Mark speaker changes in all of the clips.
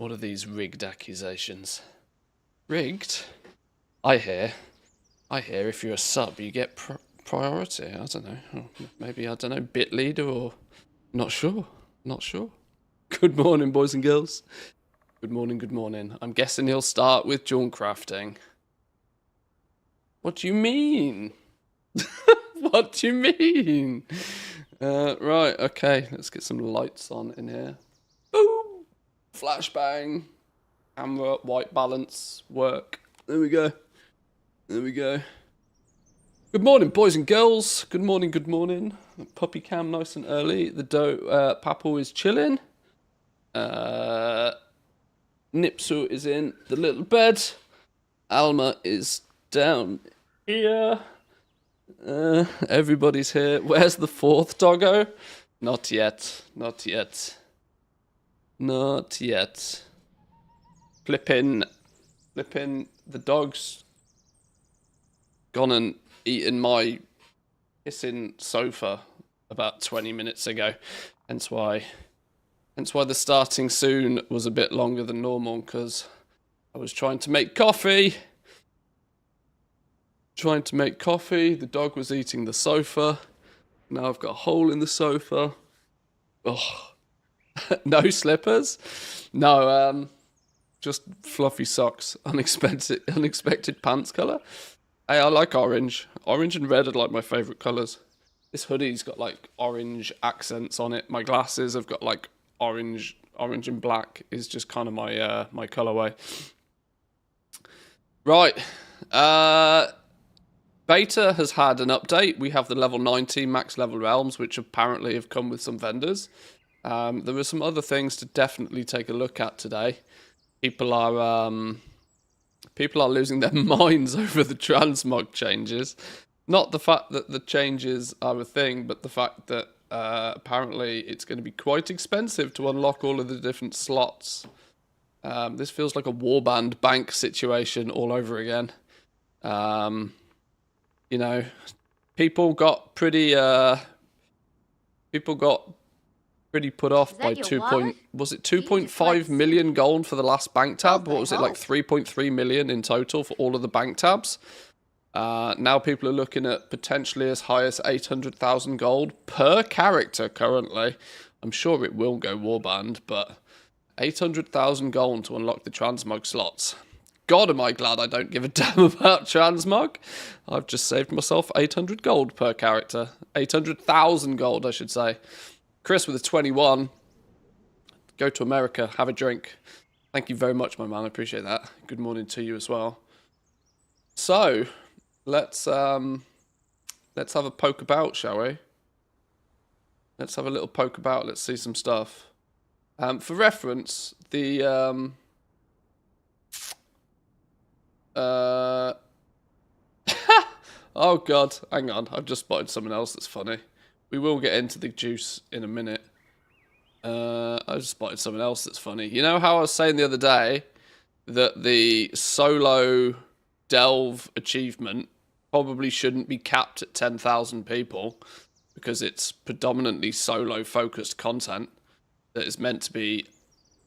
Speaker 1: What are these rigged accusations? Rigged? I hear if you're a sub, you get priority. I don't know. Maybe, I don't know, bit leader or... Not sure. Not sure. Good morning, boys and girls. Good morning, good morning. I'm guessing he'll start with Jawn crafting. What do you mean? What do you mean? Right, okay. Let's get some lights on in here. Boom! Flashbang. Camera, white balance, work. There we go. There we go. Good morning, boys and girls. Good morning, good morning. Puppy cam nice and early. The Papo is chilling. Nipsu is in the little bed. Alma is down here. Everybody's here. Where's the fourth doggo? Not yet. Not yet. Not yet. Flippin'. The dog's gone and eaten my kissing sofa about 20 minutes ago. Hence why the starting soon was a bit longer than normal, because I was trying to make coffee. The dog was eating the sofa. Now I've got a hole in the sofa. Oh, no slippers? No, just fluffy socks. Unexpected pants colour. Hey, I like orange. Orange and red are like my favourite colours. This hoodie's got like orange accents on it. My glasses have got like orange and black is just kind of my my colourway. Right. Beta has had an update. We have the level 90 max level realms, which apparently have come with some vendors. There were some other things to definitely take a look at today. People are losing their minds over the transmog changes. Not the fact that the changes are a thing, but the fact that apparently it's going to be quite expensive to unlock all of the different slots. This feels like a warband bank situation all over again. You know, people got pretty put off by 2.5 million gold for the last bank tab. What was it, like 3.3 million in total for all of the bank tabs? Now people are looking at potentially as high as 800,000 gold per character currently. I'm sure it will go warband, but 800,000 gold to unlock the transmog slots. God, am I glad I don't give a damn about transmog. I've just saved myself 800 gold per character. 800,000 gold, I should say. Chris with a 21. Go to America, have a drink. Thank you very much, my man. I appreciate that. Good morning to you as well. So, let's have a poke about, shall we? Let's have a little poke about. Let's see some stuff. For reference, the oh god, hang on. I've just spotted someone else that's funny. We will get into the juice in a minute. I just spotted someone else that's funny. You know how I was saying the other day that the solo delve achievement probably shouldn't be capped at 10,000 people because it's predominantly solo focused content that is meant to be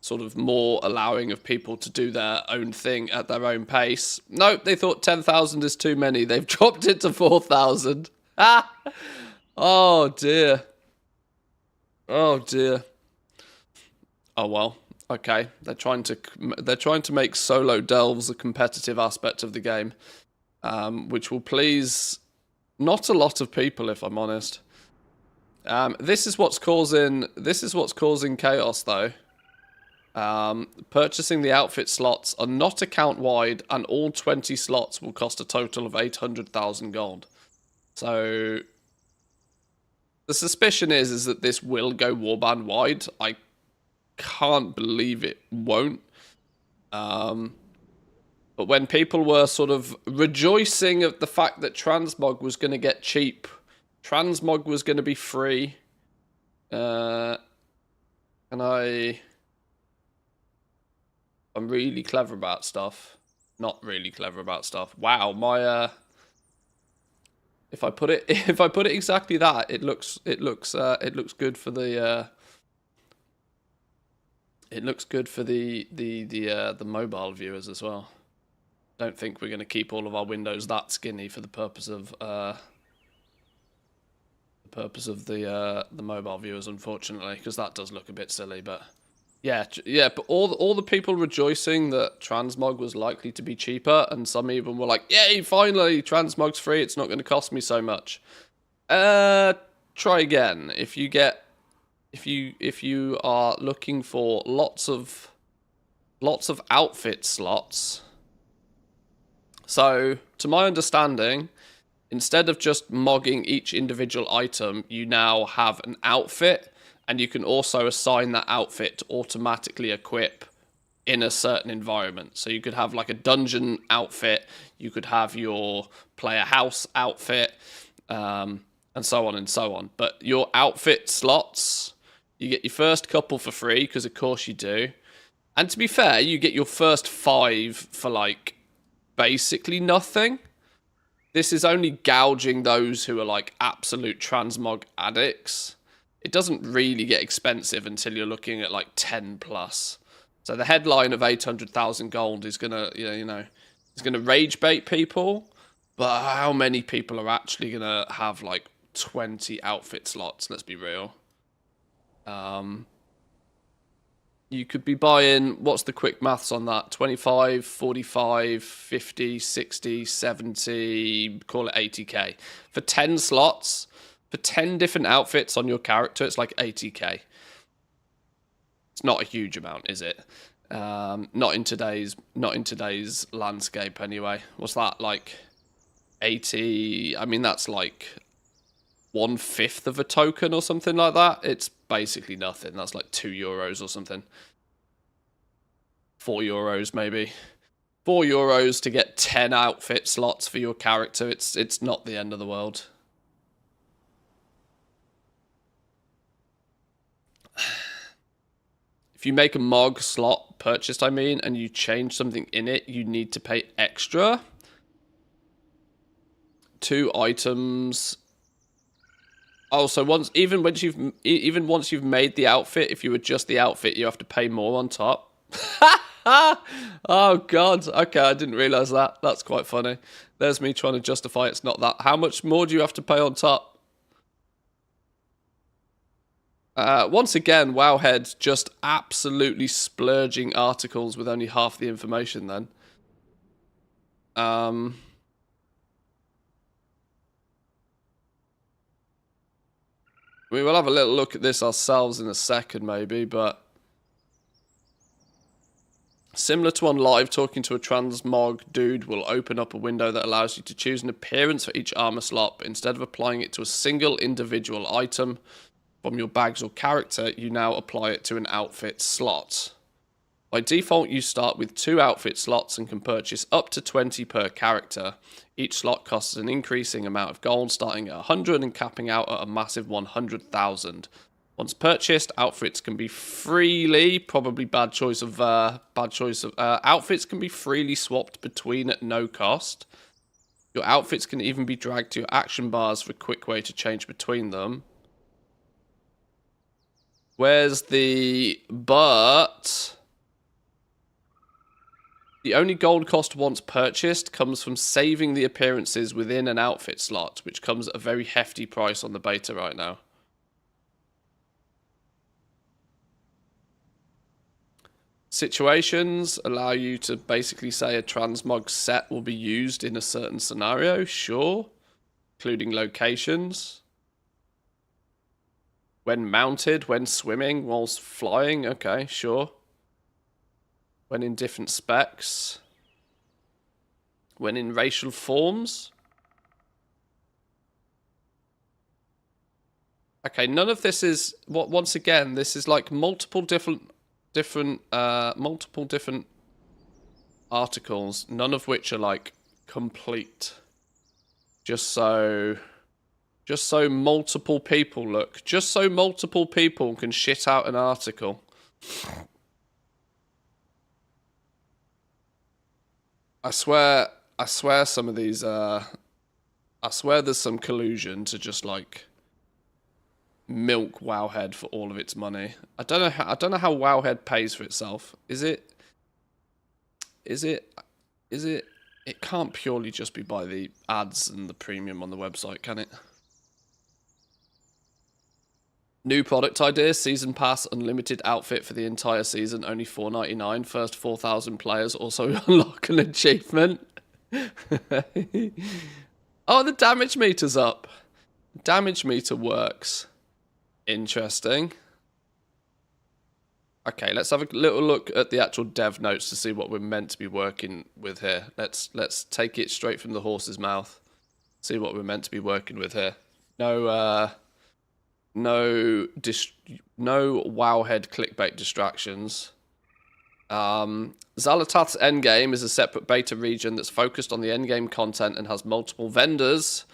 Speaker 1: sort of more allowing of people to do their own thing at their own pace. Nope, they thought 10,000 is too many. They've dropped it to 4,000. Ah! Oh dear. Oh dear. Oh well. Okay. They're trying to make solo delves a competitive aspect of the game, which will please not a lot of people, if I'm honest. This is what's causing chaos, though. Purchasing the outfit slots are not account wide, and all 20 slots will cost a total of 800,000 gold. So the suspicion is that this will go warband wide. I can't believe it won't. But when people were sort of rejoicing at the fact that transmog was going to get cheap, transmog was going to be free, and I'm really clever about stuff. Not really clever about stuff. Wow, my if I put it exactly that, it looks good for the It looks good for the mobile viewers as well. Don't think we're going to keep all of our windows that skinny for the purpose of the mobile viewers, unfortunately, because that does look a bit silly. But yeah, yeah. But all the people rejoicing that transmog was likely to be cheaper, and some even were like, "Yay, finally, transmog's free. It's not going to cost me so much." Try again. If you are looking for lots of outfit slots. So, to my understanding, instead of just mogging each individual item, you now have an outfit, and you can also assign that outfit to automatically equip in a certain environment. So you could have like a dungeon outfit, you could have your player house outfit, and so on and so on. But your outfit slots, you get your first couple for free, because of course you do. And to be fair, you get your first 5 for like basically nothing. This is only gouging those who are like absolute transmog addicts. It doesn't really get expensive until you're looking at like 10 plus. So the headline of 800,000 gold is gonna, is gonna rage bait people. But how many people are actually gonna have like 20 outfit slots? Let's be real. You could be buying, what's the quick maths on that? 25, 45, 50, 60, 70, call it 80k. For 10 slots, for 10 different outfits on your character, it's like 80k. It's not a huge amount, is it? Not in today's landscape anyway. What's that, like 80? I mean, that's like 1/5 of a token or something like that. It's basically nothing. That's like €2 or something. €4 maybe. €4 to get 10 outfit slots for your character. It's not the end of the world. If you make a MOG slot purchased, and you change something in it, you need to pay extra. 2 items. Oh, so once you've made the outfit, if you adjust the outfit, you have to pay more on top. Oh god. Okay, I didn't realize that. That's quite funny. There's me trying to justify it's not that. How much more do you have to pay on top? Once again, Wowhead just absolutely splurging articles with only half the information then. We will have a little look at this ourselves in a second, maybe, but similar to on live, talking to a transmog dude will open up a window that allows you to choose an appearance for each armor slot, but instead of applying it to a single individual item from your bags or character, you now apply it to an outfit slot. By default, you start with 2 outfit slots and can purchase up to 20 per character. Each slot costs an increasing amount of gold, starting at 100 and capping out at a massive 100,000. Once purchased, outfits can be freely, outfits can be freely swapped between at no cost. Your outfits can even be dragged to your action bars for a quick way to change between them. Where's the but? The only gold cost once purchased comes from saving the appearances within an outfit slot, which comes at a very hefty price on the beta right now. Situations allow you to basically say a transmog set will be used in a certain scenario, sure, including locations. When mounted, when swimming, whilst flying, okay, sure. When in different specs. When in racial forms. Okay, none of this is, once again, this is like multiple different articles, none of which are like complete. Just so multiple people can shit out an article. I swear some of these, I swear there's some collusion to just like milk Wowhead for all of its money. I don't know how Wowhead pays for itself. Is it? It can't purely just be by the ads and the premium on the website, can it? New product ideas, season pass, unlimited outfit for the entire season, only $4.99. First 4,000 players also unlock an achievement. Oh, the damage meter's up. Damage meter works. Interesting. Okay, let's have a little look at the actual dev notes to see what we're meant to be working with here. Let's take it straight from the horse's mouth. See what we're meant to be working with here. No wowhead clickbait distractions. Xalatath's endgame is a separate beta region that's focused on the endgame content and has multiple vendors.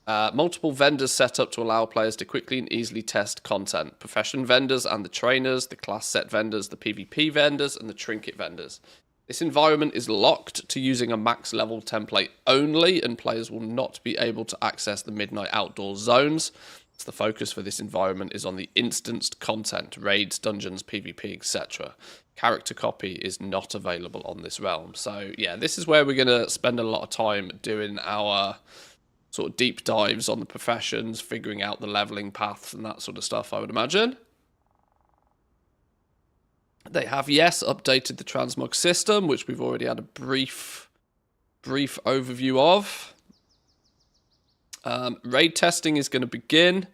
Speaker 1: Multiple vendors set up to allow players to quickly and easily test content. Profession vendors and the trainers, the class set vendors, the PvP vendors, and the trinket vendors. This environment is locked to using a max level template only, and players will not be able to access the midnight outdoor zones. So the focus for this environment is on the instanced content, raids, dungeons, PvP, etc. Character copy is not available on this realm. So yeah, this is where we're going to spend a lot of time doing our sort of deep dives on the professions, figuring out the leveling paths and that sort of stuff, I would imagine. They have, yes, updated the transmog system, which we've already had a brief overview of. Raid testing is going to begin.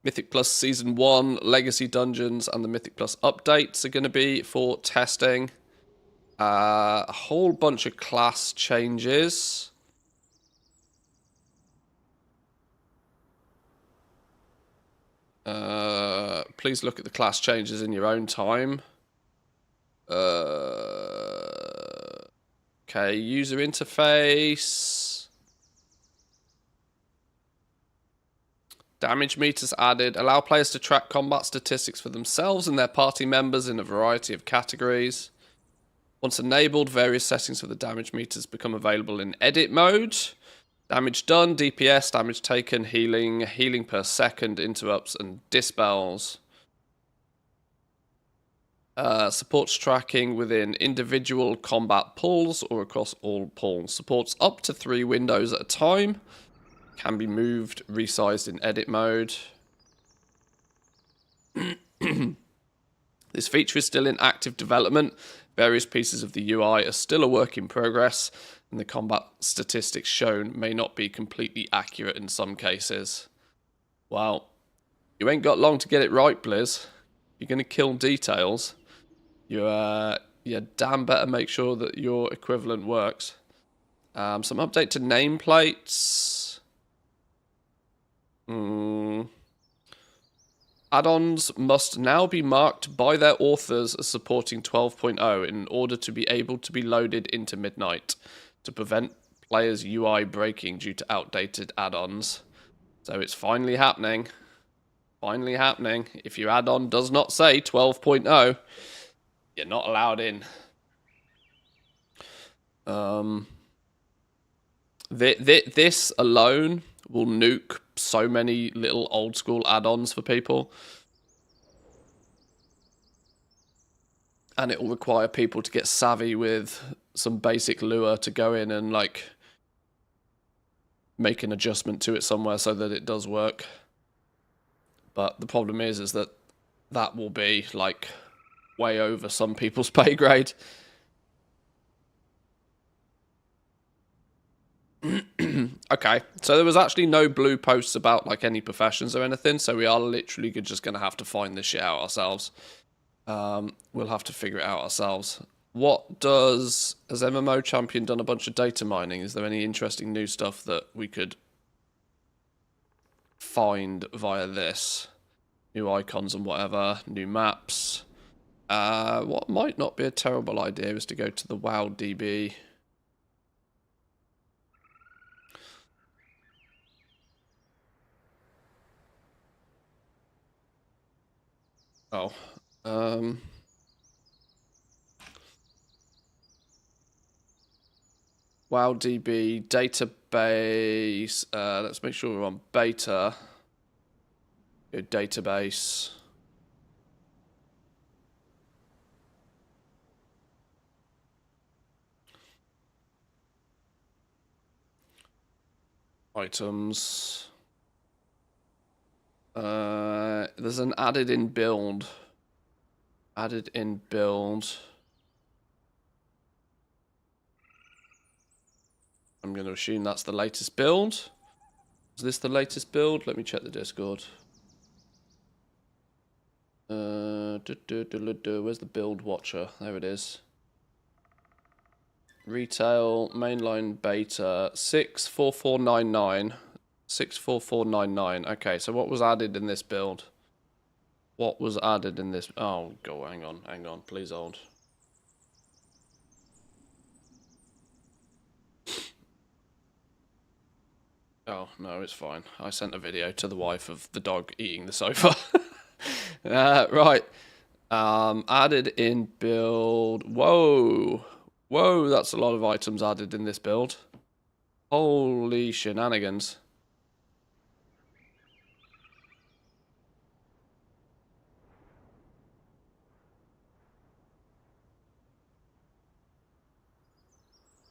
Speaker 1: Mythic Plus Season 1, Legacy Dungeons, and the Mythic Plus updates are going to be for testing. A whole bunch of class changes. Please look at the class changes in your own time. Okay, user interface. Damage meters added. Allow players to track combat statistics for themselves and their party members in a variety of categories. Once enabled, various settings for the damage meters become available in edit mode. Damage done, DPS, damage taken, healing per second, interrupts, and dispels. Supports tracking within individual combat pools or across all pools. Supports up to 3 windows at a time. Can be moved, resized in edit mode. This feature is still in active development. Various pieces of the UI are still a work in progress, and the combat statistics shown may not be completely accurate in some cases. Well, you ain't got long to get it right, Blizz. You're going to kill details. You damn better make sure that your equivalent works. Some update to nameplates. Add-ons must now be marked by their authors as supporting 12.0 in order to be able to be loaded into Midnight to prevent players' UI breaking due to outdated add-ons. So it's finally happening. Finally happening. If your add-on does not say 12.0, you're not allowed in. This alone will nuke so many little old school add-ons for people. And it will require people to get savvy with some basic lure to go in and like make an adjustment to it somewhere so that it does work. But the problem is that that will be like way over some people's pay grade. Okay, so there was actually no blue posts about like any professions or anything, so we are literally just going to have to find this shit out ourselves. We'll have to figure it out ourselves. Has MMO Champion done a bunch of data mining? Is there any interesting new stuff that we could find via this? New icons and whatever, new maps. What might not be a terrible idea is to go to the WoW DB. Oh, WoW DB database. Let's make sure we're on beta. Go database. Items. There's an added in build. Added in build. I'm going to assume that's the latest build. Is this the latest build? Let me check the Discord. Where's the build watcher? There it is. Retail, mainline beta, 64499. 64499. Okay, so what was added in this build? What was added in this? Oh, go, hang on, please hold. Oh, no, it's fine. I sent a video to the wife of the dog eating the sofa. Right. Added in build. Whoa. Whoa, that's a lot of items added in this build. Holy shenanigans.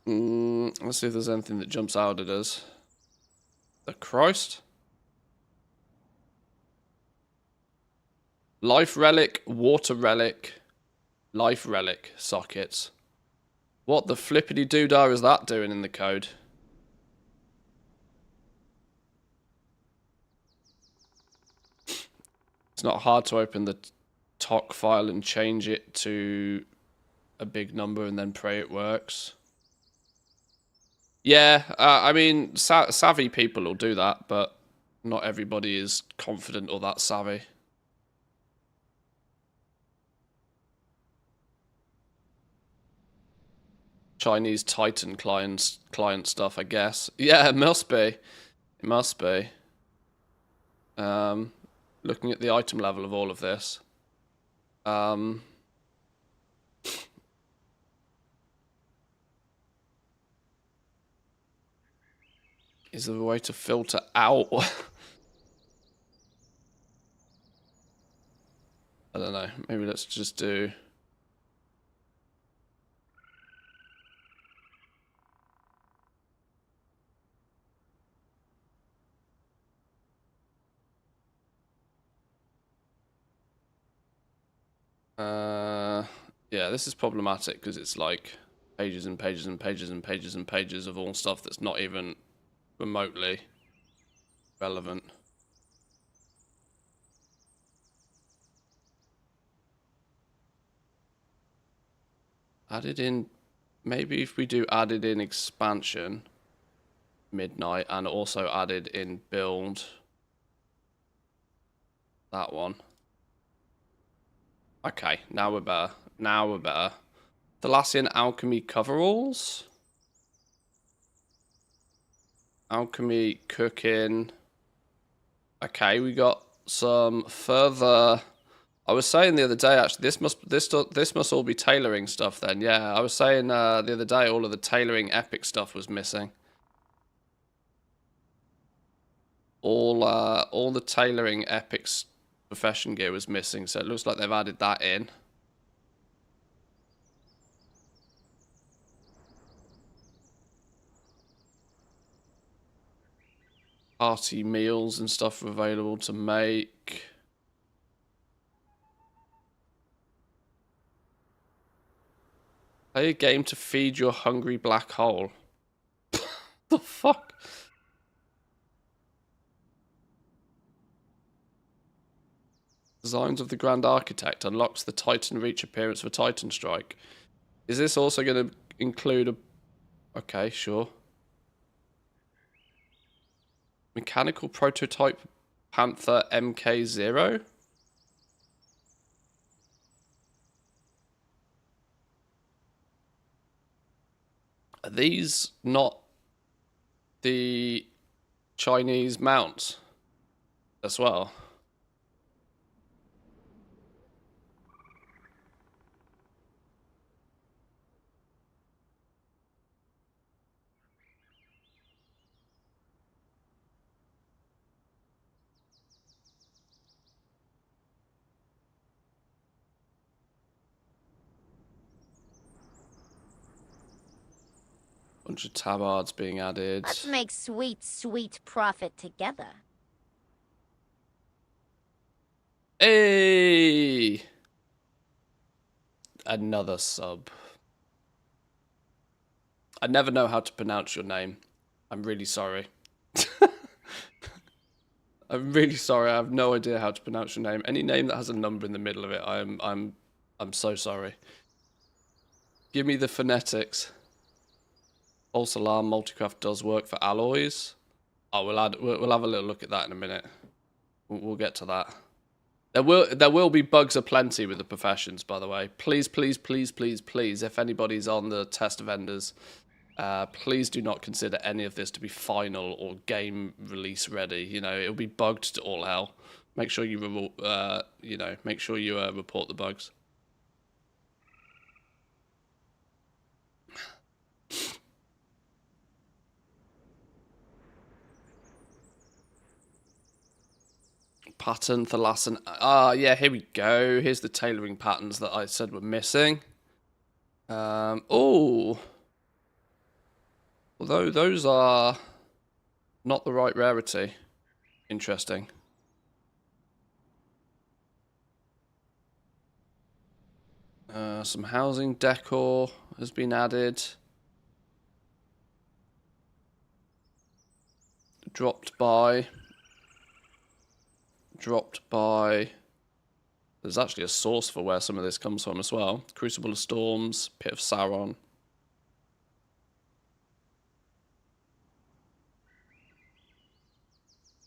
Speaker 1: Let's see if there's anything that jumps out at us. The Christ? Life relic, water relic, life relic sockets. What the flippity doodah is that doing in the code? It's not hard to open the TOC file and change it to a big number and then pray it works. Yeah, I mean, savvy people will do that, but not everybody is confident or that savvy. Chinese Titan client stuff, I guess. Yeah, it must be. It must be. Looking at the item level of all of this. Is there a way to filter out? I don't know. Maybe let's just do... yeah, this is problematic because it's like pages and pages and pages and pages and pages of all stuff that's not even remotely relevant. Added in, maybe if we do added in expansion, midnight, and also added in build, that one. Okay, now we're better. Now we're better. Thalassian alchemy coveralls. Alchemy cooking. Okay, we got some further. I was saying the other day, actually, this must all be tailoring stuff then. Yeah, I was saying the other day, all of the tailoring epic stuff was missing. All the tailoring epics profession gear was missing, so it looks like they've added that in. Party meals and stuff are available to make. Play a game to feed your hungry black hole. The fuck? Designs of the Grand Architect unlocks the Titan Reach appearance for Titan Strike. Is this also going to include a... Okay, sure. Mechanical prototype Panther MK0? Are these not the Chinese mounts as well? Bunch of tabards being added.
Speaker 2: Let's make sweet, sweet profit together.
Speaker 1: Hey! Another sub. I never know how to pronounce your name. I'm really sorry. I'm really sorry. I have no idea how to pronounce your name. Any name that has a number in the middle of it, I'm so sorry. Give me the phonetics. False alarm multicraft does work for alloys. Oh, we'll have a little look at that in a minute. We'll get to that. There will be bugs aplenty with the professions, by the way. Please, please, please, please, please, if anybody's on the test vendors, please do not consider any of this to be final or game release ready. You know, it'll be bugged to all hell. Make sure you make sure you report the bugs. Pattern, thalassan. Yeah, here we go. Here's the tailoring patterns that I said were missing. Oh. Although those are not the right rarity. Interesting. Some housing decor has been added. Dropped by. There's actually a source for where some of this comes from as well. Crucible of Storms, Pit of Sauron.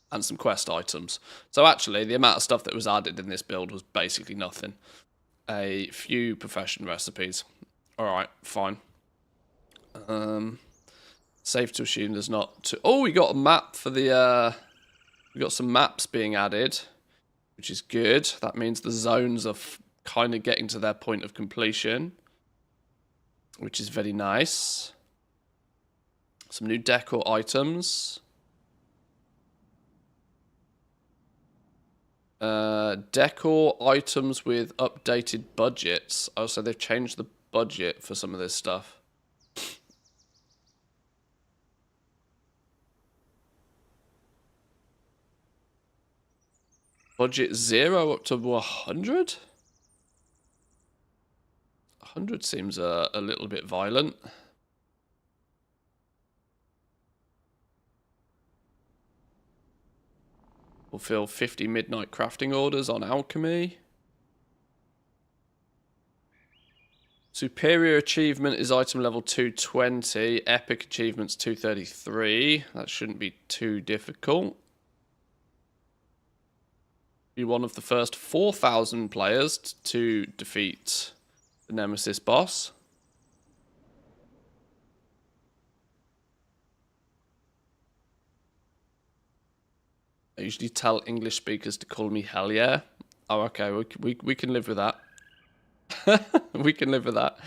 Speaker 1: And some quest items. So actually, the amount of stuff that was added in this build was basically nothing. A few profession recipes. Alright, fine. Safe to assume there's not... Oh, we got a map for the... we got some maps being added, which is good. That means the zones are kind of getting to their point of completion, which is very nice. Some new decor items. Decor items with updated budgets. Oh, so they've changed the budget for some of this stuff. Budget 0 up to 100? 100 seems a little bit violent. Fulfill 50 midnight crafting orders on alchemy. Superior achievement is item level 220. Epic achievements 233. That shouldn't be too difficult. Be one of the first 4,000 players to defeat the Nemesis boss. I usually tell English speakers to call me hell yeah. Oh, okay, we can live with that. We can live with that.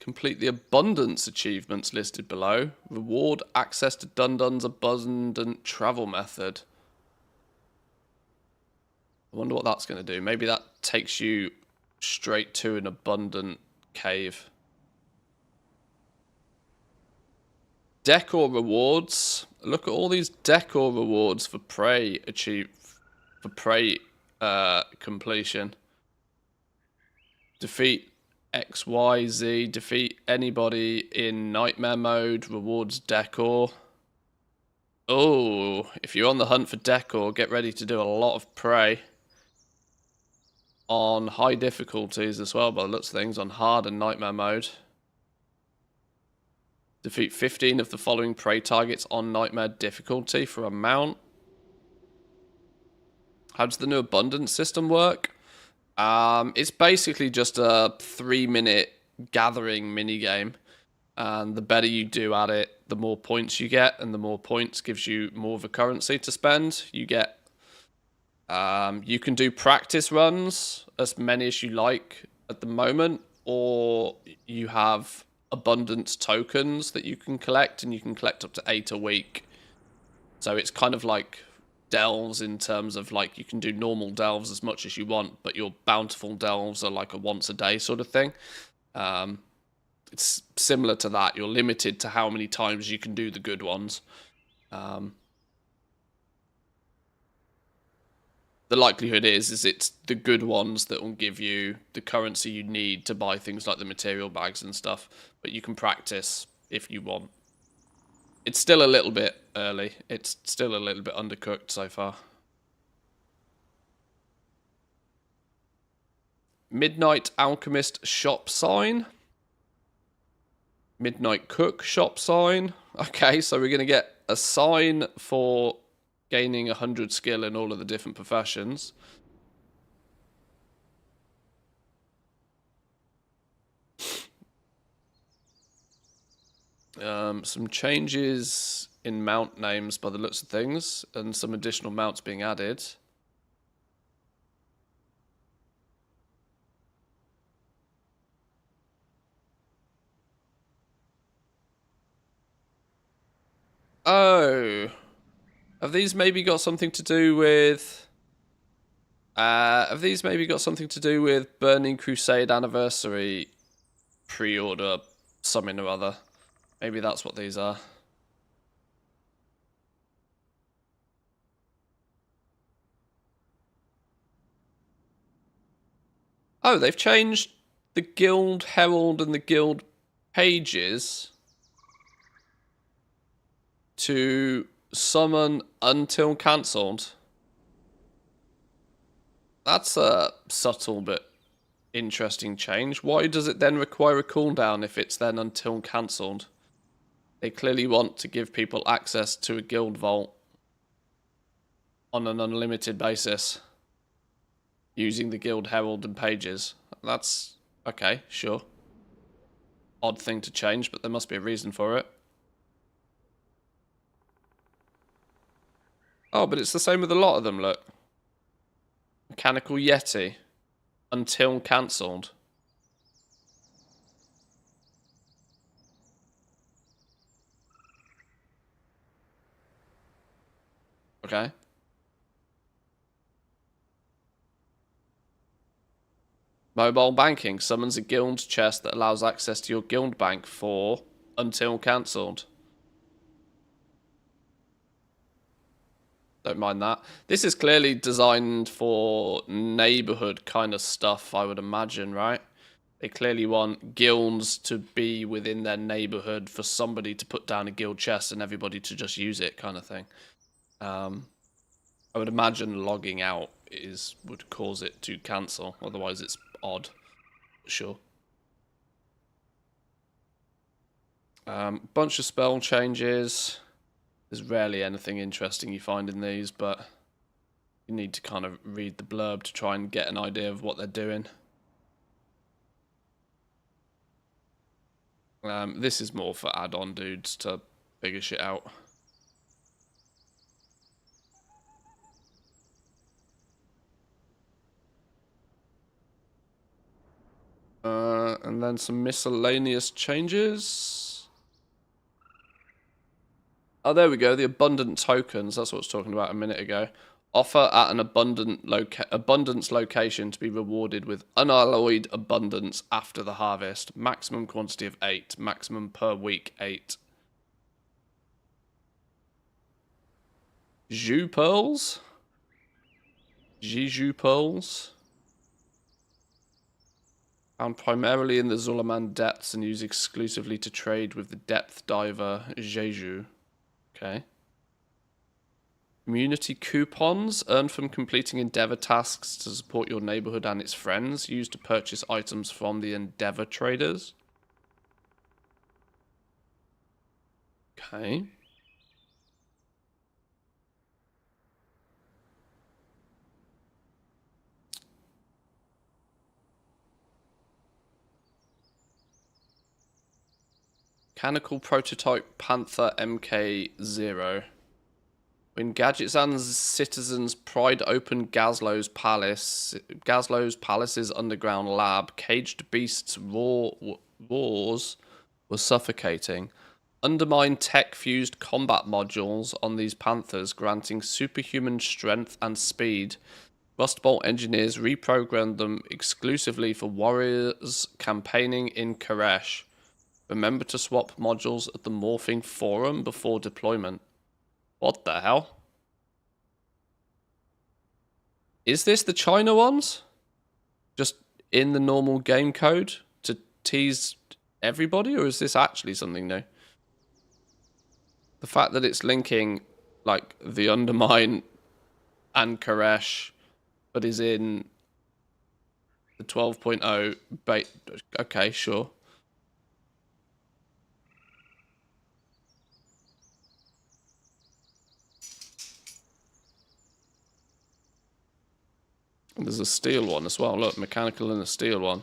Speaker 1: Complete the abundance achievements listed below. Reward access to Dundun's abundant travel method. I wonder what that's going to do. Maybe that takes you straight to an abundant cave. Decor rewards. Look at all these decor rewards for prey completion. Defeat XYZ. Defeat anybody in nightmare mode. Rewards decor. Oh, if you're on the hunt for decor, get ready to do a lot of prey. On high difficulties as well, by the looks of things, on hard and nightmare mode. Defeat 15 of the following prey targets on nightmare difficulty for a mount. How does the new abundance system work? It's basically just a 3-minute gathering minigame. And the better you do at it, the more points you get, and the more points gives you more of a currency to spend. You get... you can do practice runs, as many as you like at the moment, or you have abundance tokens that you can collect, and you can collect up to 8 a week. So it's kind of like delves in terms of like you can do normal delves as much as you want, but your bountiful delves are like a once a day sort of thing. It's similar to that. You're limited to how many times you can do the good ones. The likelihood is it's the good ones that will give you the currency you need to buy things like the material bags and stuff. But you can practice if you want. It's still a little bit early. It's still a little bit undercooked so far. Midnight Alchemist shop sign. Midnight Cook shop sign. Okay, so we're going to get a sign for gaining 100 skill in all of the different professions. Some changes in mount names by the looks of things, and some additional mounts being added. Oh, have these maybe got something to do with? Have these maybe got something to do with Burning Crusade anniversary pre-order something or other? Maybe that's what these are. Oh, they've changed the Guild Herald and the Guild Pages to summon until cancelled. That's a subtle but interesting change. Why does it then require a cooldown if it's then until cancelled? They clearly want to give people access to a guild vault on an unlimited basis using the Guild Herald and Pages. That's okay, sure. Odd thing to change, but there must be a reason for it. Oh, but it's the same with a lot of them, look. Mechanical Yeti. Until cancelled. Okay. Mobile banking summons a guild chest that allows access to your guild bank for until cancelled. Don't mind that. This is clearly designed for neighborhood kind of stuff, I would imagine, right? They clearly want guilds to be within their neighborhood for somebody to put down a guild chest and everybody to just use it, kind of thing. I would imagine logging out would cause it to cancel. Otherwise, it's odd. Sure. Bunch of spell changes. There's rarely anything interesting you find in these, but you need to kind of read the blurb to try and get an idea of what they're doing. This is more for add-on dudes to figure shit out. And then some miscellaneous changes. Oh, there we go. The abundant tokens. That's what I was talking about a minute ago. Offer at an abundance location to be rewarded with unalloyed abundance after the harvest. Maximum quantity of 8. Maximum per week 8. Jus pearls? Jiju pearls? Found primarily in the Zulaman depths and used exclusively to trade with the depth diver Jeju. Okay. Community coupons earned from completing Endeavor tasks to support your neighborhood and its friends. Used to purchase items from the Endeavor traders. Okay. Mechanical prototype Panther MK0. When Gadgetzan's citizens pried open Gazlo's palace's underground lab, caged beasts' roars were suffocating. Undermine tech-fused combat modules on these Panthers, granting superhuman strength and speed. Rustbolt engineers reprogrammed them exclusively for warriors campaigning in Koresh. Remember to swap modules at the Morphing Forum before deployment. What the hell? Is this the China ones? Just in the normal game code to tease everybody, or is this actually something new? The fact that it's linking, like, the Undermine and Koresh, but is in the 12.0 bait. Okay, sure. And there's a steel one as well. Look, mechanical and a steel one.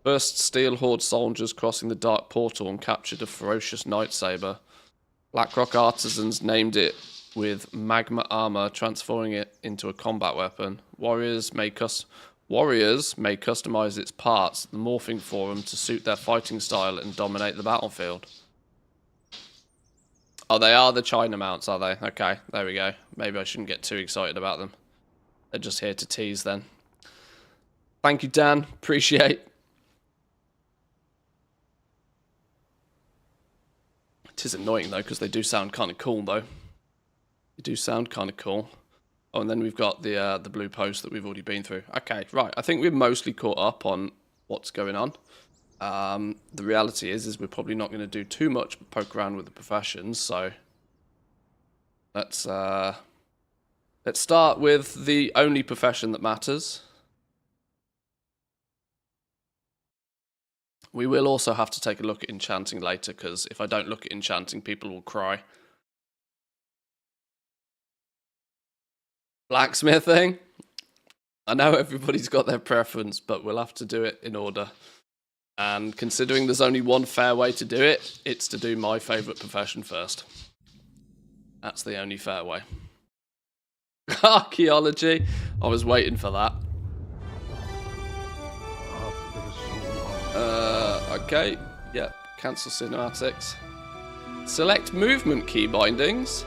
Speaker 1: First Steel Horde soldiers crossing the Dark Portal and captured a ferocious Nightsaber. Blackrock artisans named it with magma armor, transforming it into a combat weapon. Warriors may customize its parts at the Morphing Forum to suit their fighting style and dominate the battlefield. Oh, they are the China mounts, are they? Okay, there we go. Maybe I shouldn't get too excited about them. They're just here to tease then. Thank you, Dan. Appreciate. It is annoying, though, because they do sound kind of cool, though. They do sound kind of cool. Oh, and then we've got the blue post that we've already been through. Okay, right. I think we're mostly caught up on what's going on. The reality is we're probably not going to do too much but poke around with the professions, so let's start with the only profession that matters. We will also have to take a look at enchanting later, because if I don't look at enchanting, people will cry. Blacksmithing? I know everybody's got their preference, but we'll have to do it in order. And considering there's only one fair way to do it, it's to do my favourite profession first. That's the only fair way. Archaeology? I was waiting for that. Okay. Yep. Cancel cinematics. Select movement key bindings.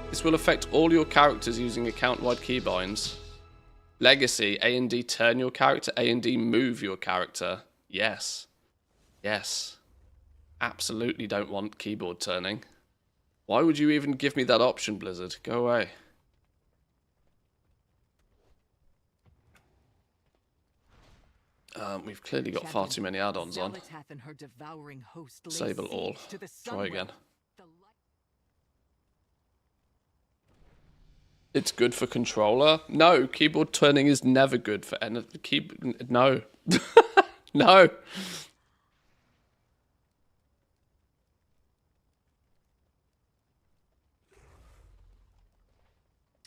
Speaker 1: This will affect all your characters using account-wide keybinds. Legacy. A and D turn your character. A and D move your character. Yes. Yes. Absolutely don't want keyboard turning. Why would you even give me that option, Blizzard? Go away. We've clearly got far too many add-ons on. Disable all. Try again. It's good for controller? No, keyboard turning is never good for anything. No. No.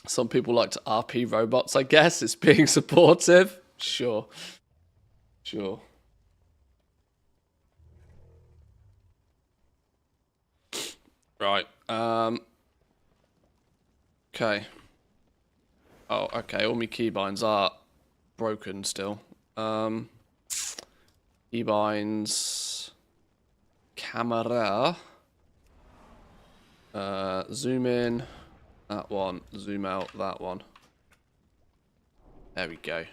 Speaker 1: Some people like to RP robots, I guess. It's being supportive. Sure. Sure. Right. Okay. Oh, okay. All my keybinds are broken still. Keybinds. Camera. Zoom in. That one. Zoom out. That one. There we go.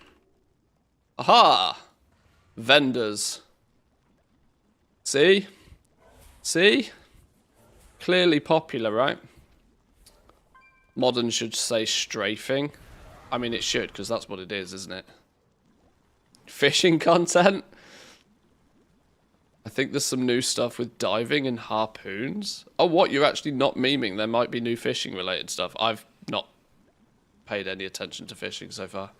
Speaker 1: Aha! Vendors. See? See? Clearly popular, right? Modern should say strafing. I mean, it should, because that's what it is, isn't it? Fishing content? I think there's some new stuff with diving and harpoons. Oh, what? You're actually not memeing. There might be new fishing related stuff. I've not paid any attention to fishing so far.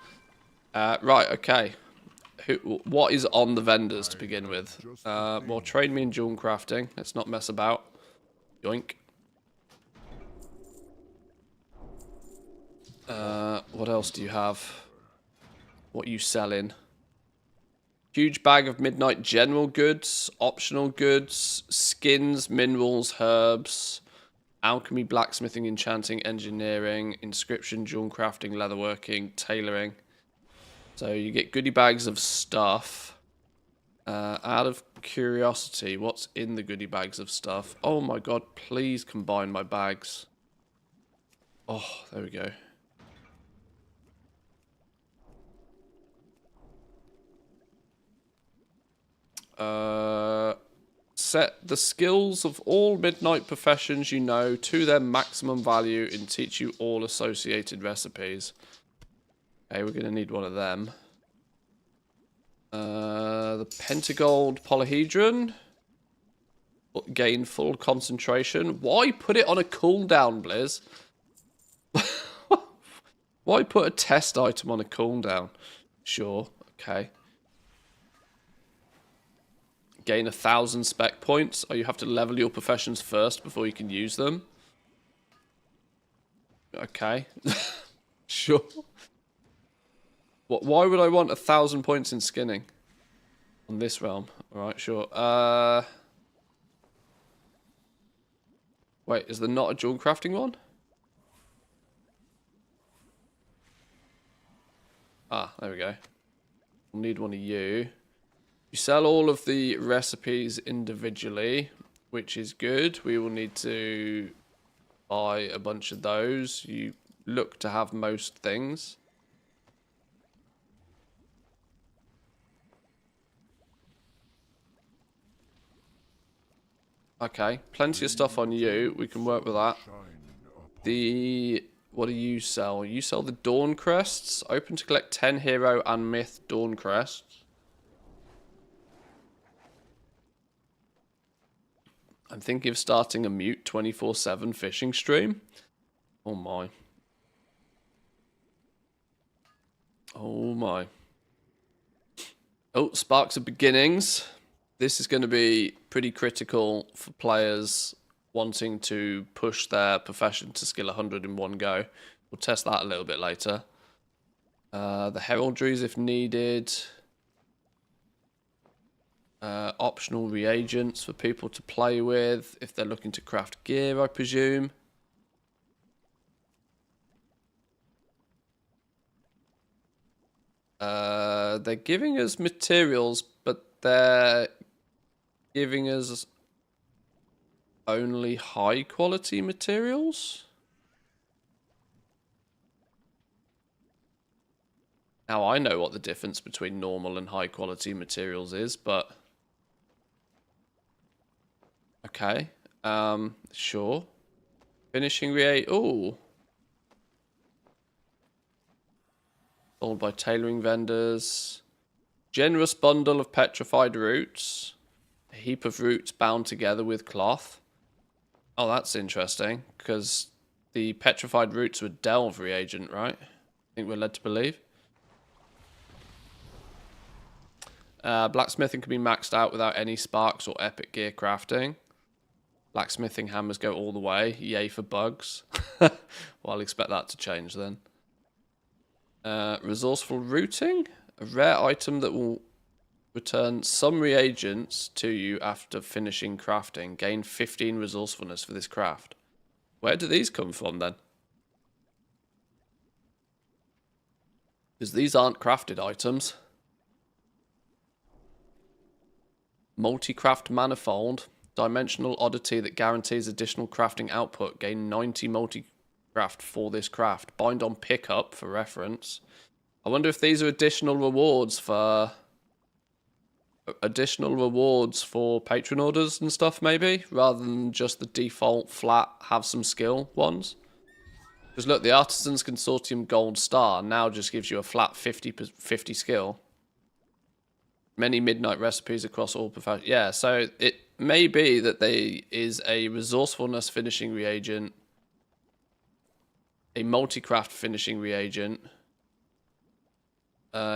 Speaker 1: Right, okay. What is on the vendors to begin with? Well, train me in jewel crafting. Let's not mess about. Yoink. What else do you have? What are you selling? Huge bag of midnight general goods, optional goods, skins, minerals, herbs, alchemy, blacksmithing, enchanting, engineering, inscription, jewel crafting, leatherworking, tailoring. So you get goodie bags of stuff. Out of curiosity, what's in the goodie bags of stuff? Oh my god, please combine my bags. Oh, there we go. Set the skills of all midnight professions you know to their maximum value and teach you all associated recipes. Okay, we're going to need one of them. The Pentagold Polyhedron. Gain full concentration. Why put it on a cooldown, Blizz? Why put a test item on a cooldown? Sure, okay. Gain 1,000 spec points. Oh, you have to level your professions first before you can use them. Okay. Sure. Why would I want 1,000 points in skinning? On this realm. Alright, sure. Wait, is there not a jewel crafting one? Ah, there we go. We'll need one of you. You sell all of the recipes individually, which is good. We will need to buy a bunch of those. You look to have most things. Okay, plenty of stuff on you. We can work with that. What do you sell? You sell the Dawn Crests. Open to collect 10 Hero and Myth Dawn Crests. I'm thinking of starting a mute 24/7 fishing stream. Oh my. Oh my. Oh, Sparks of Beginnings. This is going to be pretty critical for players wanting to push their profession to skill 100 in one go. We'll test that a little bit later. The heraldries if needed. Optional reagents for people to play with if they're looking to craft gear, I presume. They're giving us materials, but they're giving us only high quality materials. Now I know what the difference between normal and high quality materials is, but okay. Sure. Finishing reagent. Ooh. Sold by tailoring vendors. Generous bundle of petrified roots. A heap of roots bound together with cloth. Oh, that's interesting, because the petrified roots were delve reagent, right? I think we're led to believe. Blacksmithing can be maxed out without any sparks or epic gear crafting. Blacksmithing hammers go all the way. Yay for bugs. Well, I'll expect that to change then. Resourceful routing. A rare item that will return some reagents to you after finishing crafting. Gain 15 resourcefulness for this craft. Where do these come from then? Because these aren't crafted items. Multi-craft manifold. Dimensional oddity that guarantees additional crafting output. Gain 90 multi-craft for this craft. Bind on pickup for reference. I wonder if these are additional rewards for patron orders and stuff, maybe, rather than just the default flat have some skill ones. Because look, the Artisans Consortium Gold Star now just gives you a flat 50 skill. Many midnight recipes across all professions. Yeah, so it may be that there is a resourcefulness finishing reagent, a multi-craft finishing reagent,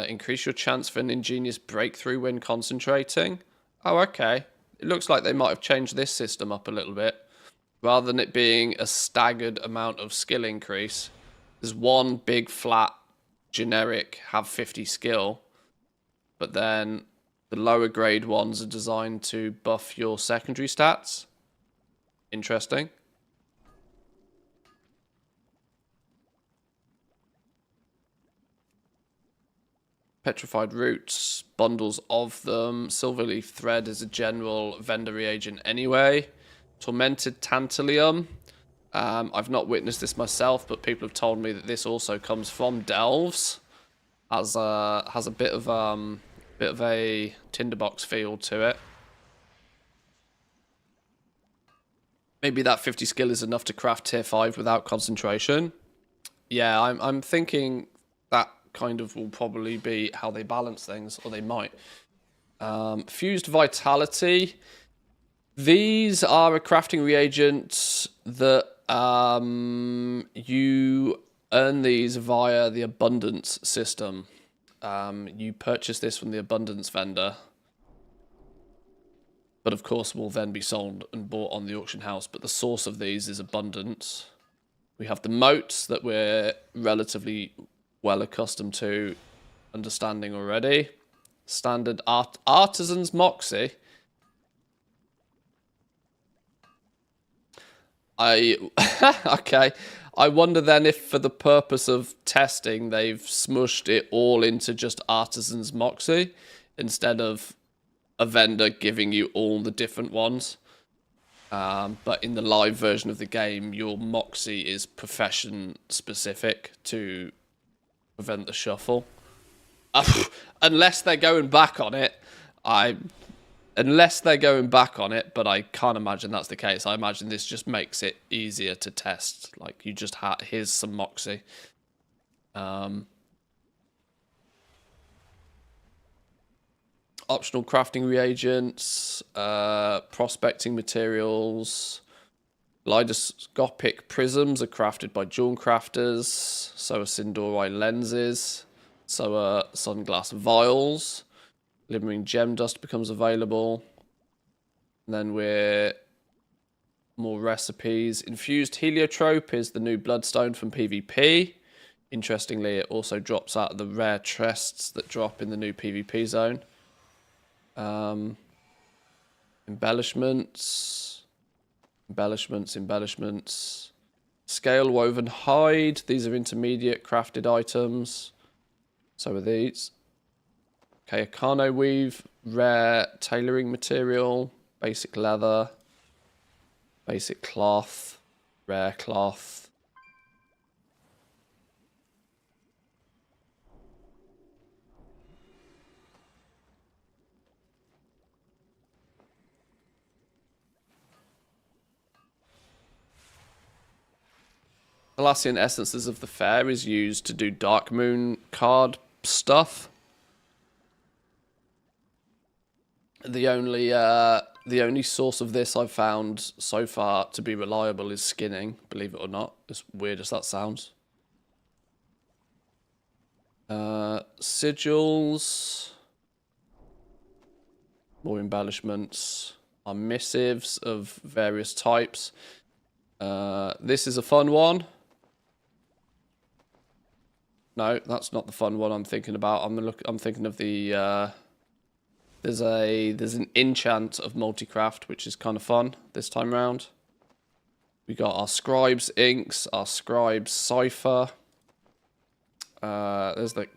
Speaker 1: increase your chance for an ingenious breakthrough when concentrating. Oh, okay. It looks like they might have changed this system up a little bit. Rather than it being a staggered amount of skill increase, there's one big flat generic have 50 skill, but then the lower grade ones are designed to buff your secondary stats. Interesting. Petrified roots, bundles of them. Silverleaf thread is a general vendor reagent anyway. Tormented tantalum. I've not witnessed this myself, but people have told me that this also comes from delves. Has a bit of a tinderbox feel to it. Maybe that 50 skill is enough to craft tier 5 without concentration. Yeah, I'm thinking that kind of will probably be how they balance things, or they might. Fused vitality. These are a crafting reagent that you earn these via the abundance system. You purchase this from the abundance vendor, but of course will then be sold and bought on the auction house. But the source of these is abundance. We have the moats that we're relatively well accustomed to understanding already. Standard artisan's moxie. Okay. I wonder then if for the purpose of testing they've smushed it all into just artisan's moxie instead of a vendor giving you all the different ones. But in the live version of the game, your moxie is profession specific to prevent the shuffle. Unless they're going back on it, but I can't imagine that's the case. I imagine this just makes it easier to test. Like, you just here's some moxie. Optional crafting reagents, prospecting materials, kaleidoscopic prisms are crafted by jewel crafters, so are Sindori lenses, so are sunglass vials, glimmering gem dust becomes available, and then we're more recipes. Infused heliotrope is the new bloodstone from PvP. Interestingly, it also drops out of the rare chests that drop in the new PvP zone. Embellishments. Scale woven hide. These are intermediate crafted items. So are these. Okay, Akano weave. Rare tailoring material. Basic leather. Basic cloth. Rare cloth. Thalassian Essences of the Fair is used to do Dark Moon card stuff. The only source of this I've found so far to be reliable is skinning, believe it or not, as weird as that sounds. Sigils. More embellishments. Are missives of various types. This is a fun one. No, that's not the fun one I'm thinking about. I'm thinking of the there's an enchant of multicraft, which is kind of fun this time round. We got our scribes inks, our scribes cipher. There's the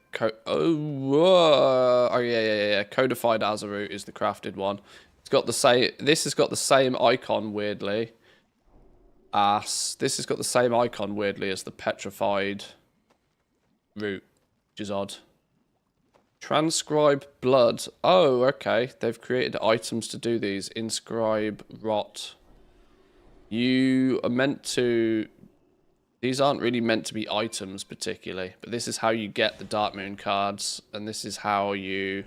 Speaker 1: yeah. Codified Azurut is the crafted one. It's got the same. This has got the same icon weirdly. This has got the same icon weirdly as the petrified root, which is odd. Transcribe blood. Oh, okay. They've created items to do these. Inscribe rot. You are meant to... These aren't really meant to be items particularly, but this is how you get the Dark Moon cards, and this is how you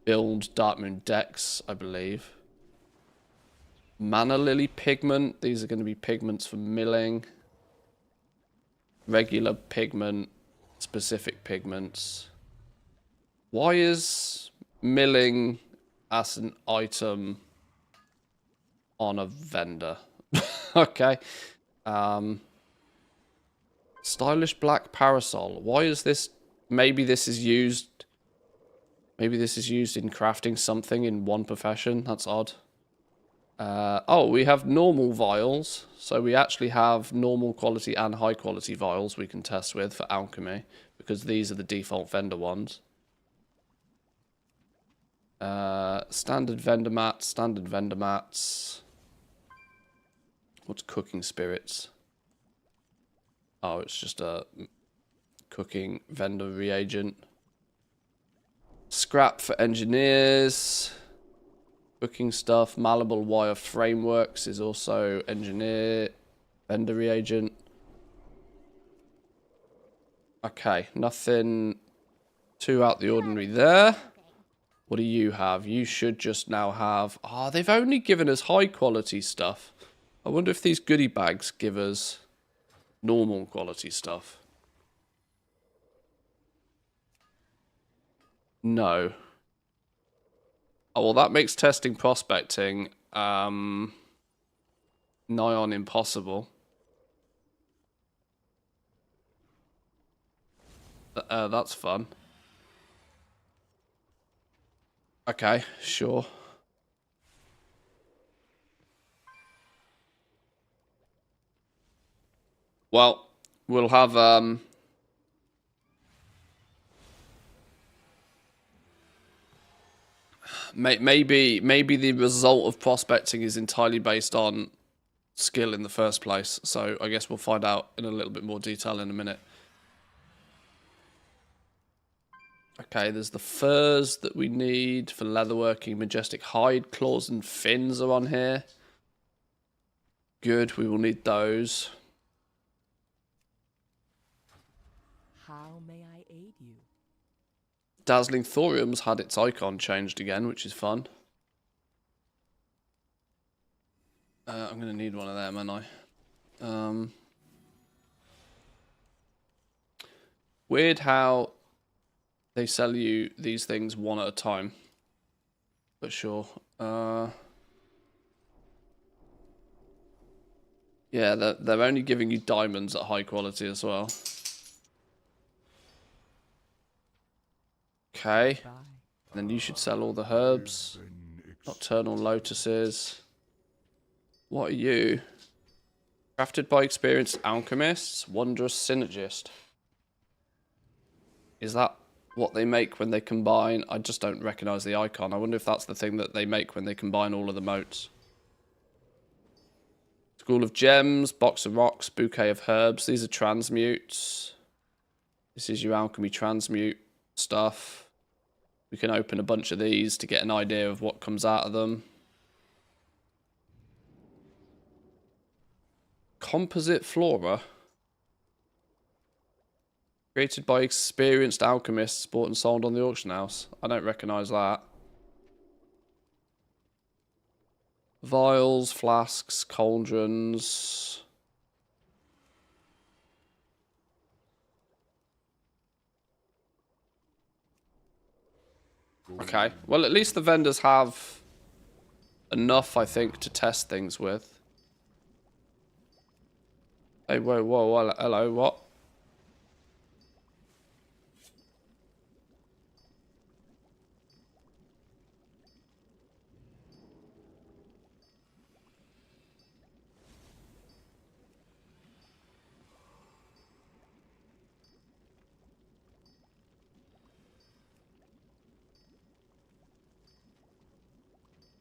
Speaker 1: build Dark Moon decks, I believe. Mana Lily pigment. These are going to be pigments for milling. Regular pigment. Specific pigments. Why is milling as an item on a vendor? Okay. Stylish black parasol. Why is this? Maybe this is used. Maybe this is used in crafting something in one profession. That's odd. Oh, we have normal vials. So we actually have normal quality and high quality vials we can test with for alchemy. Because these are the default vendor ones. Standard vendor mats, standard vendor mats. What's cooking spirits? Oh, it's just a cooking vendor reagent. Scrap for engineers. Cooking stuff. Malleable wire frameworks is also engineer vendor reagent. Okay, nothing too out the ordinary there. What do you have? You should just now have... Ah, they've only given us high quality stuff. I wonder if these goodie bags give us normal quality stuff. No. Oh, well, that makes testing prospecting nigh on impossible. That's fun. Okay, sure. Well, we'll have maybe the result of prospecting is entirely based on skill in the first place. So I guess we'll find out in a little bit more detail in a minute. Okay, there's the furs that we need for leatherworking. Majestic hide, claws and fins are on here. Good, we will need those.
Speaker 3: How may I aid you?
Speaker 1: Dazzling Thorium's had its icon changed again, which is fun. I'm going to need one of them, aren't I? Weird how they sell you these things one at a time. But sure. Yeah, they're only giving you diamonds at high quality as well. Okay. And then you should sell all the herbs. Nocturnal lotuses. What are you? Crafted by experienced alchemists. Wondrous synergist. Is that what they make when they combine? I just don't recognize the icon. I wonder if that's the thing that they make when they combine all of the motes. School of Gems, Box of Rocks, Bouquet of Herbs. These are transmutes. This is your alchemy transmute stuff. We can open a bunch of these to get an idea of what comes out of them. Composite Flora. Created by experienced alchemists, bought and sold on the auction house. I don't recognise that. Vials, flasks, cauldrons. Okay, well at least the vendors have enough, I think, to test things with. Hey, whoa, hello, what?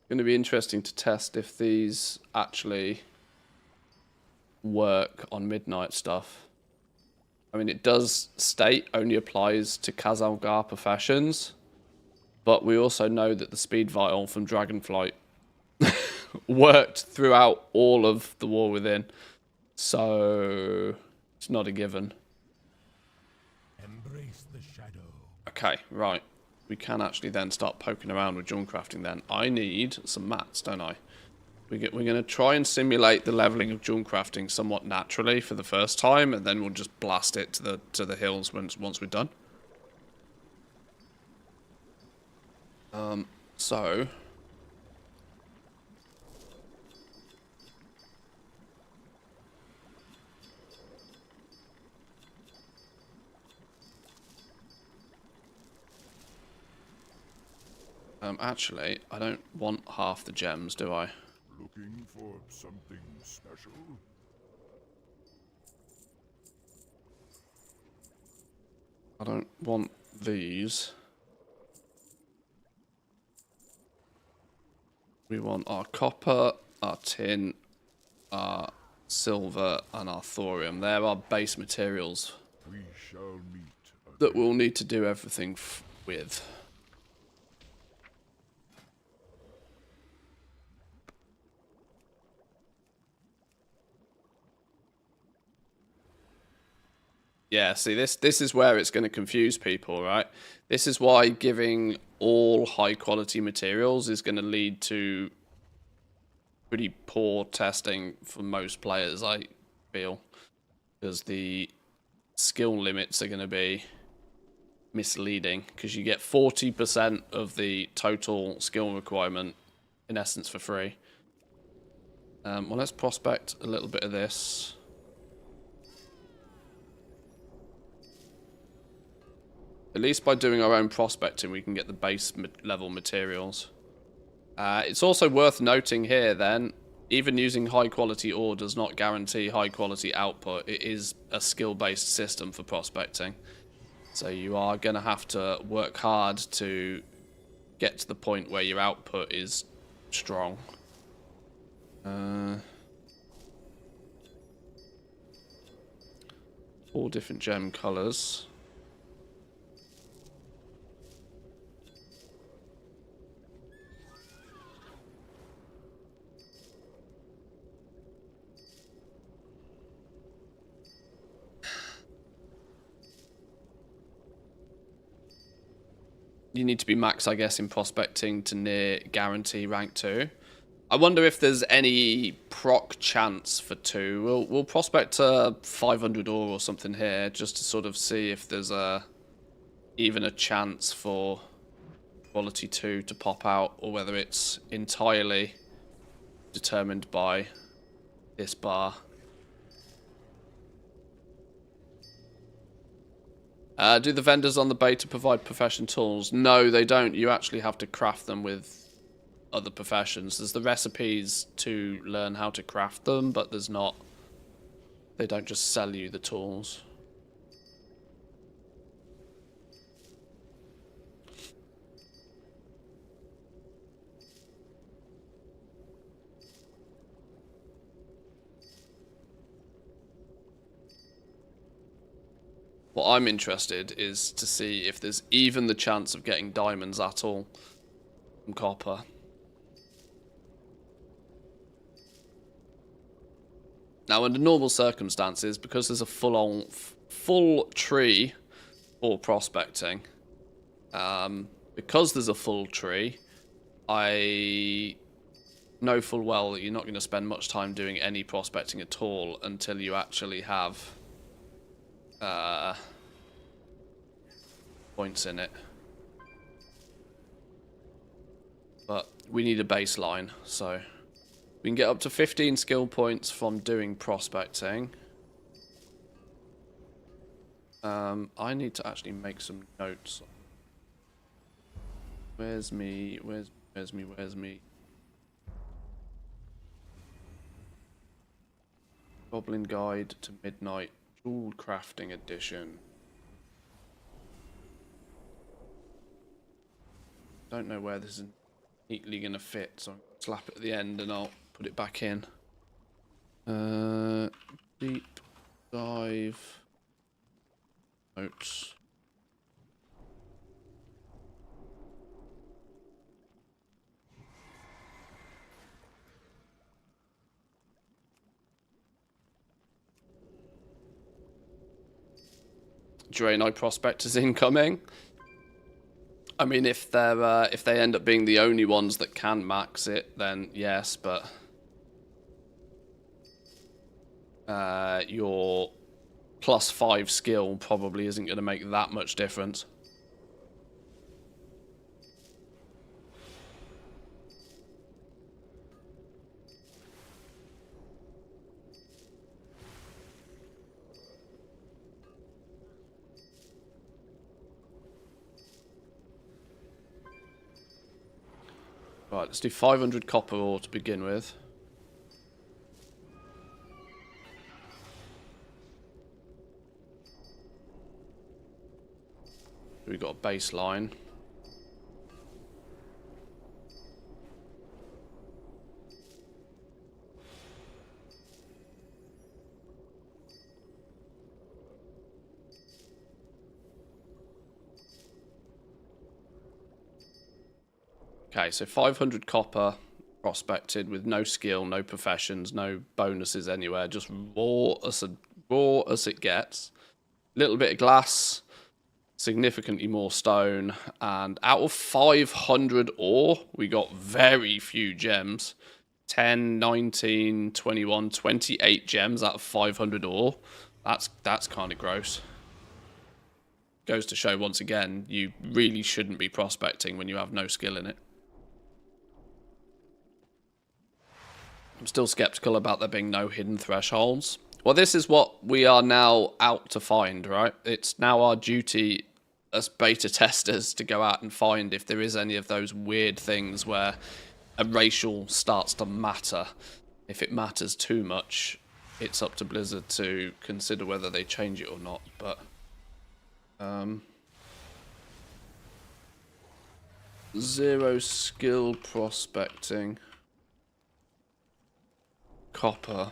Speaker 1: Going to be interesting to test if these actually work on midnight stuff. I mean, it does state only applies to Khazalgar professions, but we also know that the speed vial from Dragonflight worked throughout all of the War Within, so it's not a given.
Speaker 4: Embrace the shadow.
Speaker 1: Okay, right. We can actually then start poking around with junk crafting then. I need some mats, don't I? We're going to try and simulate the leveling of junk crafting somewhat naturally for the first time, and then we'll just blast it to the hills once we're done. So actually, I don't want half the gems, do I?
Speaker 4: looking for something special?
Speaker 1: I don't want these. We want our copper, our tin, our silver, and our thorium. They're our base materials
Speaker 4: We shall meet
Speaker 1: that
Speaker 4: again.
Speaker 1: we'll need to do everything with. Yeah, see, this is where it's going to confuse people, right? This is why giving all high-quality materials is going to lead to pretty poor testing for most players, I feel. Because the skill limits are going to be misleading. Because you get 40% of the total skill requirement, in essence, for free. Well, let's prospect a little bit of this. At least by doing our own prospecting, we can get the base level materials. It's also worth noting here, then, even using high quality ore does not guarantee high quality output. It is a skill-based system for prospecting. So you are going to have to work hard to get to the point where your output is strong. 4 different gem colors. You need to be max, I guess, in prospecting to near guarantee rank 2. I wonder if there's any proc chance for 2. We'll prospect 500 ore or something here just to sort of see if there's even a chance for quality 2 to pop out, or whether it's entirely determined by this bar. Do the vendors on the beta provide profession tools? No, they don't. You actually have to craft them with other professions. There's the recipes to learn how to craft them, but there's not. They don't just sell you the tools. What I'm interested is to see if there's even the chance of getting diamonds at all from copper. Now, under normal circumstances, because there's a full tree for prospecting, because there's a full tree, I know full well that you're not going to spend much time doing any prospecting at all until you actually have points in it. But we need a baseline, so we can get up to 15 skill points from doing prospecting. I need to actually make some notes. Where's me? Where's me? Goblin Guide to Midnight Jewel Crafting Edition. Don't know where this is neatly gonna fit, so I'll slap it at the end and I'll put it back in. Deep dive notes. Draenei prospectors incoming. I mean, if they end up being the only ones that can max it, then yes, but your +5 skill probably isn't going to make that much difference. Right, let's do 500 copper ore to begin with. We've got a baseline. Okay, so 500 copper prospected with no skill, no professions, no bonuses anywhere, just raw as it gets. Little bit of glass, significantly more stone, and out of 500 ore, we got very few gems. 10, 19, 21, 28 gems out of 500 ore. That's kind of gross. Goes to show once again, you really shouldn't be prospecting when you have no skill in it. I'm still skeptical about there being no hidden thresholds. Well, this is what we are now out to find, right? It's now our duty as beta testers to go out and find if there is any of those weird things where a racial starts to matter. If it matters too much, it's up to Blizzard to consider whether they change it or not. But zero skill prospecting. Copper.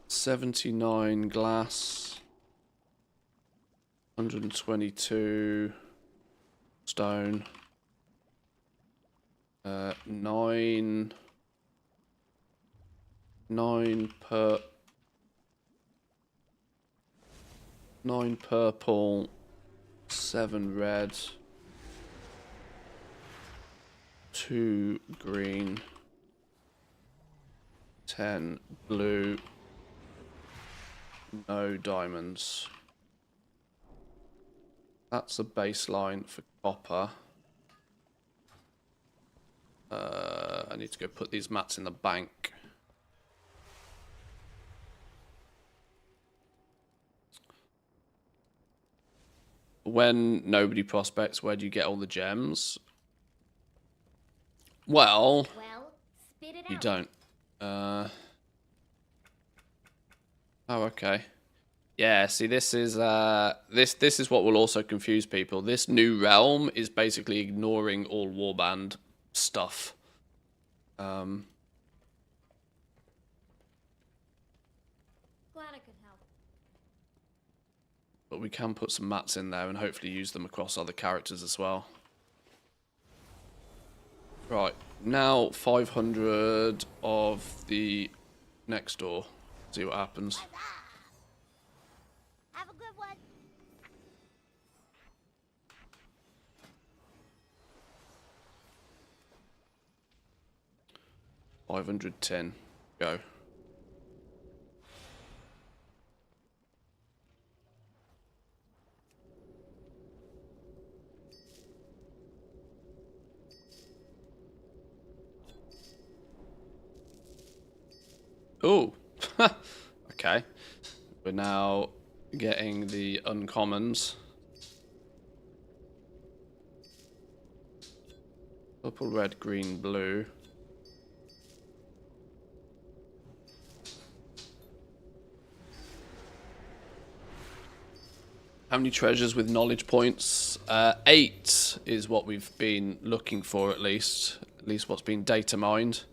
Speaker 1: 79 glass. 122 stone. 9 purple, 7 red, 2 green, 10 blue, no diamonds. That's a baseline for copper. I need to go put these mats in the bank. When nobody prospects, where do you get all the gems? Well,
Speaker 2: spit it
Speaker 1: you
Speaker 2: out.
Speaker 1: don't. Oh, okay. Yeah, see, this is this is what will also confuse people. This new realm is basically ignoring all warband stuff.
Speaker 2: Glad I could help.
Speaker 1: But we can put some mats in there and hopefully use them across other characters as well. Right, now 500 of the next door. See what happens.
Speaker 2: Have a good one.
Speaker 1: 510. Go. Oh, okay. We're now getting the uncommons. Purple, red, green, blue. How many treasures with knowledge points? 8 is what we've been looking for, at least what's been data mined.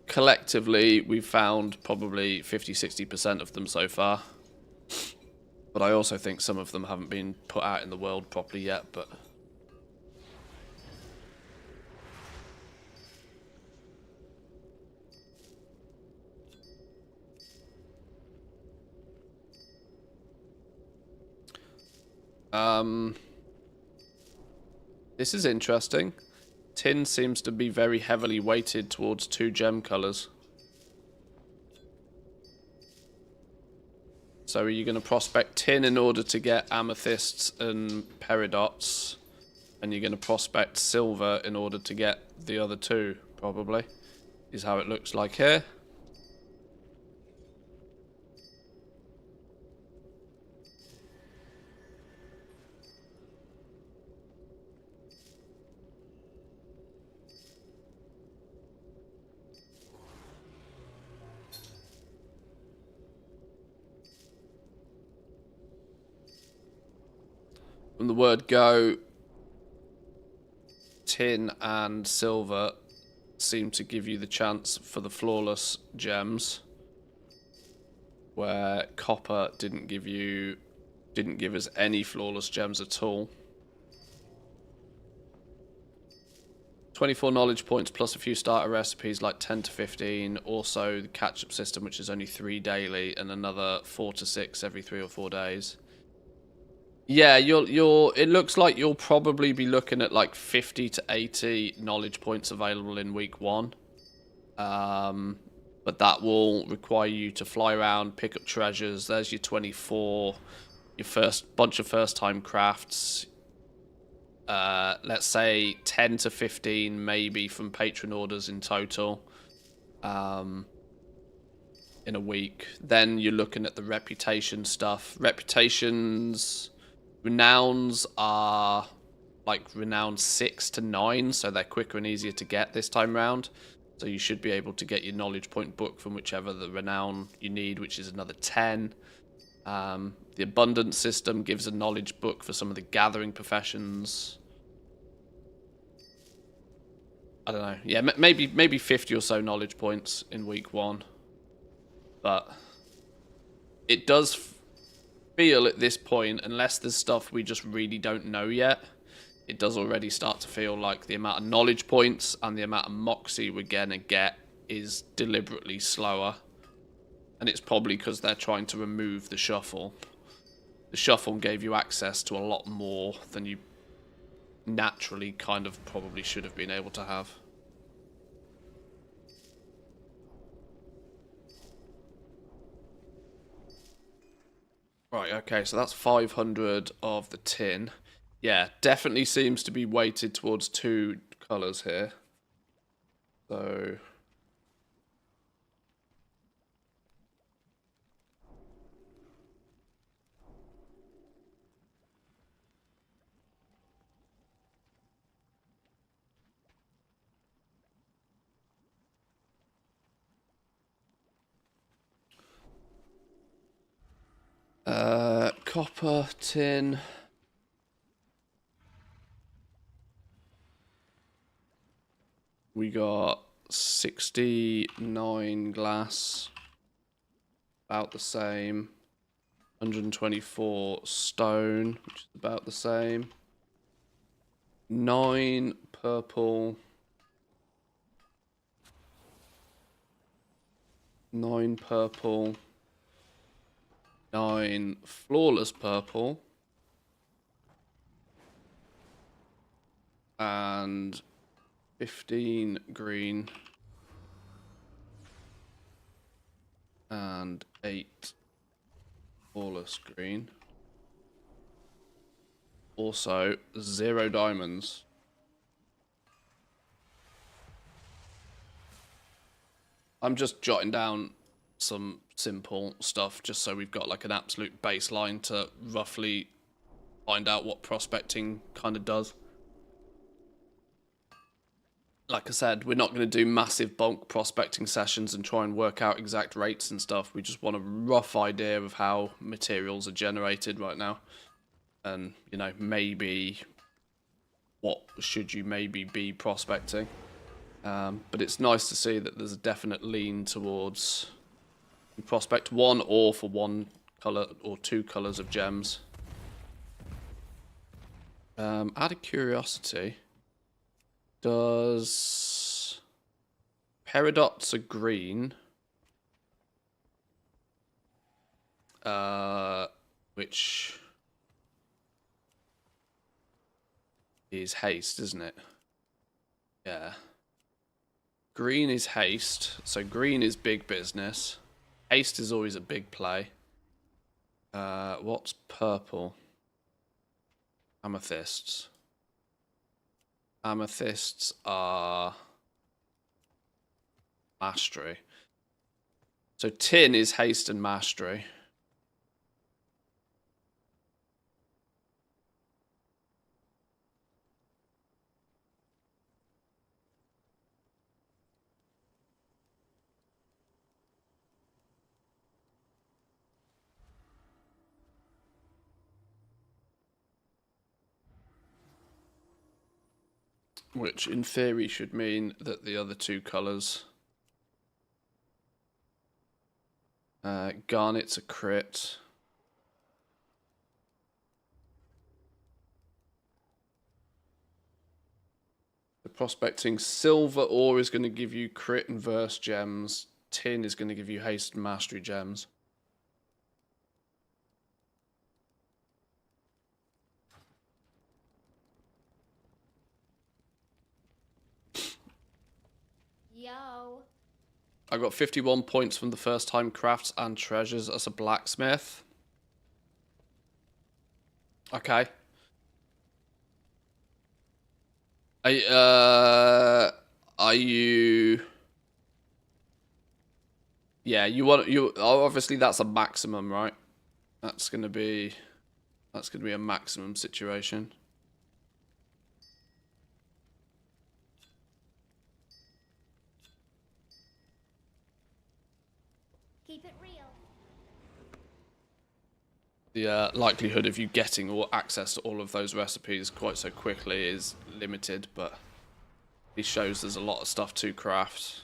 Speaker 1: Collectively, we've found probably 50-60% of them so far. But I also think some of them haven't been put out in the world properly yet, but... This is interesting. Tin seems to be very heavily weighted towards 2 gem colours. So are you going to prospect tin in order to get amethysts and peridots? And you're going to prospect silver in order to get the other 2, probably. Is how it looks like here. From the word go, tin and silver seem to give you the chance for the flawless gems, where copper didn't give us any flawless gems at all. 24 knowledge points plus a few starter recipes, like 10 to 15. Also the catch-up system, which is only 3 daily, and another 4 to 6 every 3 or 4 days. Yeah, it looks like you'll probably be looking at like 50 to 80 knowledge points available in week 1. But that will require you to fly around, pick up treasures. There's your 24, your first bunch of first-time crafts. Let's say 10 to 15 maybe from patron orders in total in a week. Then you're looking at the reputation stuff. Renowns are like renown 6 to 9, so they're quicker and easier to get this time round. So you should be able to get your knowledge point book from whichever the renown you need, which is another 10. The abundance system gives a knowledge book for some of the gathering professions. I don't know. Yeah, maybe 50 or so knowledge points in week 1. But it does feel at this point, unless there's stuff we just really don't know yet, it does already start to feel like the amount of knowledge points and the amount of moxie we're gonna get is deliberately slower. And it's probably because they're trying to remove the shuffle. The shuffle gave you access to a lot more than you naturally kind of probably should have been able to have. Right, okay, so that's 500 of the tin. Yeah, definitely seems to be weighted towards 2 colours here. So copper, tin. We got 69 glass, about the same. 124 stone, which is about the same. 9 purple. 9 purple. 9 flawless purple. And 15 green. And 8 flawless green. Also, 0 diamonds. I'm just jotting down some simple stuff just so we've got like an absolute baseline to roughly find out what prospecting kind of does. Like I said, we're not going to do massive bulk prospecting sessions and try and work out exact rates and stuff. We just want a rough idea of how materials are generated right now. And, you know, maybe what should you maybe be prospecting. But it's nice to see that there's a definite lean towards prospect 1 ore for 1 colour or 2 colours of gems. Out of curiosity, does peridots are green, which is haste, isn't it? Yeah. Green is haste, so green is big business. Haste is always a big play. What's purple? Amethysts. Amethysts are mastery. So tin is haste and mastery. Which in theory should mean that the other two colours. Garnet's a crit. The prospecting silver ore is going to give you crit and verse gems. Tin is going to give you haste and mastery gems.
Speaker 2: Yo.
Speaker 1: I got 51 points from the first time crafts and treasures as a blacksmith. Okay. Are you? Yeah, obviously that's a maximum, right? That's gonna be a maximum situation.
Speaker 2: Keep it real.
Speaker 1: The likelihood of you getting or access to all of those recipes quite so quickly is limited, but it shows there's a lot of stuff to craft.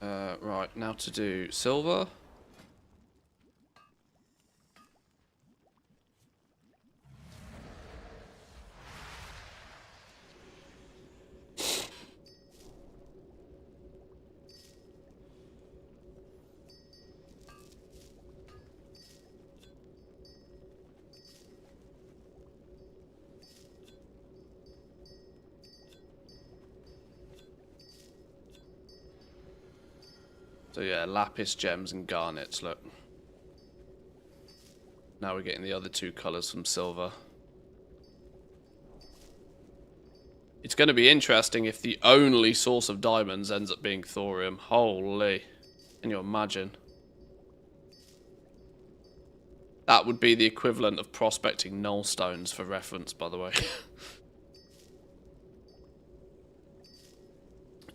Speaker 1: Right, now to do silver. So yeah, lapis, gems, and garnets, look. Now we're getting the other two colours from silver. It's going to be interesting if the only source of diamonds ends up being thorium. Holy. Can you imagine? That would be the equivalent of prospecting null stones, for reference, by the way.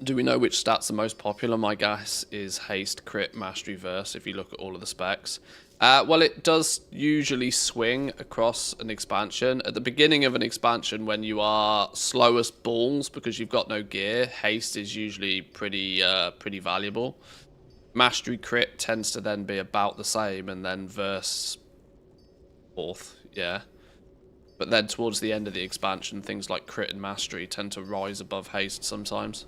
Speaker 1: Do we know which stats are most popular? My guess is haste, crit, mastery, verse, if you look at all of the specs. Well, it does usually swing across an expansion. At the beginning of an expansion, when you are slowest balls because you've got no gear, haste is usually pretty valuable. Mastery crit tends to then be about the same, and then verse fourth, yeah. But then towards the end of the expansion, things like crit and mastery tend to rise above haste sometimes.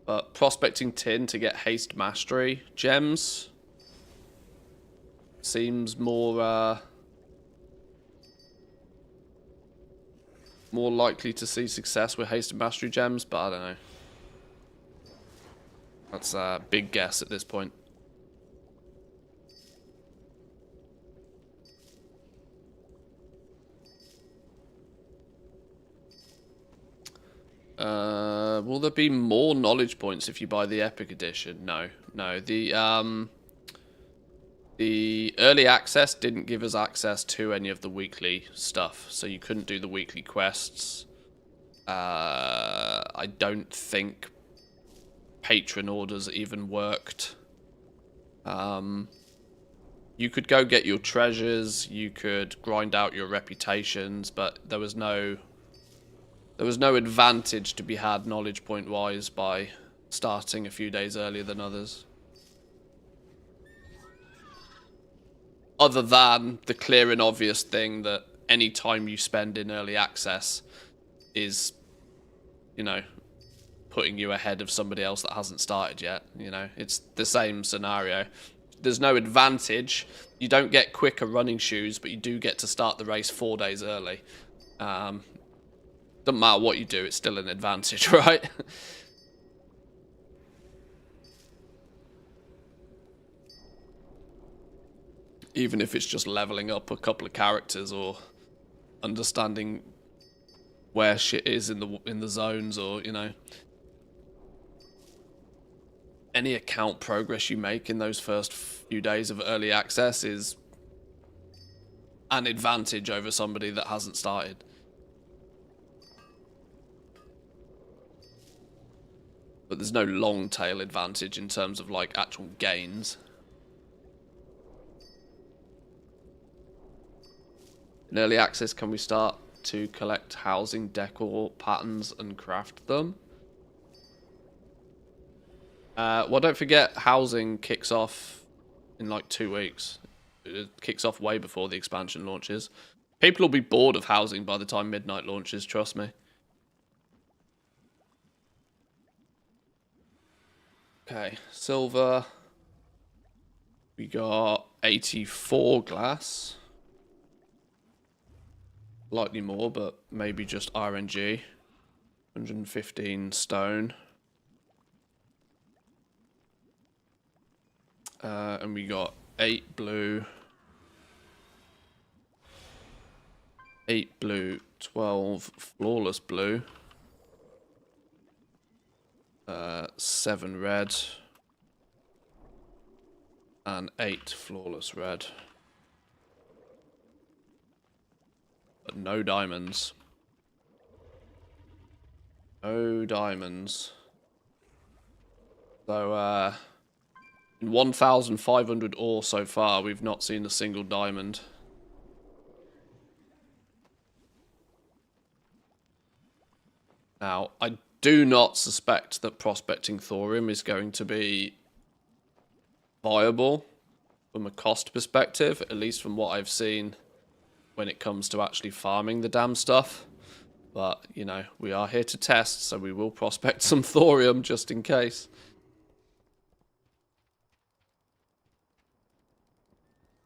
Speaker 1: But prospecting tin to get haste mastery gems seems more likely to see success with haste and mastery gems, but I don't know. That's a big guess at this point. Will there be more knowledge points if you buy the Epic Edition? No. The early access didn't give us access to any of the weekly stuff, so you couldn't do the weekly quests. I don't think patron orders even worked. You could go get your treasures, you could grind out your reputations, but there was no advantage to be had knowledge point wise by starting a few days earlier than others. Other than the clear and obvious thing that any time you spend in early access is, you know, putting you ahead of somebody else that hasn't started yet. You know, it's the same scenario. There's no advantage. You don't get quicker running shoes, but you do get to start the race 4 days early. Doesn't matter what you do, it's still an advantage, right? Even if it's just leveling up a couple of characters or understanding where shit is in the zones, or, you know, any account progress you make in those first few days of early access is an advantage over somebody that hasn't started. But there's no long tail advantage in terms of like actual gains. In early access, can we start to collect housing decor patterns and craft them? Well, don't forget, housing kicks off in like 2 weeks. It kicks off way before the expansion launches. People will be bored of housing by the time midnight launches, trust me. Okay, silver. We got 84 glass. Slightly more, but maybe just RNG. 115 stone. And we got 8 blue. 8 blue, 12 flawless blue. 7 red. And 8 flawless red. But no diamonds. No diamonds. So, in 1,500 ore so far, we've not seen a single diamond. Now, I do not suspect that prospecting thorium is going to be viable from a cost perspective, at least from what I've seen when it comes to actually farming the damn stuff. But, you know, we are here to test, so we will prospect some thorium just in case.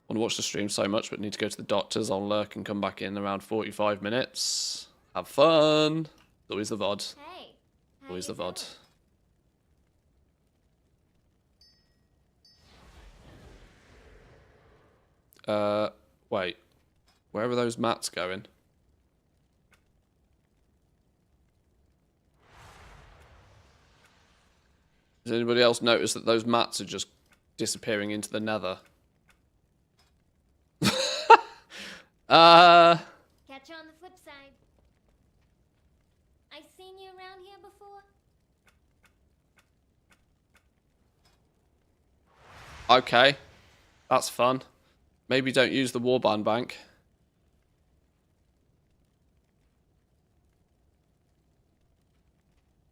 Speaker 1: I want to watch the stream so much, but need to go to the doctors. I'll lurk and come back in around 45 minutes. Have fun. Always the VOD.
Speaker 2: Hey. how
Speaker 1: Always
Speaker 2: you
Speaker 1: the VOD. Wait. Where are those mats going? Has anybody else noticed that those mats are just disappearing into the nether?
Speaker 2: Catch you on the flip side. I seen you around here before?
Speaker 1: Okay. That's fun. Maybe don't use the warband bank.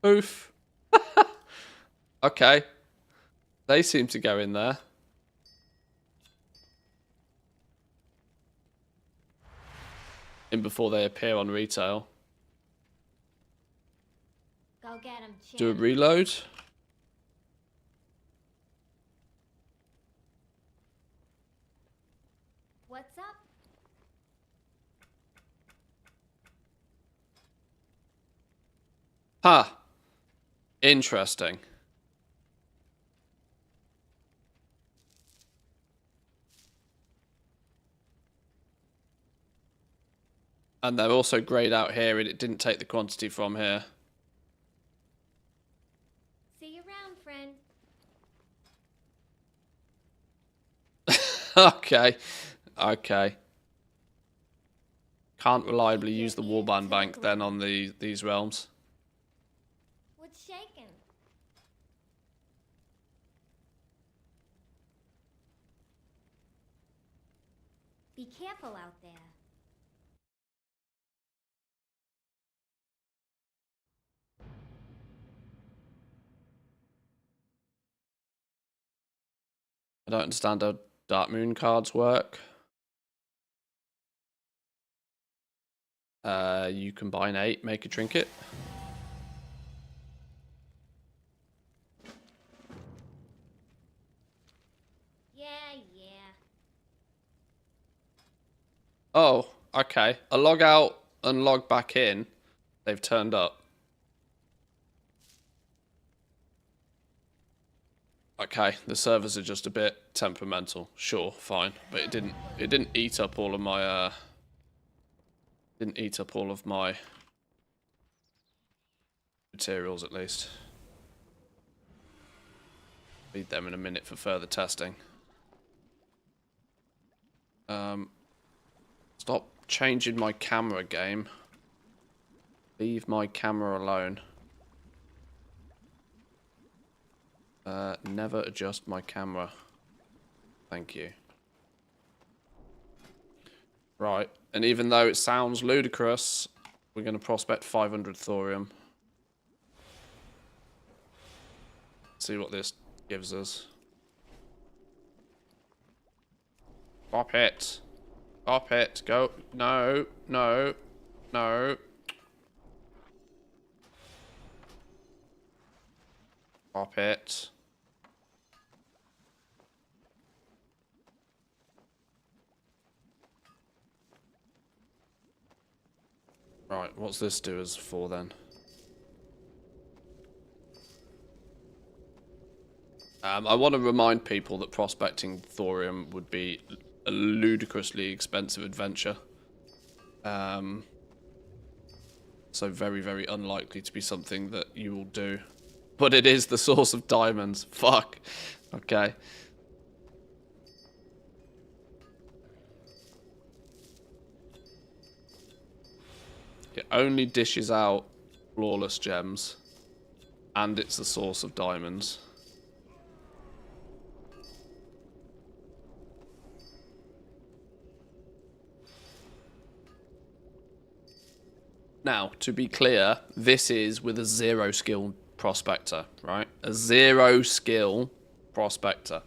Speaker 1: Oof. Okay. They seem to go in there. In before they appear on retail.
Speaker 2: Go get him,
Speaker 1: Do a
Speaker 2: champ.
Speaker 1: reload.
Speaker 2: What's up?
Speaker 1: Huh. Interesting. And they're also grayed out here, and it didn't take the quantity from here.
Speaker 2: See you around, friend.
Speaker 1: Okay. Okay. Can't reliably use the warband bank then on these realms.
Speaker 2: What's shaking? Be careful out there.
Speaker 1: I don't understand how Dark Moon cards work. You combine 8, make a trinket.
Speaker 2: Yeah, yeah.
Speaker 1: Oh, okay. A log out and log back in. They've turned up. Okay, the servers are just a bit temperamental. Sure, fine, but it didn't eat up all of my didn't eat up all of my materials at least. Need them in a minute for further testing. Stop changing my camera game. Leave my camera alone. Never adjust my camera. Thank you. Right. And even though it sounds ludicrous, we're going to prospect 500 thorium. See what this gives us. Pop it. Pop it. Go. No. No. No. Pop it. Right, what's this do us for then? I want to remind people that prospecting thorium would be a ludicrously expensive adventure. So very, very unlikely to be something that you will do. But it is the source of diamonds. Fuck. Okay. It only dishes out flawless gems. And it's the source of diamonds. Now, to be clear, this is with a 0 skill prospector, right? A 0 skill prospector.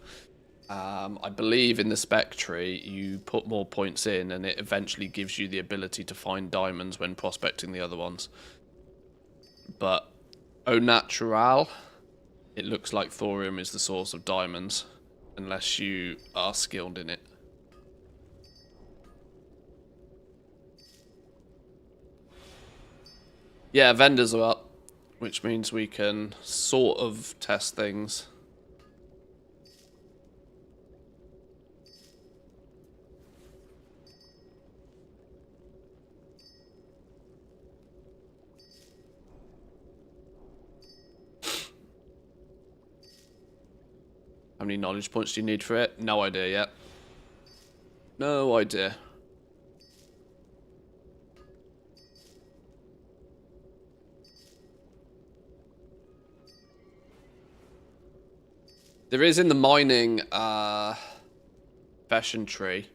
Speaker 1: I believe in the spec tree, you put more points in and it eventually gives you the ability to find diamonds when prospecting the other ones. But au natural, it looks like thorium is the source of diamonds, unless you are skilled in it. Yeah, vendors are up, which means we can sort of test things. How many knowledge points do you need for it? No idea yet. No idea. There is in the mining profession tree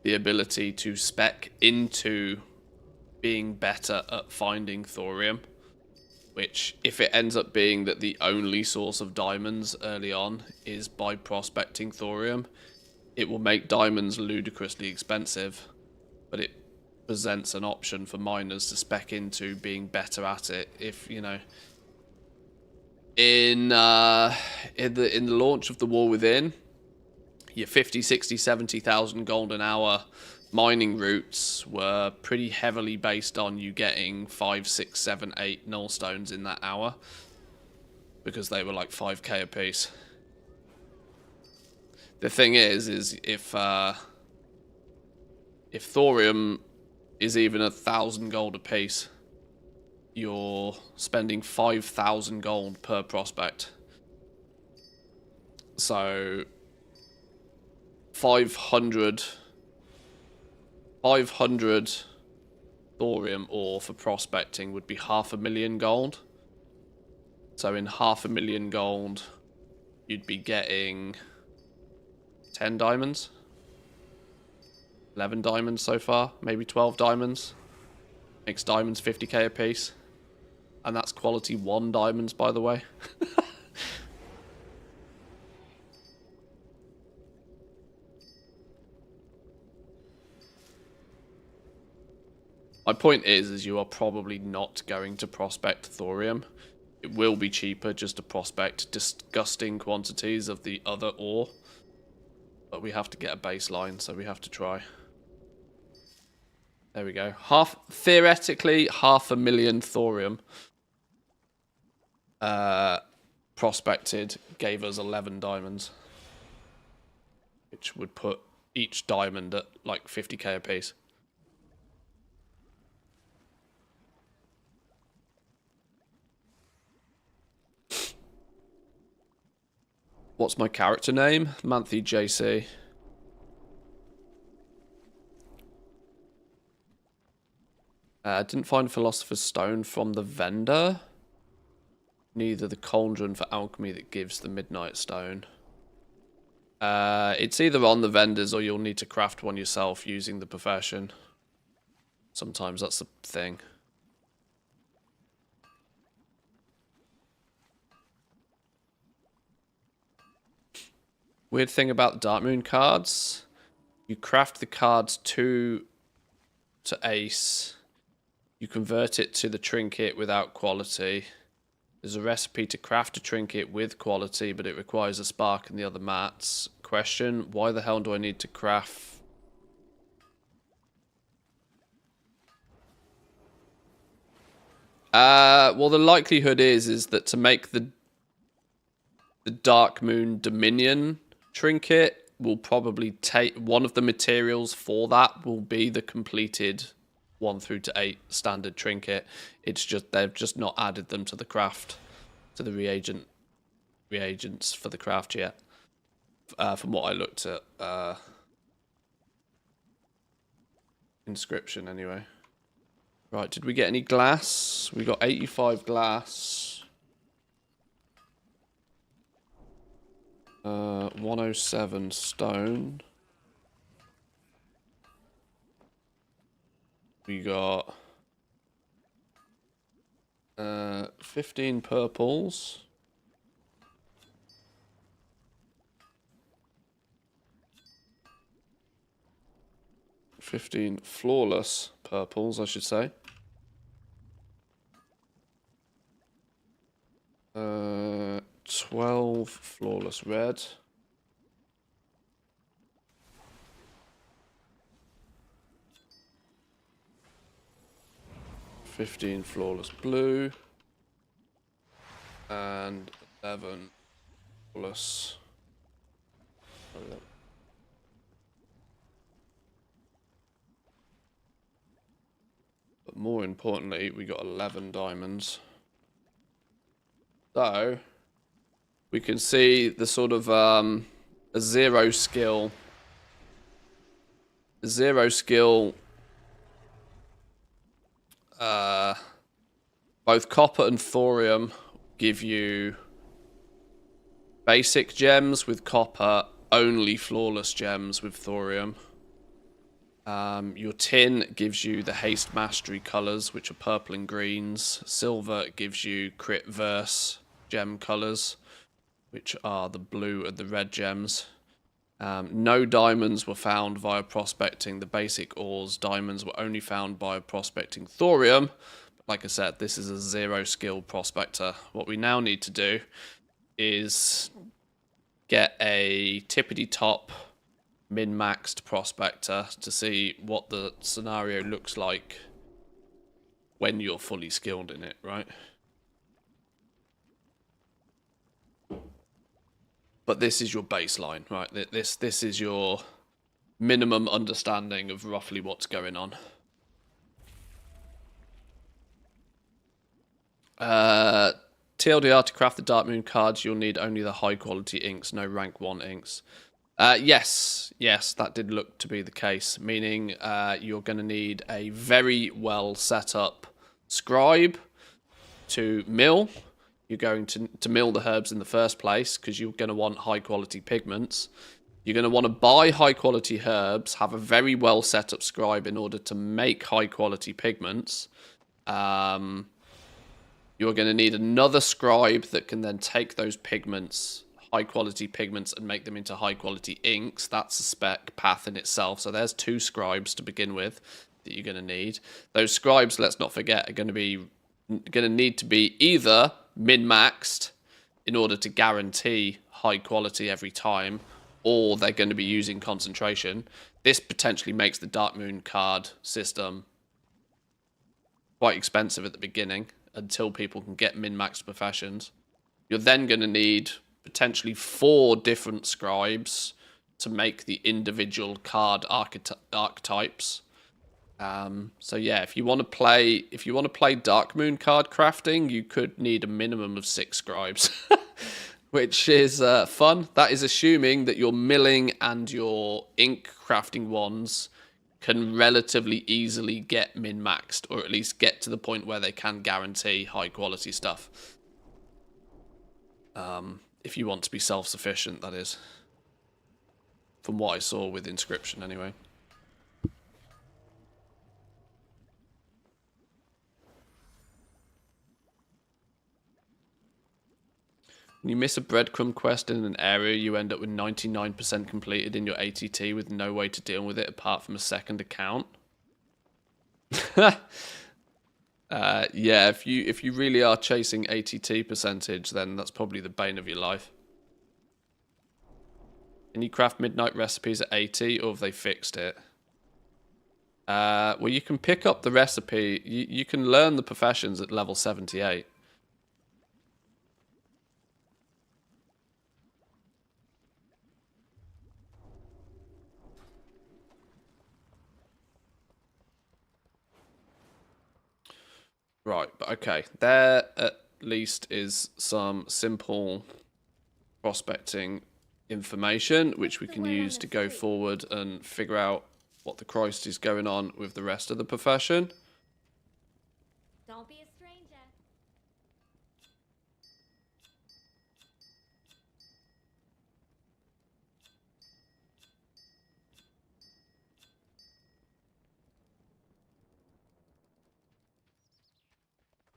Speaker 1: the ability to spec into being better at finding thorium, which if it ends up being that the only source of diamonds early on is by prospecting thorium, it will make diamonds ludicrously expensive, but it presents an option for miners to spec into being better at it. If, you know, in the launch of the War Within, your 50, 60, 70,000 gold an hour mining routes were pretty heavily based on you getting 5, 6, 7, 8 null stones in that hour, because they were like 5k a piece. The thing is if thorium is even 1,000 gold a piece, you're spending 5,000 gold per prospect. So 500 thorium ore for prospecting would be 500,000 gold. So in 500,000 gold, you'd be getting 10 diamonds. 11 diamonds so far, maybe 12 diamonds. Makes diamonds 50k a piece. And that's quality 1 diamonds, by the way. My point is you are probably not going to prospect thorium. It will be cheaper just to prospect disgusting quantities of the other ore. But we have to get a baseline, so we have to try. There we go. Theoretically, 500,000 thorium prospected gave us 11 diamonds, which would put each diamond at like 50k a piece. What's my character name? Manthe JC. Didn't find Philosopher's Stone from the vendor. Neither the cauldron for alchemy that gives the Midnight Stone. It's either on the vendors or you'll need to craft one yourself using the profession. Sometimes that's the thing. Weird thing about Dark Moon cards. You craft the cards to ace. You convert it to the trinket without quality. There's a recipe to craft a trinket with quality, but it requires a spark and the other mats. Question, why the hell do I need to craft? Well, the likelihood is that to make the Dark Moon Dominion trinket will probably take one of the materials for that will be the completed 1 through to 8 standard trinket. It's just they've just not added them to the craft, to the reagents for the craft yet. From what I looked at, inscription anyway. Right, did we get any glass? We got 85 glass. 107 stone. We got 15 purples. $15 flawless purples, I should say. 12 flawless red. 15 flawless blue. And 11 flawless. But more importantly, we got 11 diamonds. So, we can see the sort of a zero skill both copper and thorium give you basic gems with copper, only flawless gems with thorium. Your tin gives you the haste mastery colors, which are purple and greens. Silver gives you crit verse gem colors, which are the blue and the red gems. No diamonds were found via prospecting the basic ores. Diamonds were only found by prospecting thorium. But like I said, this is a zero skill prospector. What we now need to do is get a tippity top min-maxed prospector to see what the scenario looks like when you're fully skilled in it, right? But this is your baseline, right? This is your minimum understanding of roughly what's going on. TLDR, to craft the Dark Moon cards, you'll need only the high quality inks, no rank 1 inks. Yes, that did look to be the case, meaning you're going to need a very well set up scribe to mill. You're going to mill the herbs in the first place because you're going to want high quality pigments. You're going to want to buy high quality herbs, have a very well set up scribe in order to make high quality pigments. You're going to need another scribe that can then take those pigments, high quality pigments, and make them into high quality inks. That's a spec path in itself. So there's 2 scribes to begin with that you're going to need. Those scribes, let's not forget, are going to need to be either min-maxed in order to guarantee high quality every time, or they're going to be using concentration. This potentially makes the Dark Moon card system quite expensive at the beginning until people can get min-maxed professions. You're then going to need potentially 4 different scribes to make the individual card archetypes. So yeah, if you want to play Dark Moon card crafting, you could need a minimum of 6 scribes, which is fun. That is assuming that your milling and your ink crafting ones can relatively easily get min-maxed, or at least get to the point where they can guarantee high quality stuff. If you want to be self-sufficient, that is. From what I saw with inscription, anyway. When you miss a breadcrumb quest in an area, you end up with 99% completed in your ATT with no way to deal with it apart from a second account. Yeah, if you really are chasing ATT percentage, then that's probably the bane of your life. Can you craft midnight recipes at 80, or have they fixed it? Well, you can pick up the recipe. You can learn the professions at level 78. Right, but okay. There at least is some simple prospecting information, which we can use to go forward and figure out what the Christ is going on with the rest of the profession.
Speaker 2: Don't be a stranger.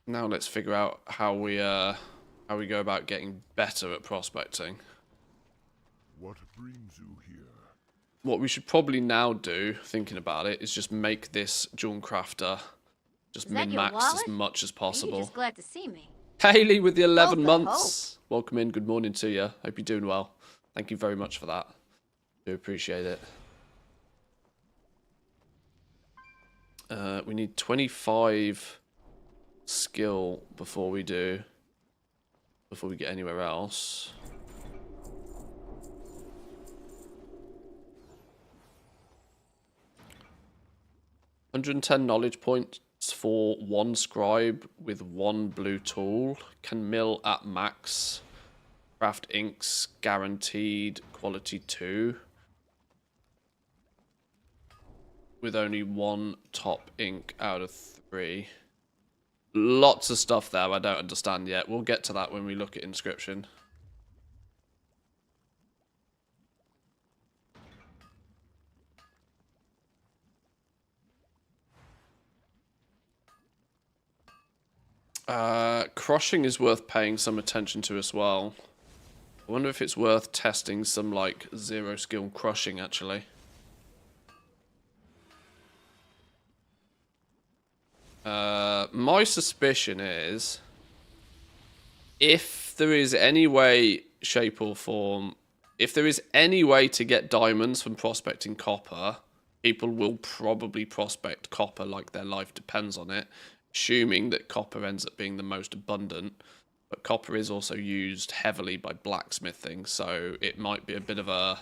Speaker 1: Now let's figure out how we go about getting better at prospecting.
Speaker 4: What brings you here?
Speaker 1: What we should probably now do, thinking about it, is just make this Jewel Crafter just min-maxed as much as possible.
Speaker 5: Just glad to see me.
Speaker 1: Haley with the 11
Speaker 5: Hope.
Speaker 1: months. Welcome in. Good morning to you. Hope you're doing well. Thank you very much for that. Do appreciate it. We need 25 skill before we get anywhere else. $110 knowledge points for one scribe with one blue tool. Can mill at max. Craft inks guaranteed quality 2. With only one top ink out of 3. Lots of stuff there I don't understand yet. We'll get to that when we look at inscription. Crushing is worth paying some attention to as well. I wonder if it's worth testing some, like, 0 skill crushing, actually. My suspicion is, if there is any way, shape or form, if there is any way to get diamonds from prospecting copper, people will probably prospect copper like their life depends on it, assuming that copper ends up being the most abundant. But copper is also used heavily by blacksmithing, so it might be a bit of a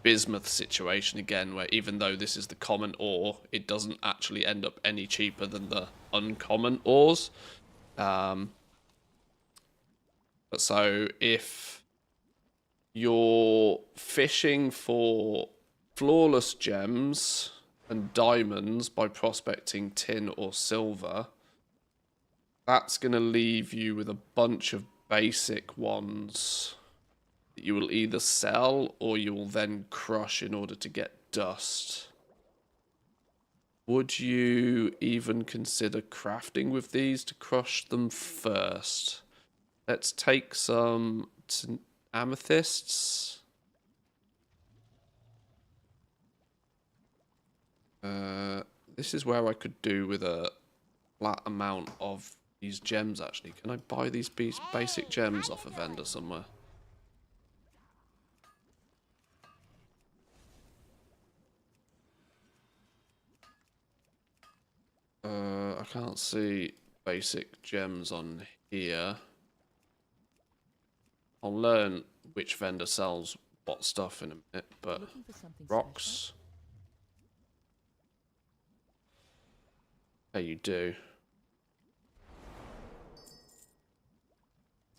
Speaker 1: bismuth situation again, where even though this is the common ore, it doesn't actually end up any cheaper than the uncommon ores. But so if you're fishing for flawless gems and diamonds by prospecting tin or silver, that's going to leave you with a bunch of basic ones that you will either sell or you will then crush in order to get dust. Would you even consider crafting with these to crush them first? Let's take some amethysts. This is where I could do with a flat amount of these gems, actually. Can I buy these basic gems off a vendor somewhere? I can't see basic gems on here. I'll learn which vendor sells what stuff in a minute, but rocks. Yeah, you do.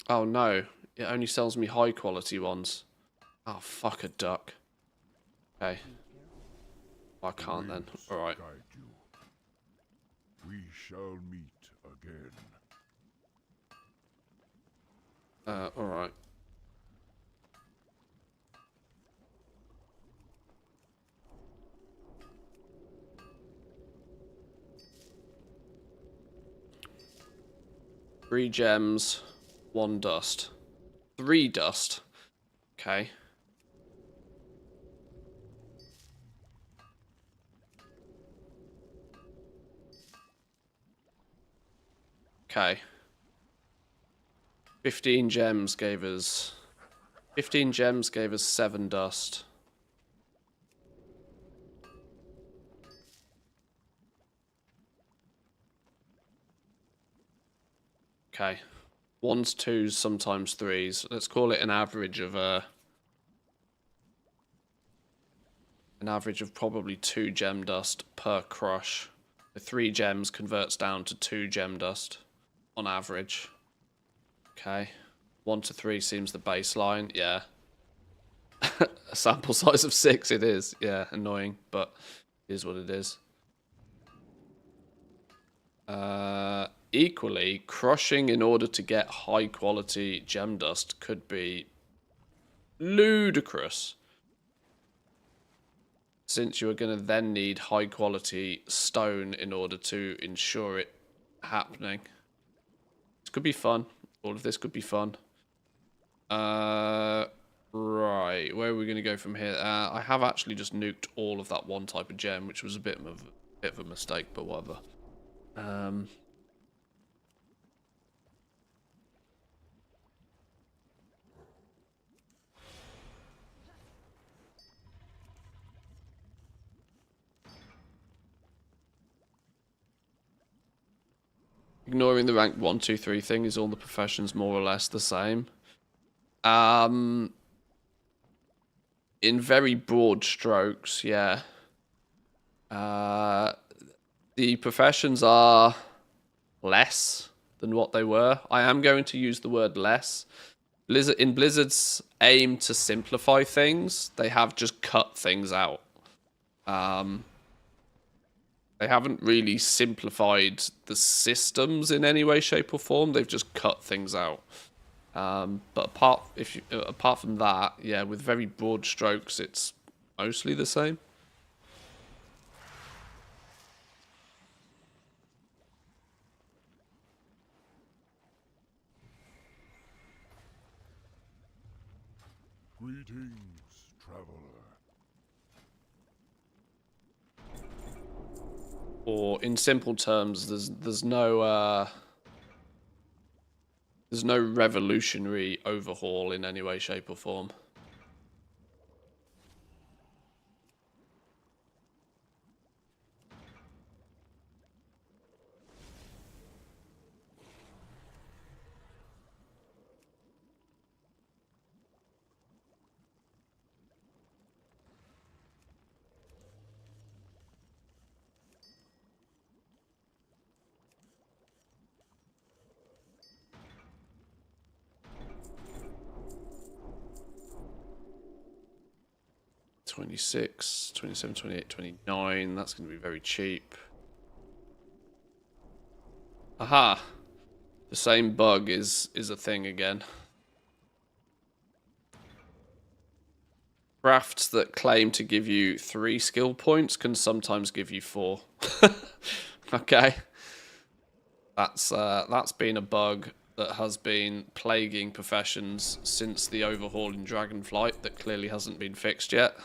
Speaker 1: Oh no, it only sells me high quality ones. Oh, fuck a duck. Okay. I can't then. Alright.
Speaker 4: We shall meet again.
Speaker 1: Alright. 3 gems, 1 dust. 3 dust. Okay. Okay. 15 gems gave us 7 dust. Okay. 1s, 2s, sometimes 3s. Let's call it an average of probably 2 gem dust per crush. The 3 gems converts down to 2 gem dust on average. Okay. 1 to 3 seems the baseline. Yeah. A sample size of 6 it is. Yeah, annoying, but it is what it is. Equally, crushing in order to get high quality gem dust could be ludicrous, since you are going to then need high quality stone in order to ensure it happening. This could be fun. All of this could be fun. Right, where are we going to go from here? I have actually just nuked all of that one type of gem, which was a bit of a mistake, but whatever. Ignoring the rank 1, 2, 3 thing, is all the professions more or less the same? In very broad strokes, yeah. The professions are less than what they were. I am going to use the word less. In Blizzard's aim to simplify things, they have just cut things out. They haven't really simplified the systems in any way, shape, or form. They've just cut things out. But apart from that, yeah, with very broad strokes, it's mostly the same.
Speaker 4: Greetings, traveler.
Speaker 1: Or in simple terms, there's no revolutionary overhaul in any way, shape, or form. $26, $27, $28, $29. That's going to be very cheap. Aha! The same bug is a thing again. Crafts that claim to give you 3 skill points can sometimes give you 4. Okay. That's been a bug that has been plaguing professions since the overhaul in Dragonflight that clearly hasn't been fixed yet.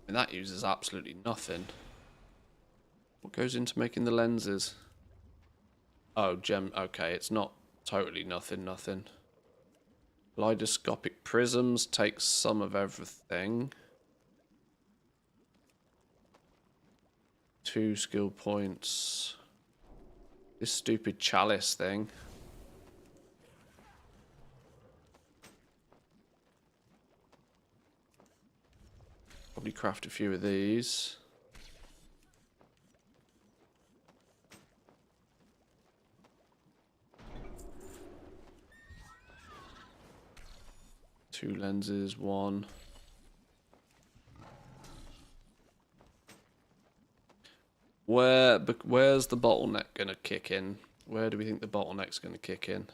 Speaker 1: And that uses absolutely nothing. What goes into making the lenses? Oh, gem. Okay, it's not totally nothing. Kaleidoscopic prisms takes some of everything. 2 skill points. This stupid chalice thing. Probably craft a few of these. 2 lenses, 1. Where's the bottleneck going to kick in? Where do we think the bottleneck's going to kick in?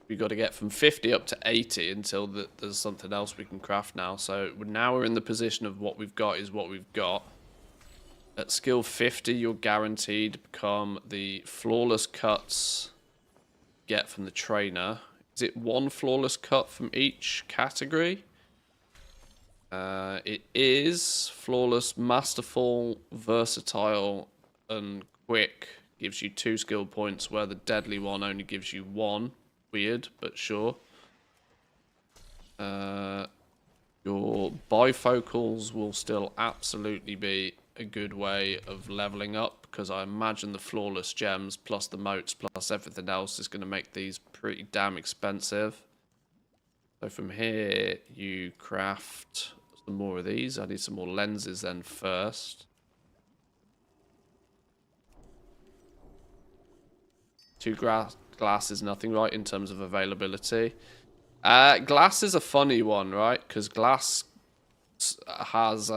Speaker 1: We got to get from 50 up to 80 until there's something else we can craft now. So now we're in the position of what we've got is what we've got. At skill 50, you're guaranteed to become the flawless cuts get from the trainer. Is it 1 flawless cut from each category? It is flawless, masterful, versatile, and quick. Gives you 2 skill points, where the deadly one only gives you 1. Weird, but sure. Your bifocals will still absolutely be a good way of leveling up, because I imagine the flawless gems plus the motes plus everything else is going to make these pretty damn expensive. So from here you craft some more of these. I need some more lenses then first. 2 glass is nothing, right, in terms of availability. Glass is a funny one, right? Because glass has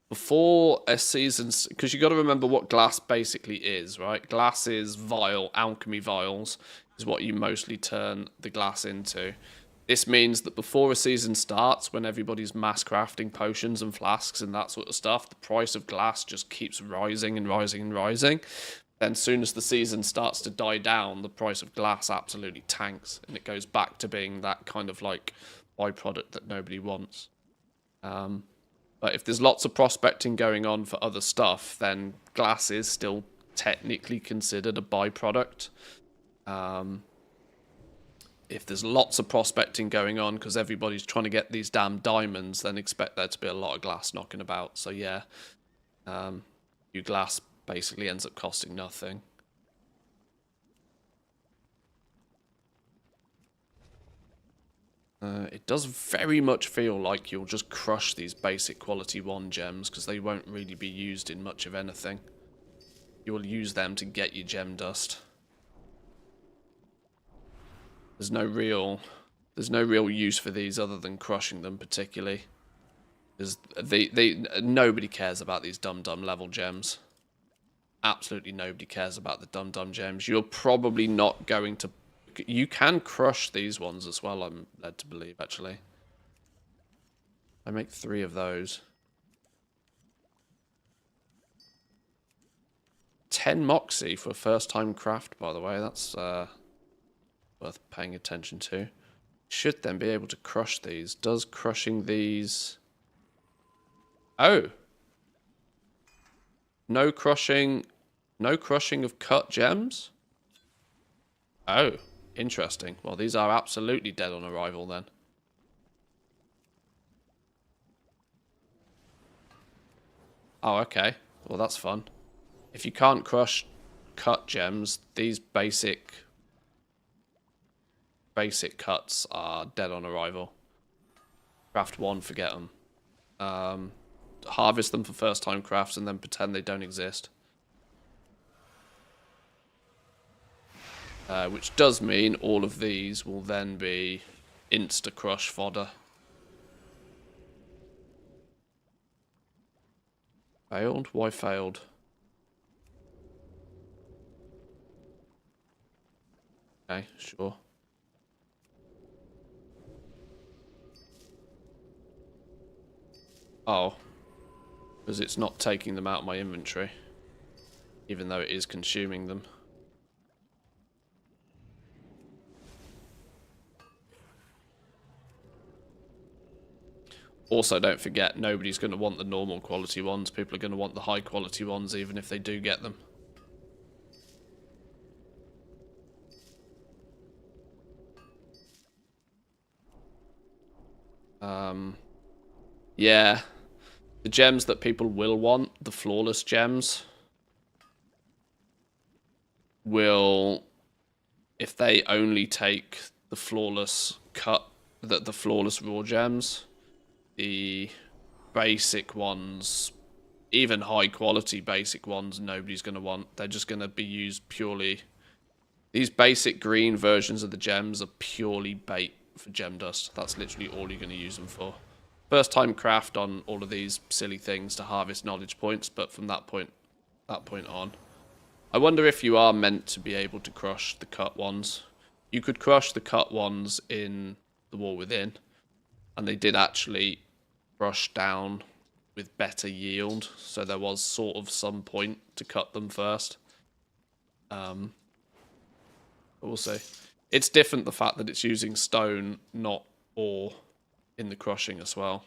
Speaker 1: before a season, because you got to remember what glass basically is, right? Glass is alchemy vials is what you mostly turn the glass into. This means that before a season starts, when everybody's mass crafting potions and flasks and that sort of stuff, the price of glass just keeps rising and rising and rising. Then as soon as the season starts to die down, the price of glass absolutely tanks, and it goes back to being that kind of like byproduct that nobody wants. But if there's lots of prospecting going on for other stuff, then glass is still technically considered a byproduct. If there's lots of prospecting going on because everybody's trying to get these damn diamonds, then expect there to be a lot of glass knocking about. So yeah, your glass basically ends up costing nothing. It does very much feel like you'll just crush these basic quality 1 gems because they won't really be used in much of anything. You will use them to get your gem dust. There's no real use for these other than crushing them particularly. Because nobody cares about these dum-dum level gems. Absolutely nobody cares about the dum-dum gems. You're probably not going to... You can crush these ones as well, I'm led to believe, actually. I make 3 of those. 10 Moxie for first-time craft, by the way. That's worth paying attention to. Should then be able to crush these. Does crushing these... Oh! No crushing of cut gems? Oh, interesting. Well, these are absolutely dead on arrival then. Oh, okay. Well, that's fun. If you can't crush cut gems, these basic cuts are dead on arrival. Craft 1, forget them. Harvest them for first time crafts and then pretend they don't exist. Which does mean all of these will then be insta-crush fodder. Failed? Why failed? Okay, sure. Oh. Because it's not taking them out of my inventory. Even though it is consuming them. Also, don't forget, nobody's going to want the normal quality ones. People are going to want the high quality ones, even if they do get them. Yeah. The gems that people will want, the flawless gems, will, if they only take the flawless cut the flawless raw gems, the basic ones, even high quality basic ones, nobody's going to want. They're just going to be used purely. These basic green versions of the gems are purely bait for gem dust. That's literally all you're going to use them for. First time craft on all of these silly things to harvest knowledge points, but from that point on. I wonder if you are meant to be able to crush the cut ones. You could crush the cut ones in the War Within, and they did actually crush down with better yield, so there was sort of some point to cut them first. We'll see. It's different the fact that it's using stone, not ore, in the crushing as well.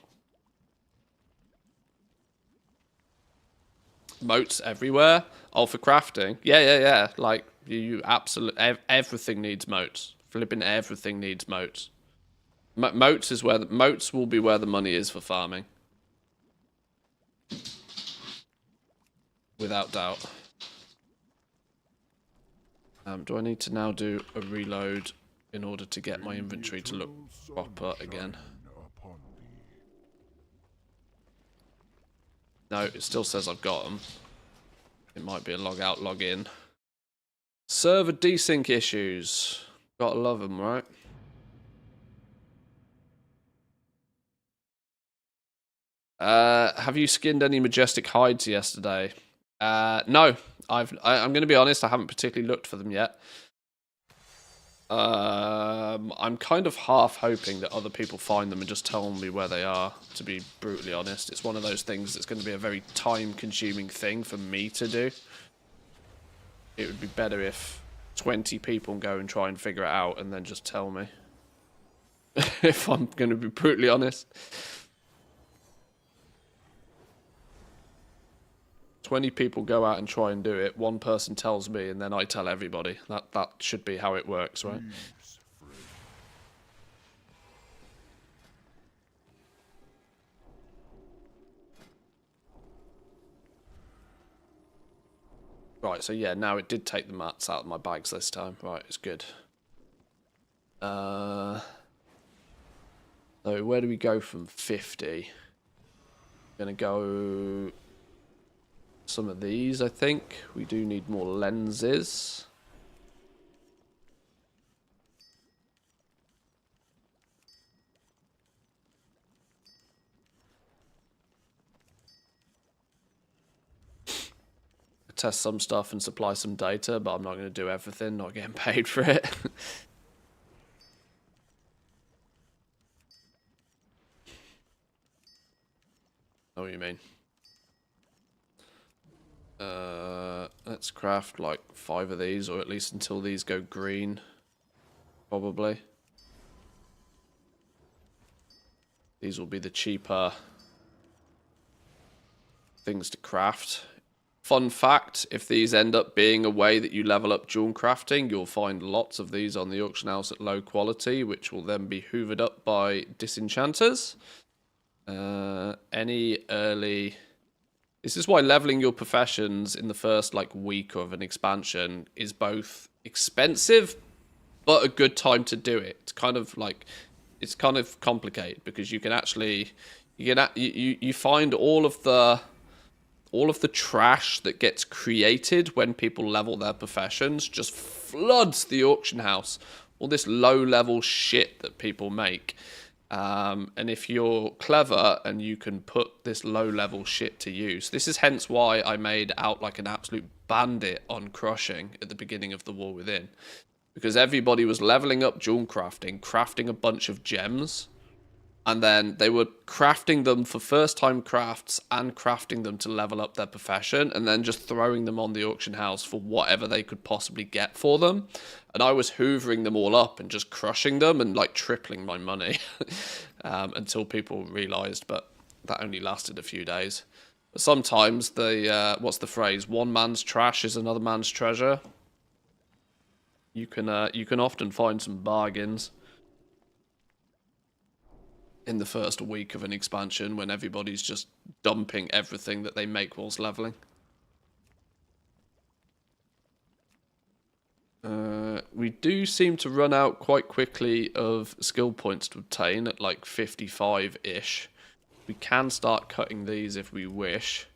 Speaker 1: Moats everywhere. Oh, for crafting. Yeah. Like, you absolutely... Everything needs moats. Flipping everything needs moats. Moats is where... Moats will be where the money is for farming. Without doubt. Do I need to now do a reload in order to get my inventory to look proper again? No, it still says I've got them. It might be a log out, log in. Server desync issues. Gotta love them, right? Have you skinned any majestic hides yesterday? No. I'm going to be honest, I haven't particularly looked for them yet. I'm kind of half hoping that other people find them and just tell me where they are, to be brutally honest. It's one of those things that's going to be a very time-consuming thing for me to do. It would be better if 20 people go and try and figure it out and then just tell me. If I'm going to be brutally honest. 20 people go out and try and do it, one person tells me, and then I tell everybody. That should be how it works, right? Right, so yeah, now it did take the mats out of my bags this time. Right, it's good. So where do we go from 50? Gonna go... some of these, I think. We do need more lenses. Test some stuff and supply some data, but I'm not going to do everything, not getting paid for it. Oh, what you mean? Let's craft like 5 of these, or at least until these go green. Probably. These will be the cheaper things to craft. Fun fact, if these end up being a way that you level up jewel crafting, you'll find lots of these on the auction house at low quality, which will then be hoovered up by disenchanters. Any early... This is why leveling your professions in the first like week of an expansion is both expensive, but a good time to do it. It's kind of like, it's kind of complicated because you can actually, you find all of the trash that gets created when people level their professions just floods the auction house. All this low level shit that people make. And if you're clever and you can put this low-level shit to use, this is hence why I made out like an absolute bandit on crushing at the beginning of the War Within. Because everybody was leveling up jewel crafting a bunch of gems, and then they were crafting them for first-time crafts and crafting them to level up their profession, and then just throwing them on the auction house for whatever they could possibly get for them. And I was hoovering them all up and just crushing them and like tripling my money until people realized, but that only lasted a few days. But sometimes the, what's the phrase? One man's trash is another man's treasure. You can often find some bargains in the first week of an expansion when everybody's just dumping everything that they make whilst leveling. we do seem to run out quite quickly of skill points to obtain at like 55-ish. We can start cutting these if we wish.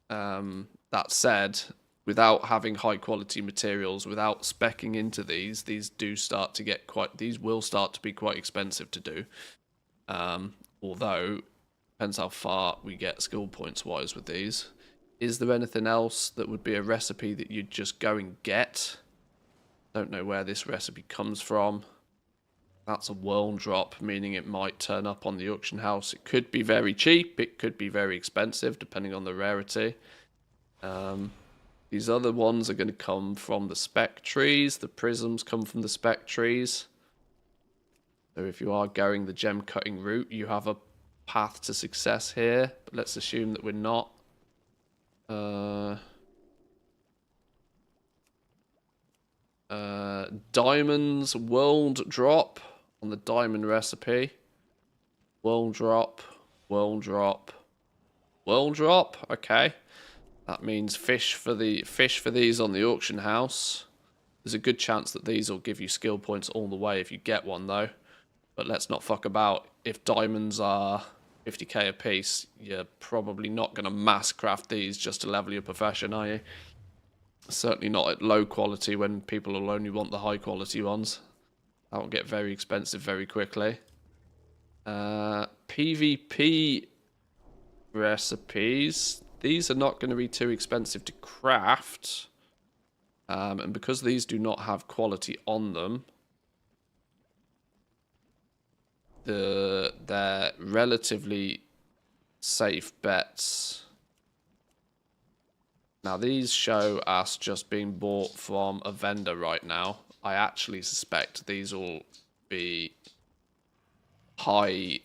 Speaker 1: That said, without having high quality materials, without speccing into these do start to get these will start to be quite expensive to do. Although, depends how far we get skill points wise with these. Is there anything else that would be a recipe that you'd just go and get? Don't know where this recipe comes from. That's a world drop, meaning it might turn up on the auction house. It could be very cheap, it could be very expensive, depending on the rarity. These other ones are going to come from the spec trees. The prisms come from the spec trees. So if you are going the gem cutting route, you have a path to success here. But let's assume that we're not. Diamonds world drop on the diamond recipe. World drop, world drop, world drop. Okay. That means fish for these on the auction house. There's a good chance that these will give you skill points all the way if you get one though. But let's not fuck about. If diamonds are 50k a piece, you're probably not going to mass craft these just to level your profession, are you? Certainly not at low quality when people will only want the high quality ones. That will get very expensive very quickly. PvP recipes. These are not going to be too expensive to craft. And because these do not have quality on them, they're relatively safe bets. Now these show us just being bought from a vendor right now. I actually suspect these will be high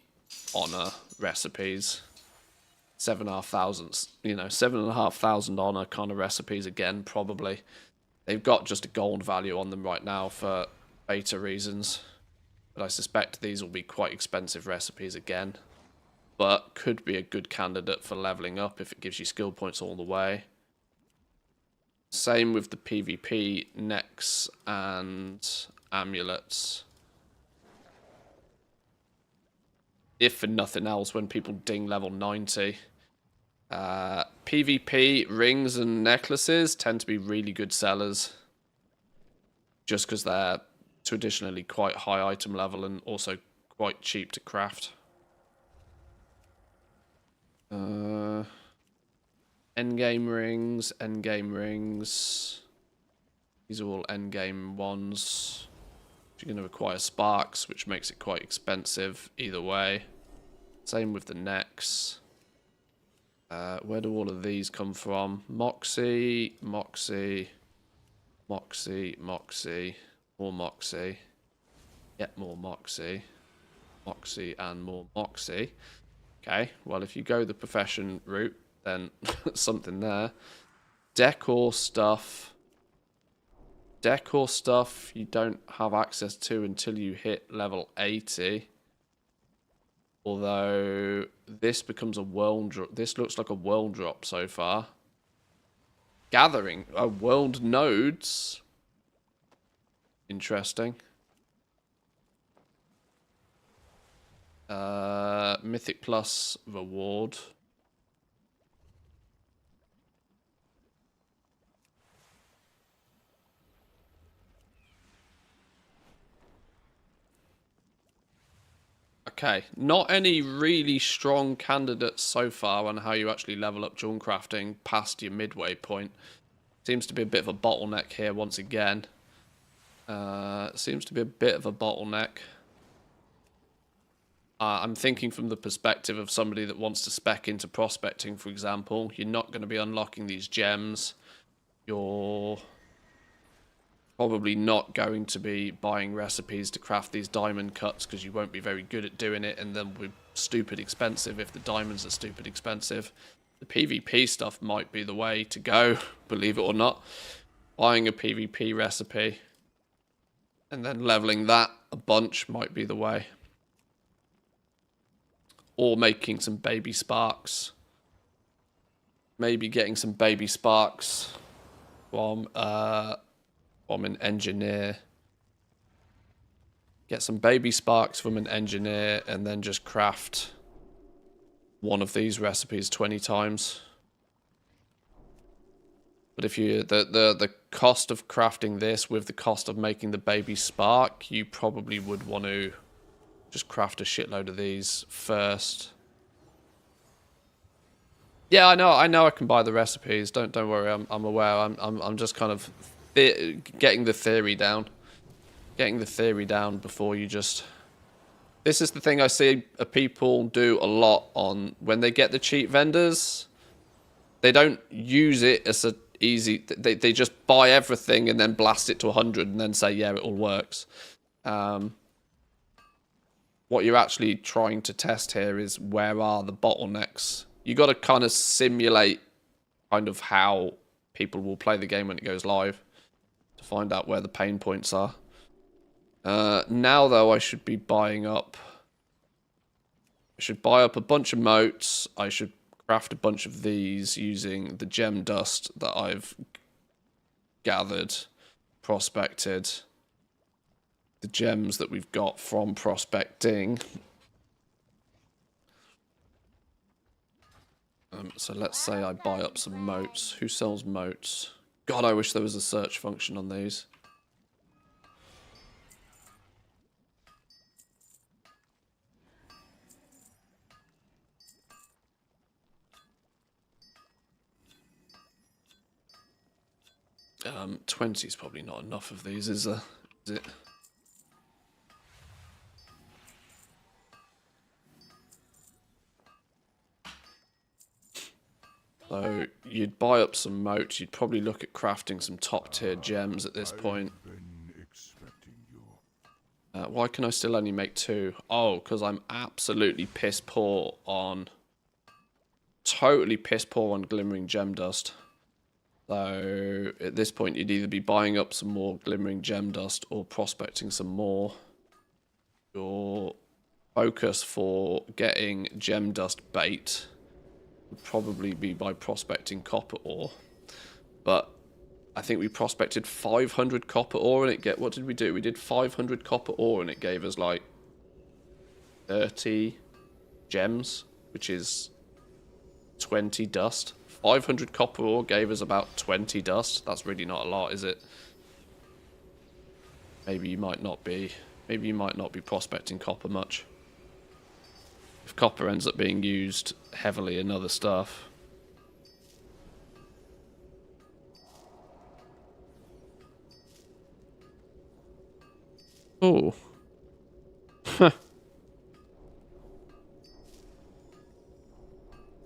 Speaker 1: honor recipes. 7,500, you know, 7,500 honor kind of recipes again, probably. They've got just a gold value on them right now for beta reasons. But I suspect these will be quite expensive recipes again. But could be a good candidate for leveling up if it gives you skill points all the way. Same with the PvP necks and amulets. If for nothing else, when people ding level 90. PvP rings and necklaces tend to be really good sellers. Just because they're traditionally quite high item level and also quite cheap to craft. Endgame rings, endgame rings. These are all endgame ones. You're going to require sparks, which makes it quite expensive either way. Same with the necks. Where do all of these come from? Moxie, Moxie, Moxie, Moxie, more Moxie. Yet more Moxie. Moxie and more Moxie. Okay, well if you go the profession route, then something there. Decor stuff. Decor stuff you don't have access to until you hit level 80. Although this becomes a world drop. This looks like a world drop so far. Gathering world nodes. Interesting. Mythic Plus reward. Okay, not any really strong candidates so far on how you actually level up jewel crafting past your midway point. Seems to be a bit of a bottleneck here once again. Seems to be a bit of a bottleneck. I'm thinking from the perspective of somebody that wants to spec into prospecting, for example. You're not going to be unlocking these gems. You're probably not going to be buying recipes to craft these diamond cuts because you won't be very good at doing it, and then we're stupid expensive if the diamonds are stupid expensive. The PvP stuff might be the way to go, believe it or not. Buying a PvP recipe and then leveling that a bunch might be the way. Or making some baby sparks. Maybe getting some baby sparks from an engineer get some baby sparks from an engineer, and then just craft one of these recipes 20 times. But if you the cost of crafting this with the cost of making the baby spark, you probably would want to just craft a shitload of these first. Yeah, I know I can buy the recipes. Don't worry. I'm aware. I'm just kind of getting the theory down. Getting the theory down before you just... This is the thing I see people do a lot on when they get the cheat vendors. They don't use it as a easy... They just buy everything and then blast it to 100 and then say, yeah, it all works. What you're actually trying to test here is where are the bottlenecks. You got to kind of simulate kind of how people will play the game when it goes live to find out where the pain points are. Now, though, I should be buying up... I should buy up a bunch of moats. I should craft a bunch of these using the gem dust that I've gathered, prospected. The gems that we've got from prospecting. So let's say I buy up some moats. Who sells moats? God, I wish there was a search function on these. Um, 20 is probably not enough of these, is there? Is it? So you'd buy up some moats. You'd probably look at crafting some top tier gems at this point. Why can I still only make 2? Oh, because I'm absolutely piss poor on... Totally piss poor on glimmering gem dust. So at this point you'd either be buying up some more glimmering gem dust or prospecting some more. Your focus for getting gem dust bait would probably be by prospecting copper ore. But I think we prospected 500 copper ore and it get... What did we do? We did 500 copper ore and it gave us like 30 gems, which is 20 dust. 500 copper ore gave us about 20 dust. That's really not a lot, is it? Maybe you might not be prospecting copper much. If copper ends up being used heavily in other stuff. Oh.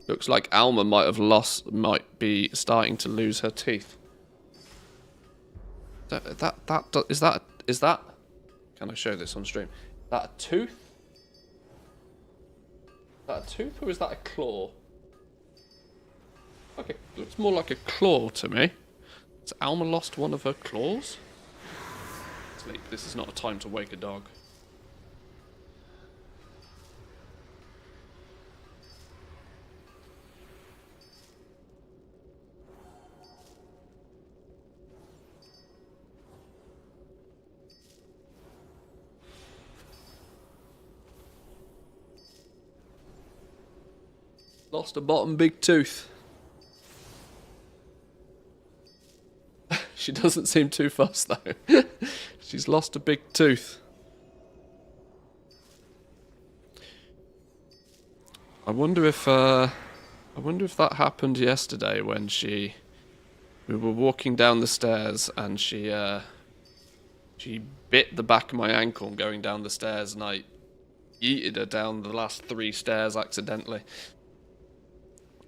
Speaker 1: Looks like Alma might be starting to lose her teeth. Is that? Can I show this on stream? Is that a tooth? Is that a tooth or is that a claw? Okay, looks more like a claw to me. Has Alma lost one of her claws? Sleep. This is not a time to wake a dog. Lost a bottom big tooth. She doesn't seem too fussed though. She's lost a big tooth. I wonder if that happened yesterday when we were walking down the stairs and she bit the back of my ankle going down the stairs and I yeeted her down the last 3 stairs accidentally.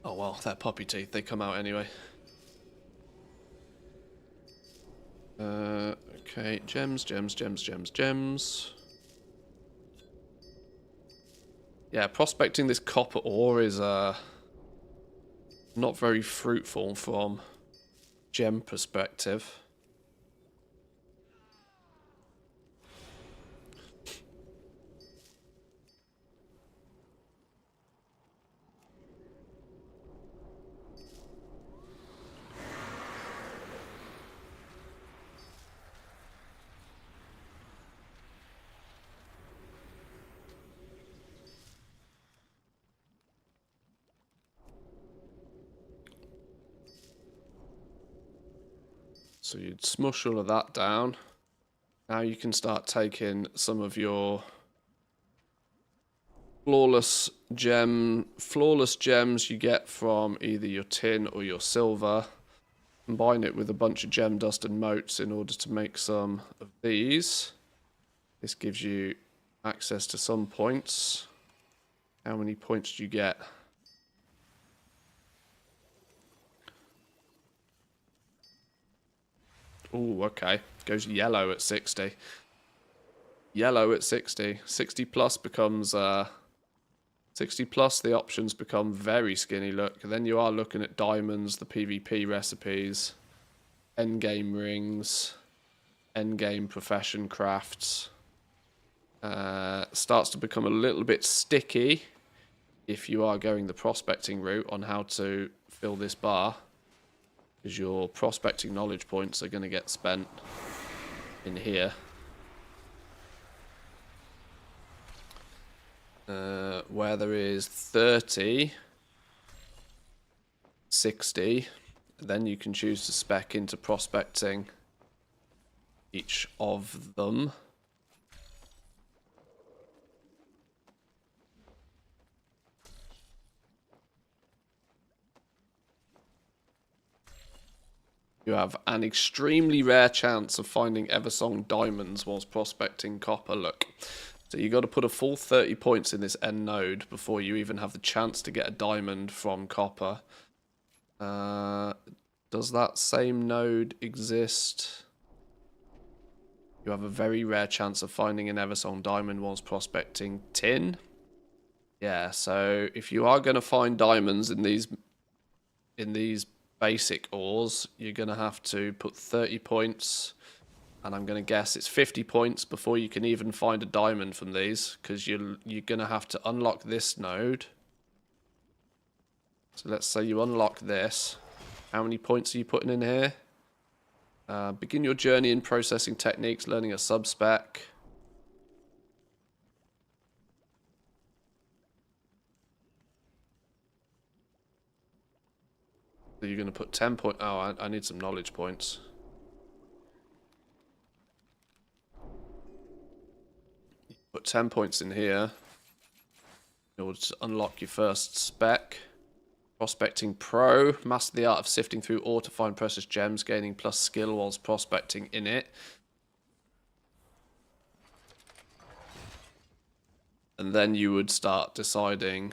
Speaker 1: Oh well, they're puppy teeth, they come out anyway. Okay, gems. Yeah, prospecting this copper ore is not very fruitful from gem perspective. So you'd smush all of that down. Now you can start taking some of your flawless gems you get from either your tin or your silver. Combine it with a bunch of gem dust and motes in order to make some of these. This gives you access to some points. How many points do you get? Oh, okay. Goes yellow at 60. Yellow at 60. 60 plus becomes 60 plus, the options become very skinny look. Then you are looking at diamonds, the PvP recipes, endgame rings, endgame profession crafts. Starts to become a little bit sticky if you are going the prospecting route on how to fill this bar. Because your prospecting knowledge points are going to get spent in here. Where there is 30, 60, then you can choose to spec into prospecting each of them. You have an extremely rare chance of finding Eversong diamonds whilst prospecting copper. Look. So you got to put a full 30 points in this end node before you even have the chance to get a diamond from copper. Does that same node exist? You have a very rare chance of finding an Eversong diamond whilst prospecting tin. Yeah, so if you are going to find diamonds in these basic ores, you're going to have to put 30 points. And I'm going to guess it's 50 points before you can even find a diamond from these. Because you're going to have to unlock this node. So let's say you unlock this. How many points are you putting in here? Begin your journey in processing techniques, learning a sub-spec. So you're going to put 10 points. Oh, I need some knowledge points. Put 10 points in here in order to unlock your first spec. Prospecting Pro. Master the art of sifting through ore to find precious gems, gaining plus skill whilst prospecting in it. And then you would start deciding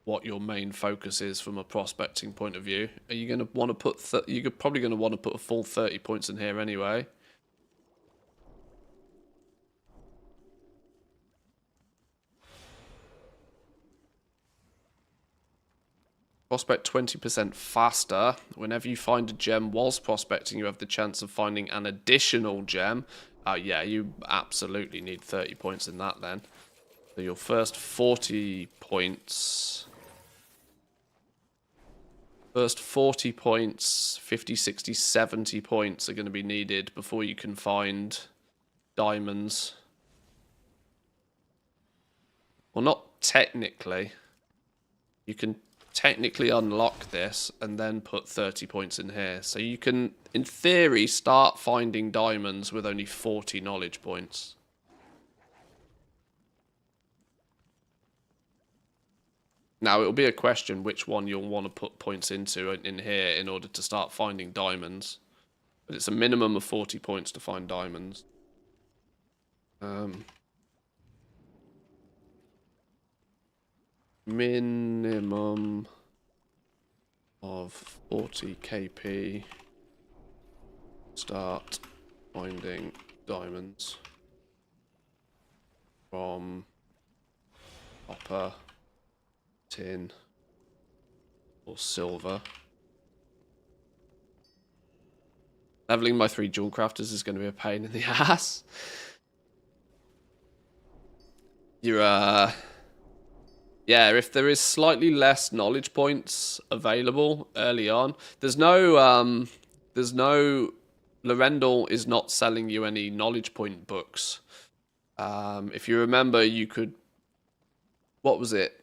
Speaker 1: what your main focus is from a prospecting point of view. Are you going to want to put... You're probably going to want to put a full 30 points in here anyway. Prospect 20% faster. Whenever you find a gem whilst prospecting, you have the chance of finding an additional gem. Yeah, you absolutely need 30 points in that then. So your first 40 points... First 40 points, 50, 60, 70 points are going to be needed before you can find diamonds. Well, not technically. You can technically unlock this and then put 30 points in here. So you can, in theory, start finding diamonds with only 40 knowledge points. Now, it'll be a question which one you'll want to put points into in here in order to start finding diamonds. But it's a minimum of 40 points to find diamonds. Minimum of 40 KP. Start finding diamonds from copper, tin, or silver. Leveling my 3 jewel crafters is going to be a pain in the ass. You're, yeah, if there is slightly less knowledge points available early on, there's no, Lorendal is not selling you any knowledge point books. If you remember, you could, what was it?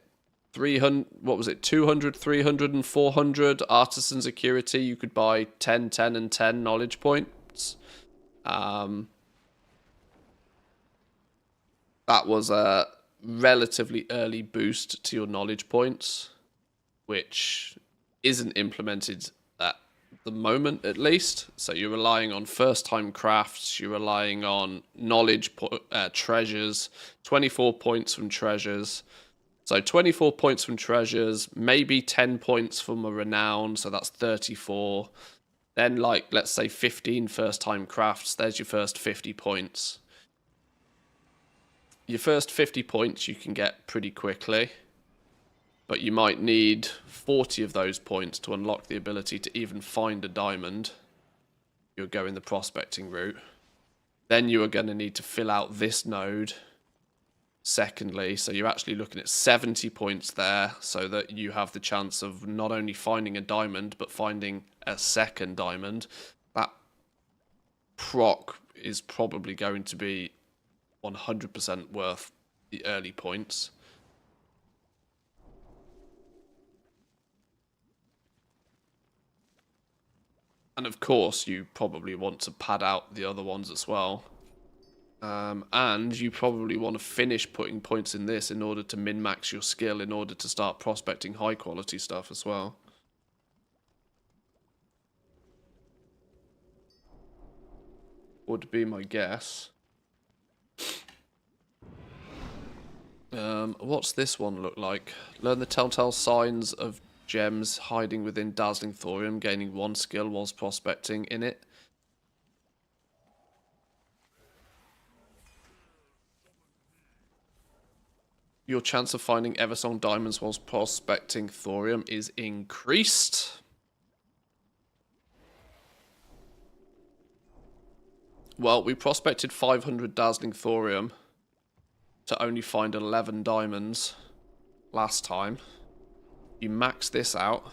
Speaker 1: 300, what was it? 200, 300, and 400 artisan security. You could buy 10, 10, and 10 knowledge point. crafts. That was a relatively early boost to your knowledge points, which isn't implemented at the moment, at least. So you're relying on first-time crafts, you're relying on knowledge treasures, 24 points from treasures. So 24 points from treasures, maybe 10 points from a renown, so that's 34. Then, like, let's say 15 first-time crafts, there's your first 50 points. Your first 50 points you can get pretty quickly, but you might need 40 of those points to unlock the ability to even find a diamond. You're going the prospecting route. Then you are going to need to fill out this node. Secondly, so you're actually looking at 70 points there, so that you have the chance of not only finding a diamond, but finding a second diamond. That proc is probably going to be 100% worth the early points. And of course, you probably want to pad out the other ones as well. And you probably want to finish putting points in this in order to min-max your skill in order to start prospecting high-quality stuff as well. Would be my guess. What's this one look like? Learn the telltale signs of gems hiding within dazzling thorium, gaining 1 skill whilst prospecting in it. Your chance of finding Eversong diamonds whilst prospecting thorium is increased. Well, we prospected 500 dazzling thorium to only find 11 diamonds last time. You max this out.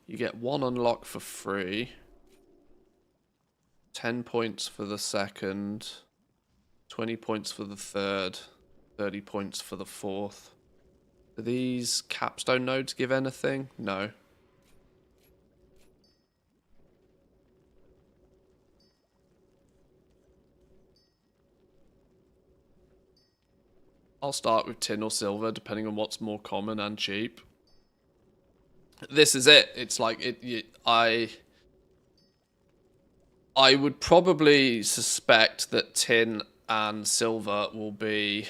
Speaker 1: You get 1 unlock for free. 10 points for the second. 20 points for the third. 30 points for the fourth. Do these capstone nodes give anything? No. I'll start with tin or silver, depending on what's more common and cheap. This is it. It's like I would probably suspect that tin and silver will be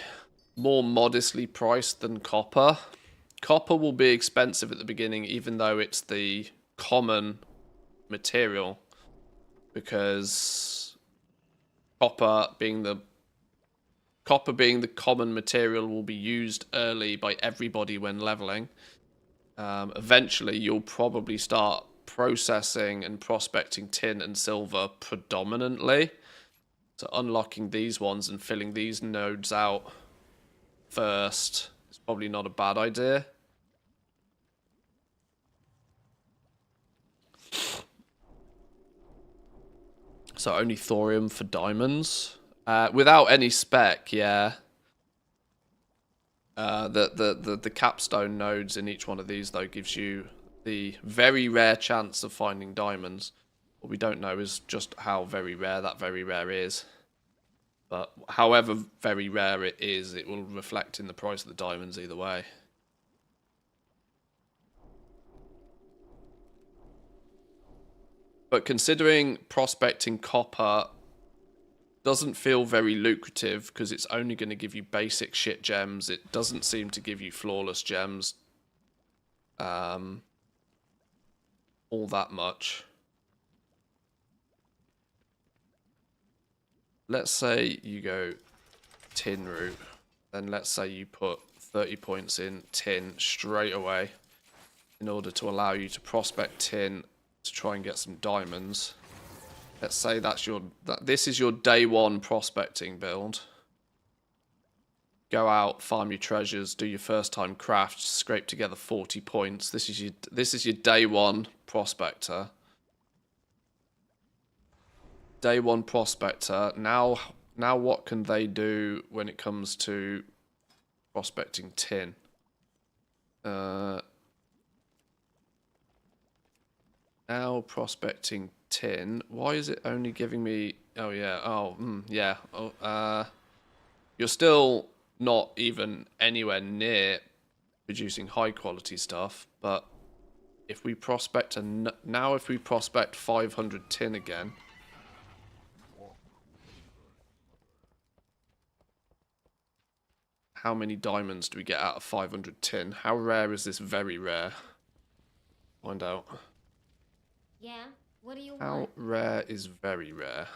Speaker 1: more modestly priced than copper. Copper will be expensive at the beginning, even though it's the common material, because copper being the common material will be used early by everybody when leveling. Eventually, you'll probably start processing and prospecting tin and silver predominantly. So unlocking these ones and filling these nodes out first is probably not a bad idea. So only thorium for diamonds. Without any spec, yeah. The capstone nodes in each one of these, though, gives you the very rare chance of finding diamonds. What we don't know is just how very rare that very rare is. But however very rare it is, it will reflect in the price of the diamonds either way. But considering prospecting copper doesn't feel very lucrative because it's only going to give you basic shit gems, it doesn't seem to give you flawless gems all that much. Let's say you go tin route, then let's say you put 30 points in tin straight away in order to allow you to prospect tin to try and get some diamonds. Let's say this is your day one prospecting build. Go out, farm your treasures, do your first time craft, scrape together 40 points. This is your day one prospector. Day one prospector. Now Now what can they do when it comes to prospecting tin? Now prospecting tin. Why is it only giving me... Oh, yeah. Oh, yeah. Oh, you're still not even anywhere near producing high quality stuff, but if we prospect now if we prospect 500 tin again, how many diamonds do we get out of 500 tin? How rare is this? Very rare. Find out.
Speaker 2: Yeah? What do you
Speaker 1: How
Speaker 2: want?
Speaker 1: rare is very rare?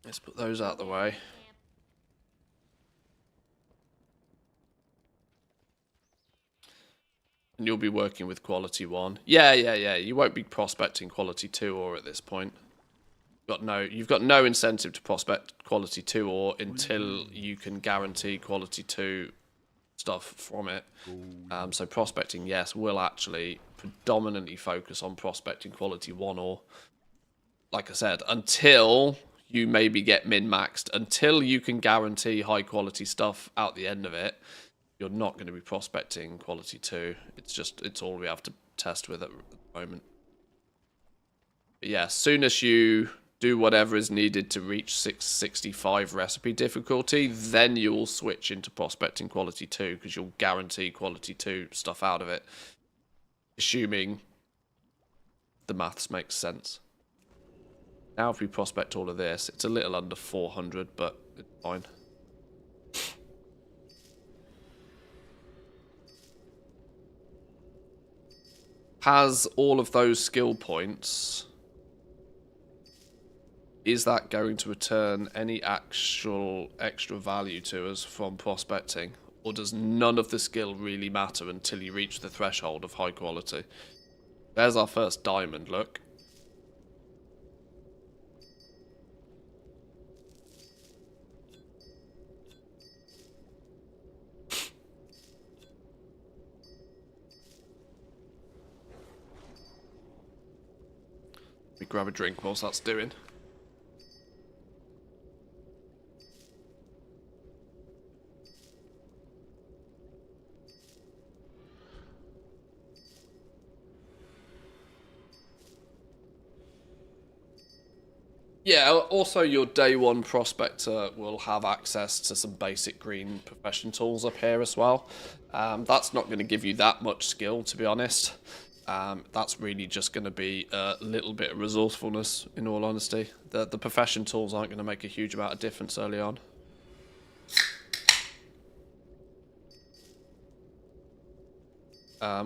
Speaker 1: Let's put those out the way. And you'll be working with quality 1. Yeah. You won't be prospecting quality 2 ore at this point. You've got no incentive to prospect quality 2 ore until you can guarantee quality 2 stuff from it. So prospecting, yes, will actually predominantly focus on prospecting quality 1 ore. Like I said, until you maybe get min-maxed, until you can guarantee high quality stuff out the end of it, you're not going to be prospecting quality 2. It's all we have to test with at the moment. But yeah, as soon as you do whatever is needed to reach 665 recipe difficulty, then you'll switch into prospecting quality 2, because you'll guarantee quality 2 stuff out of it, assuming the maths makes sense. Now if we prospect all of this, it's a little under 400, but it's fine. Has all of those skill points... Is that going to return any actual extra value to us from prospecting? Or does none of the skill really matter until you reach the threshold of high quality? There's our first diamond, look. We grab a drink whilst that's doing. Yeah, also your day 1 prospector will have access to some basic green profession tools up here as well. That's not going to give you that much skill, to be honest. That's really just going to be a little bit of resourcefulness, in all honesty. The profession tools aren't going to make a huge amount of difference early on.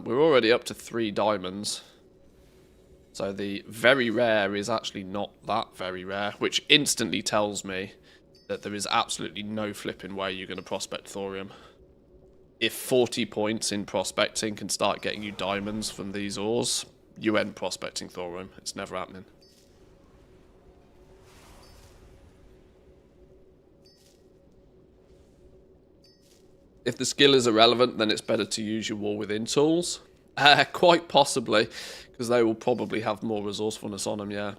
Speaker 1: We're already up to 3 diamonds. So the very rare is actually not that very rare, which instantly tells me that there is absolutely no flipping way you're going to prospect thorium. If 40 points in prospecting can start getting you diamonds from these ores, you end prospecting thorium. It's never happening. If the skill is irrelevant, then it's better to use your war within tools. Quite possibly, because they will probably have more resourcefulness on them, yeah.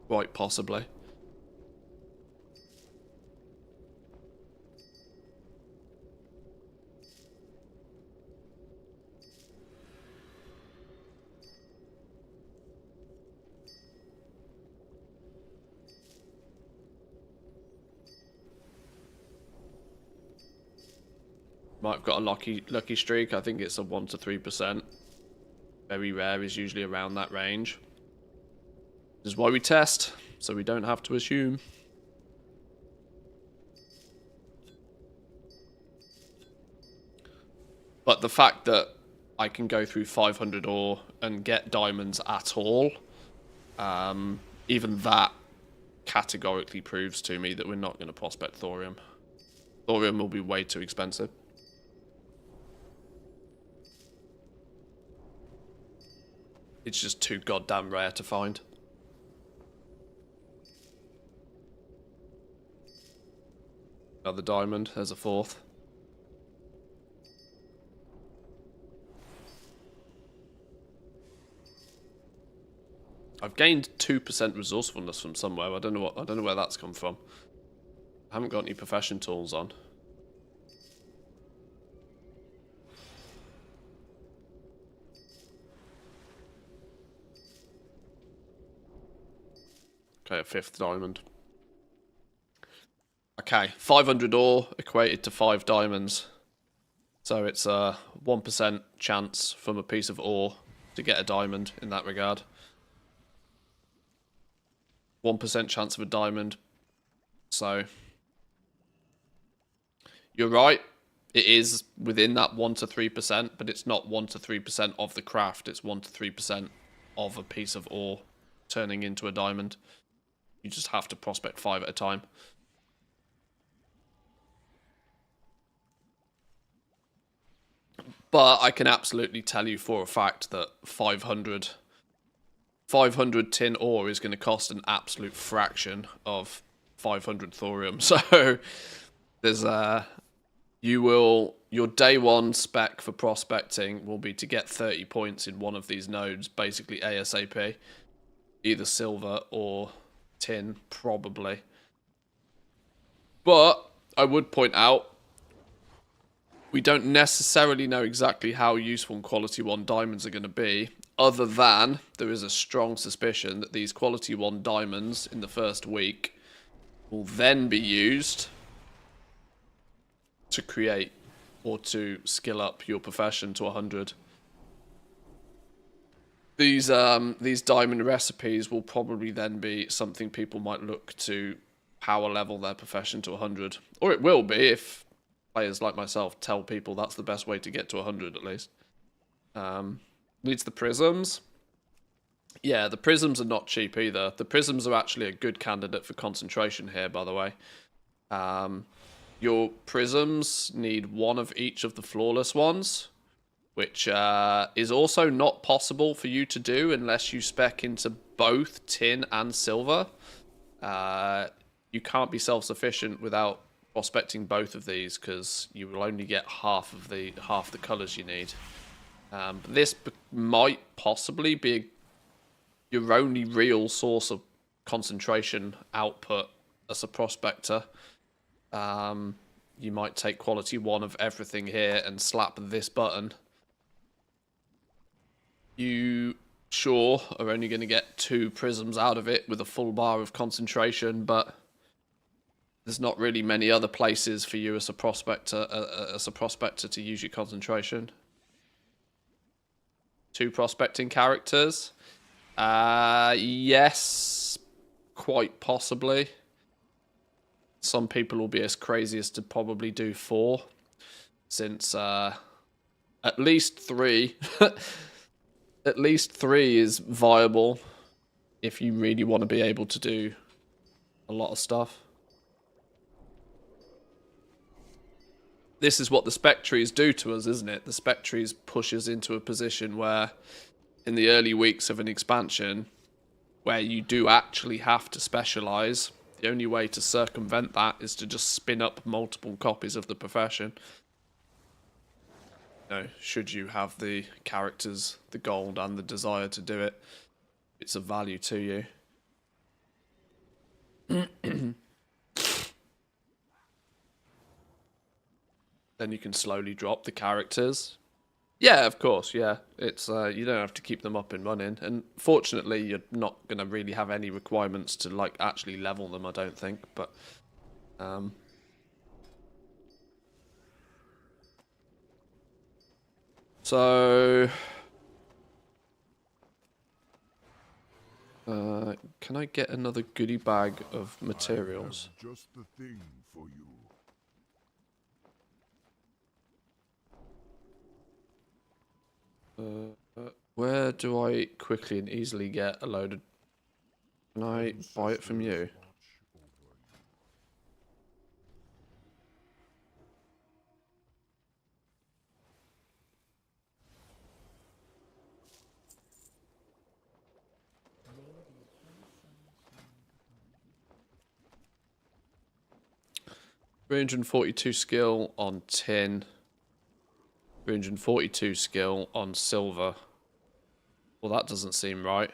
Speaker 1: Quite possibly. Might have got a lucky streak. I think it's a 1 to 3%. Very rare is usually around that range. This is why we test, so we don't have to assume. But the fact that I can go through 500 ore and get diamonds at all, even that categorically proves to me that we're not going to prospect thorium. Thorium will be way too expensive. It's just too goddamn rare to find. Another diamond. There's a fourth. I've gained 2% resourcefulness from somewhere. I don't know where that's come from. I haven't got any profession tools on. Okay, a fifth diamond. Okay, 500 ore equated to 5 diamonds. So it's a 1% chance from a piece of ore to get a diamond in that regard. 1% chance of a diamond. So you're right. It is within that 1 to 3%, but it's not 1 to 3% of the craft. It's 1 to 3% of a piece of ore turning into a diamond. You just have to prospect 5 at a time. But I can absolutely tell you for a fact that 500 tin ore is going to cost an absolute fraction of 500 thorium. So there's your day one spec for prospecting will be to get 30 points in one of these nodes, basically ASAP, either silver or tin, probably. But I would point out, we don't necessarily know exactly how useful quality 1 diamonds are going to be, other than there is a strong suspicion that these quality 1 diamonds in the first week will then be used to create or to skill up your profession to 100. These diamond recipes will probably then be something people might look to power level their profession to 100. Or it will be if players like myself tell people that's the best way to get to 100 at least. Needs the prisms. Yeah, the prisms are not cheap either. The prisms are actually a good candidate for concentration here, by the way. Your prisms need 1 of each of the flawless ones, which is also not possible for you to do unless you spec into both tin and silver. You can't be self-sufficient without prospecting both of these because you will only get half the colors you need. This might possibly be your only real source of concentration output as a prospector. You might take quality 1 of everything here and slap this button. You sure are only going to get 2 prisms out of it with a full bar of concentration, but there's not really many other places for you as a prospector to use your concentration. 2 prospecting characters. Yes, quite possibly. Some people will be as crazy as to probably do 4, since at least 3, at least 3 is viable if you really want to be able to do a lot of stuff. This is what the Spectres do to us, isn't it? The Spectres push us into a position where, in the early weeks of an expansion, where you do actually have to specialize, the only way to circumvent that is to just spin up multiple copies of the profession. You know, should you have the characters, the gold, and the desire to do it, it's of value to you. Then you can slowly drop the characters. Yeah, of course, yeah. It's you don't have to keep them up and running. And fortunately, you're not going to really have any requirements to, like, actually level them, I don't think. But, so... can I get another goodie bag of materials?
Speaker 4: I have just the thing for you.
Speaker 1: Where do I quickly and easily get a load of... Can I buy it from you? 342 skill on tin. 342 skill on silver. Well, that doesn't seem right.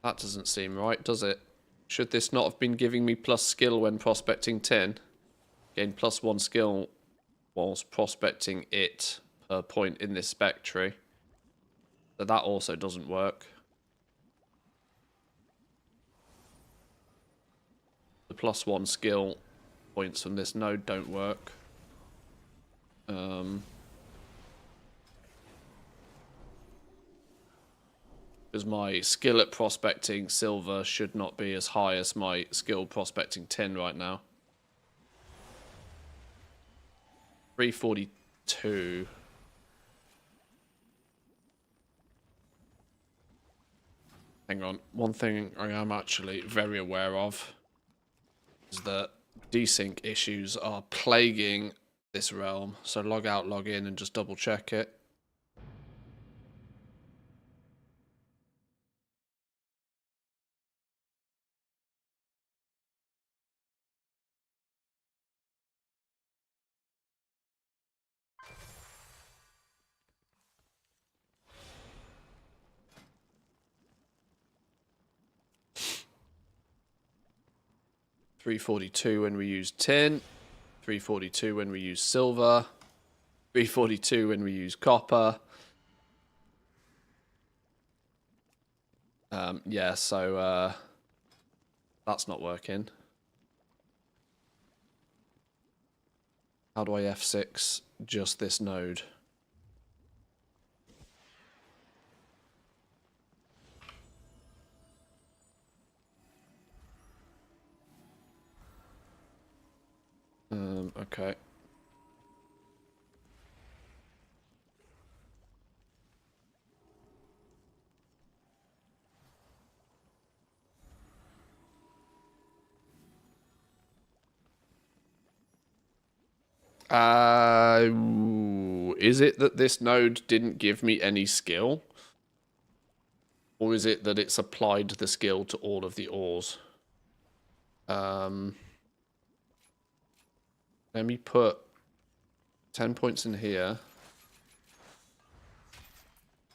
Speaker 1: That doesn't seem right, does it? Should this not have been giving me plus skill when prospecting tin? Gain +1 skill whilst prospecting it per point in this spec tree. So that also doesn't work. The +1 skill points from this node don't work. Because my skill at prospecting silver should not be as high as my skill prospecting tin right now. 342. Hang on. One thing I am actually very aware of is that desync issues are plaguing this realm. So log out, log in, and just double check it. $342 when we use tin, $342 when we use silver, $342 when we use copper. Yeah, so that's not working. How do I F6 just this node? Okay. Is it that this node didn't give me any skill? Or is it that it's applied the skill to all of the ores? Let me put 10 points in here,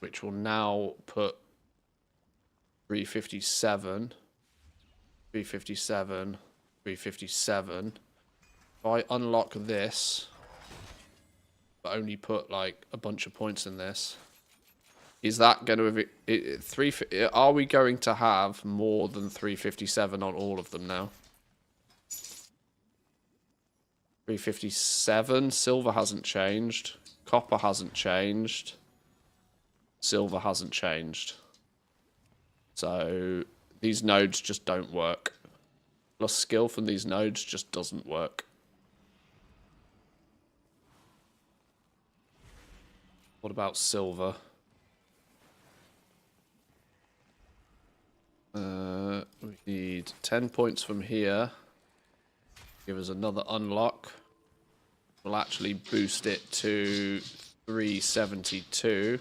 Speaker 1: which will now put 357, 357, 357. If I unlock this, but only put like a bunch of points in this, is that going to are we going to have more than 357 on all of them now? 357. Silver hasn't changed. Copper hasn't changed. Silver hasn't changed. So these nodes just don't work. Plus skill from these nodes just doesn't work. What about silver? We need 10 points from here. Give us another unlock. We'll actually boost it to 372.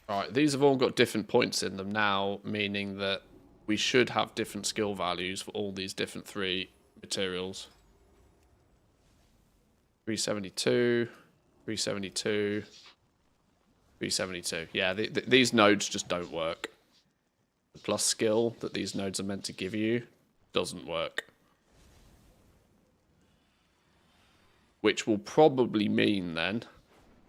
Speaker 1: Alright, these have all got different points in them now, meaning that we should have different skill values for all these different three materials. 372, 372, 372. Yeah, these nodes just don't work. The plus skill that these nodes are meant to give you doesn't work. Which will probably mean then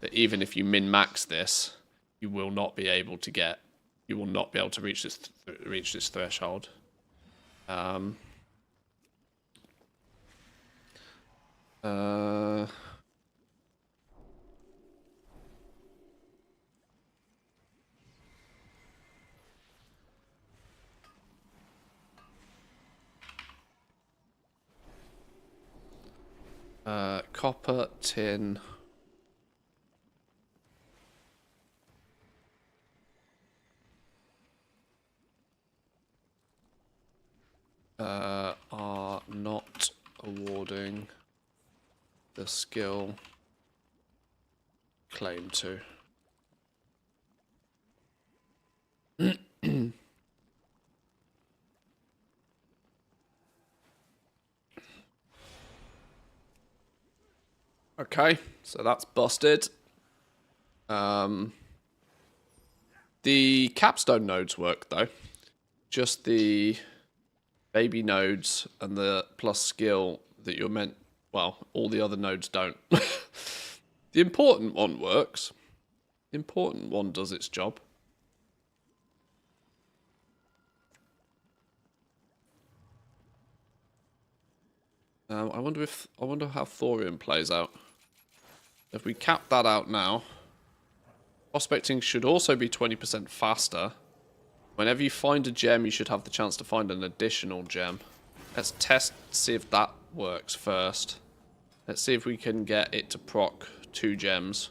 Speaker 1: that even if you min-max this, you will not be able to get, you will not be able to reach this threshold. Copper, tin. Are not awarding a skill claim to. Okay, so that's busted. The capstone nodes work though. Just the baby nodes and the plus skill that you're meant. Well, all the other nodes don't. The important one works. The important one does its job. I wonder how thorium plays out. If we cap that out now, prospecting should also be 20% faster. Whenever you find a gem, you should have the chance to find an additional gem. Let's test, see if that works first. Let's see if we can get it to proc 2 gems.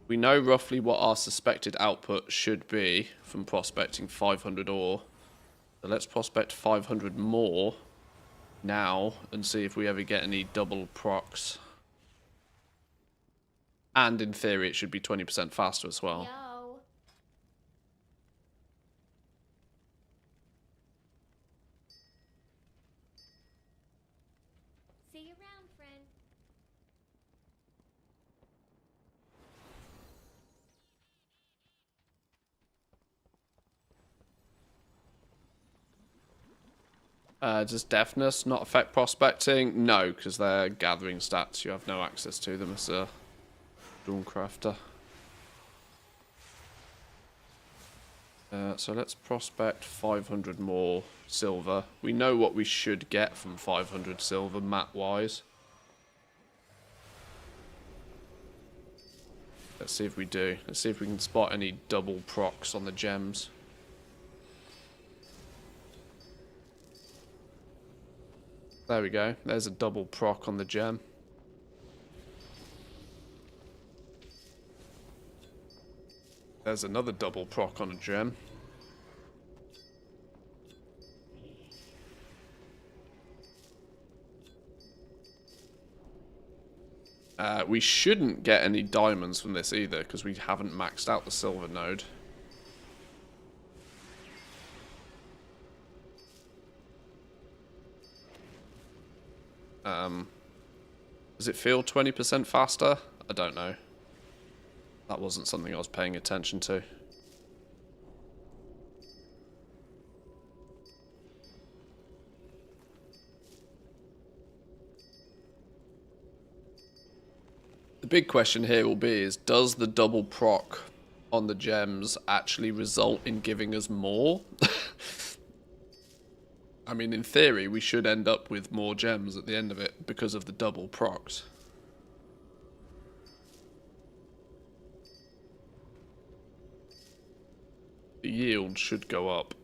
Speaker 1: We know roughly what our suspected output should be from prospecting 500 ore. So let's prospect 500 more now and see if we ever get any double procs. And in theory, it should be 20% faster as well.
Speaker 2: Yo. See you around, friend.
Speaker 1: Does deafness not affect prospecting? No, because they're gathering stats. You have no access to them as a Dawn-crafter. So let's prospect 500 more silver. We know what we should get from 500 silver, map-wise. Let's see if we do. Let's see if we can spot any double procs on the gems. There we go. There's a double proc on the gem. There's another double proc on a gem. We shouldn't get any diamonds from this either, because we haven't maxed out the silver node. Does it feel 20% faster? I don't know. That wasn't something I was paying attention to. The big question here will be is, does the double proc on the gems actually result in giving us more? I mean, in theory, we should end up with more gems at the end of it because of the double procs. The yield should go up.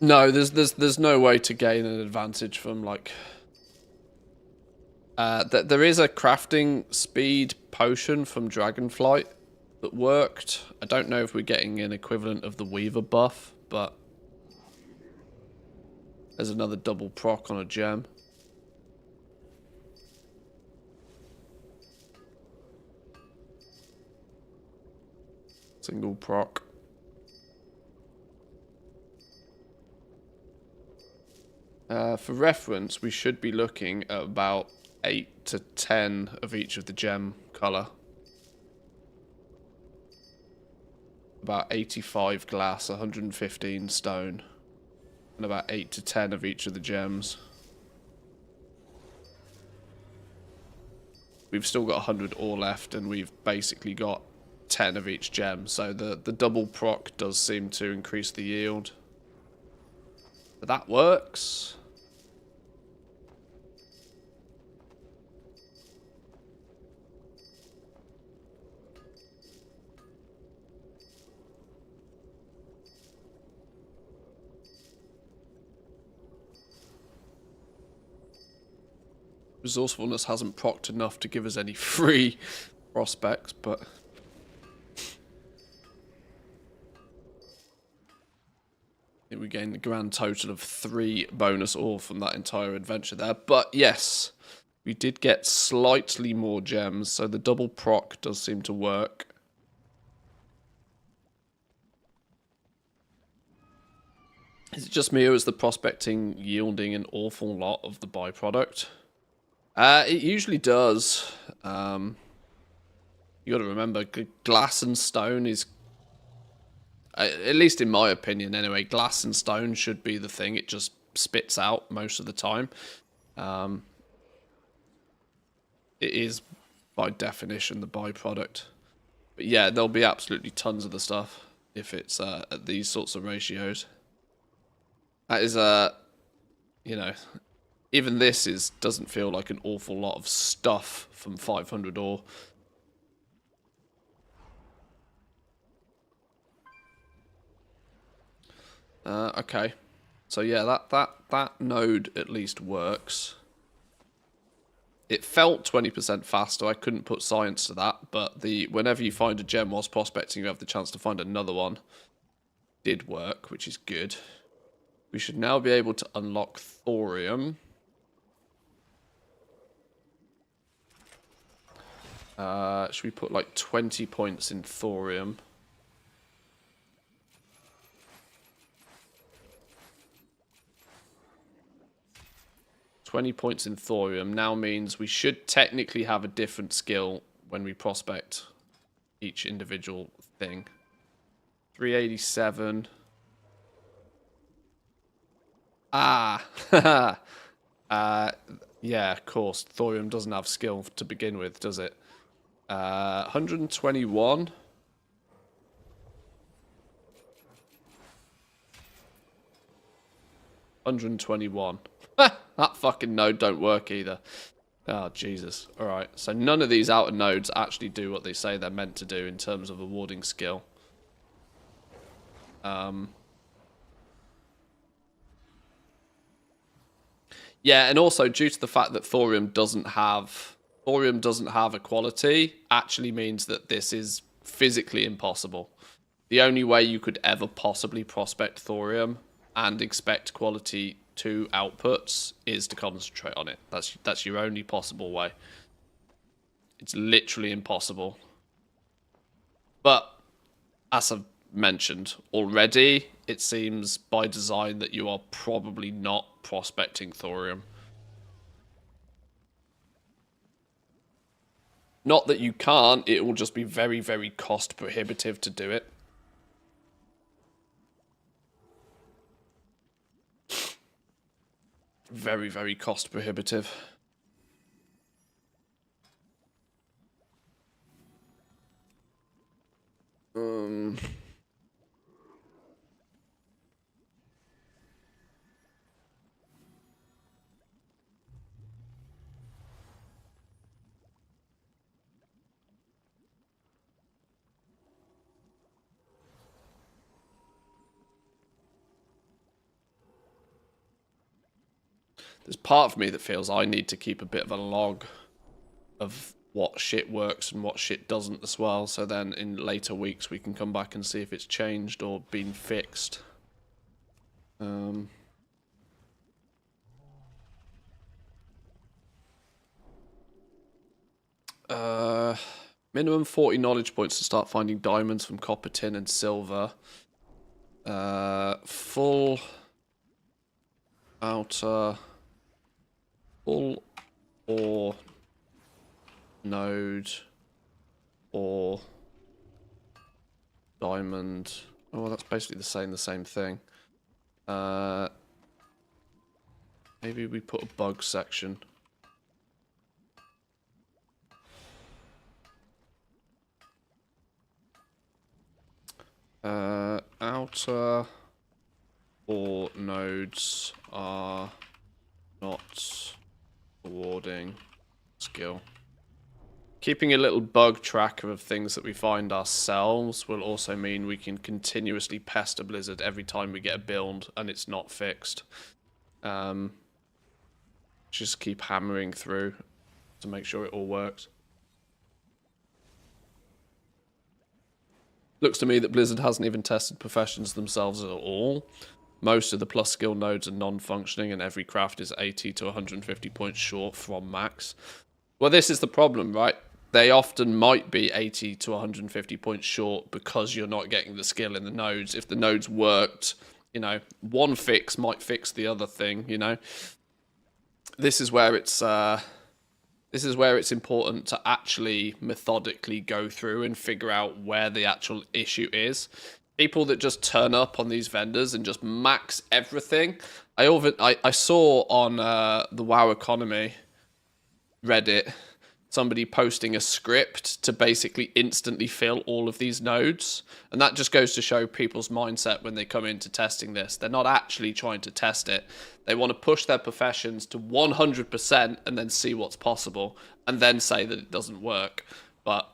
Speaker 1: No, there's no way to gain an advantage from like. There is a crafting speed potion from Dragonflight that worked. I don't know if we're getting an equivalent of the Weaver buff, but there's another double proc on a gem. Single proc. For reference, we should be looking at about 8 to 10 of each of the gem colour. About 85 glass, 115 stone. And about 8 to 10 of each of the gems. We've still got 100 ore left, and we've basically got 10 of each gem. So the double proc does seem to increase the yield. But that works. Resourcefulness hasn't procced enough to give us any free prospects, but I think we gained the grand total of 3 bonus ore from that entire adventure there. But yes, we did get slightly more gems, so the double proc does seem to work. Is it just me, or is the prospecting yielding an awful lot of the byproduct? It usually does. You got to remember, glass and stone is, at least in my opinion anyway, glass and stone should be the thing it just spits out most of the time. It is, by definition, the byproduct. But yeah, there'll be absolutely tons of the stuff if it's at these sorts of ratios. That is, you know, even this doesn't feel like an awful lot of stuff from 500 ore. Okay, so yeah, that node at least works. It felt 20% faster. I couldn't put science to that, but whenever you find a gem whilst prospecting, you have the chance to find another one. Did work, which is good. We should now be able to unlock thorium. Should we put like 20 points in thorium? $20 in thorium now means we should technically have a different skill when we prospect each individual thing. 387. Ah, yeah, of course. Thorium doesn't have skill to begin with, does it? 121. That fucking node don't work either. Oh, Jesus. Alright, so none of these outer nodes actually do what they say they're meant to do in terms of awarding skill. Yeah, and also due to the fact that thorium doesn't have a quality, actually means that this is physically impossible. The only way you could ever possibly prospect thorium and expect quality 2 outputs is to concentrate on it. That's your only possible way. It's literally impossible. But as I've mentioned already, it seems by design that you are probably not prospecting thorium. Not that you can't, it will just be very, very cost prohibitive to do it. Very, very cost prohibitive. There's part of me that feels I need to keep a bit of a log of what shit works and what shit doesn't as well, so then in later weeks we can come back and see if it's changed or been fixed. Minimum 40 knowledge points to start finding diamonds from copper, tin, and silver. Full outer... full ore node or diamond. Oh, that's basically the same thing. Maybe we put a bug section. Outer ore nodes are not awarding skill. Keeping a little bug tracker of things that we find ourselves will also mean we can continuously pest a blizzard every time we get a build and it's not fixed. Just keep hammering through to make sure it all works. Looks to me that Blizzard hasn't even tested professions themselves at all. Most of the plus skill nodes are non-functioning, and every craft is 80 to 150 points short from max. Well, this is the problem, right? They often might be 80 to 150 points short because you're not getting the skill in the nodes. If the nodes worked, you know, one fix might fix the other thing, you know. This is where it's important to actually methodically go through and figure out where the actual issue is. People that just turn up on these vendors and just max everything. I saw on the WoW Economy Reddit somebody posting a script to basically instantly fill all of these nodes, and that just goes to show people's mindset when they come into testing this. They're not actually trying to test it. They want to push their professions to 100% and then see what's possible and then say that it doesn't work, but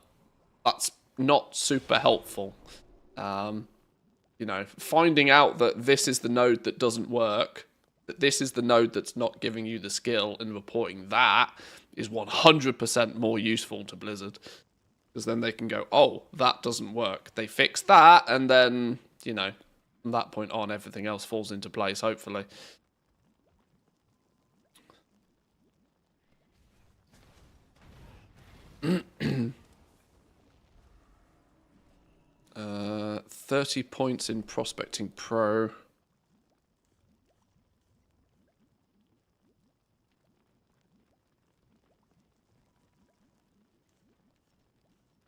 Speaker 1: that's not super helpful. You know, finding out that this is the node that doesn't work, that this is the node that's not giving you the skill, and reporting that is 100% more useful to Blizzard, because then they can go, oh, that doesn't work. They fix that, and then, you know, from that point on, everything else falls into place, hopefully. Uh, 30 points in Prospecting Pro.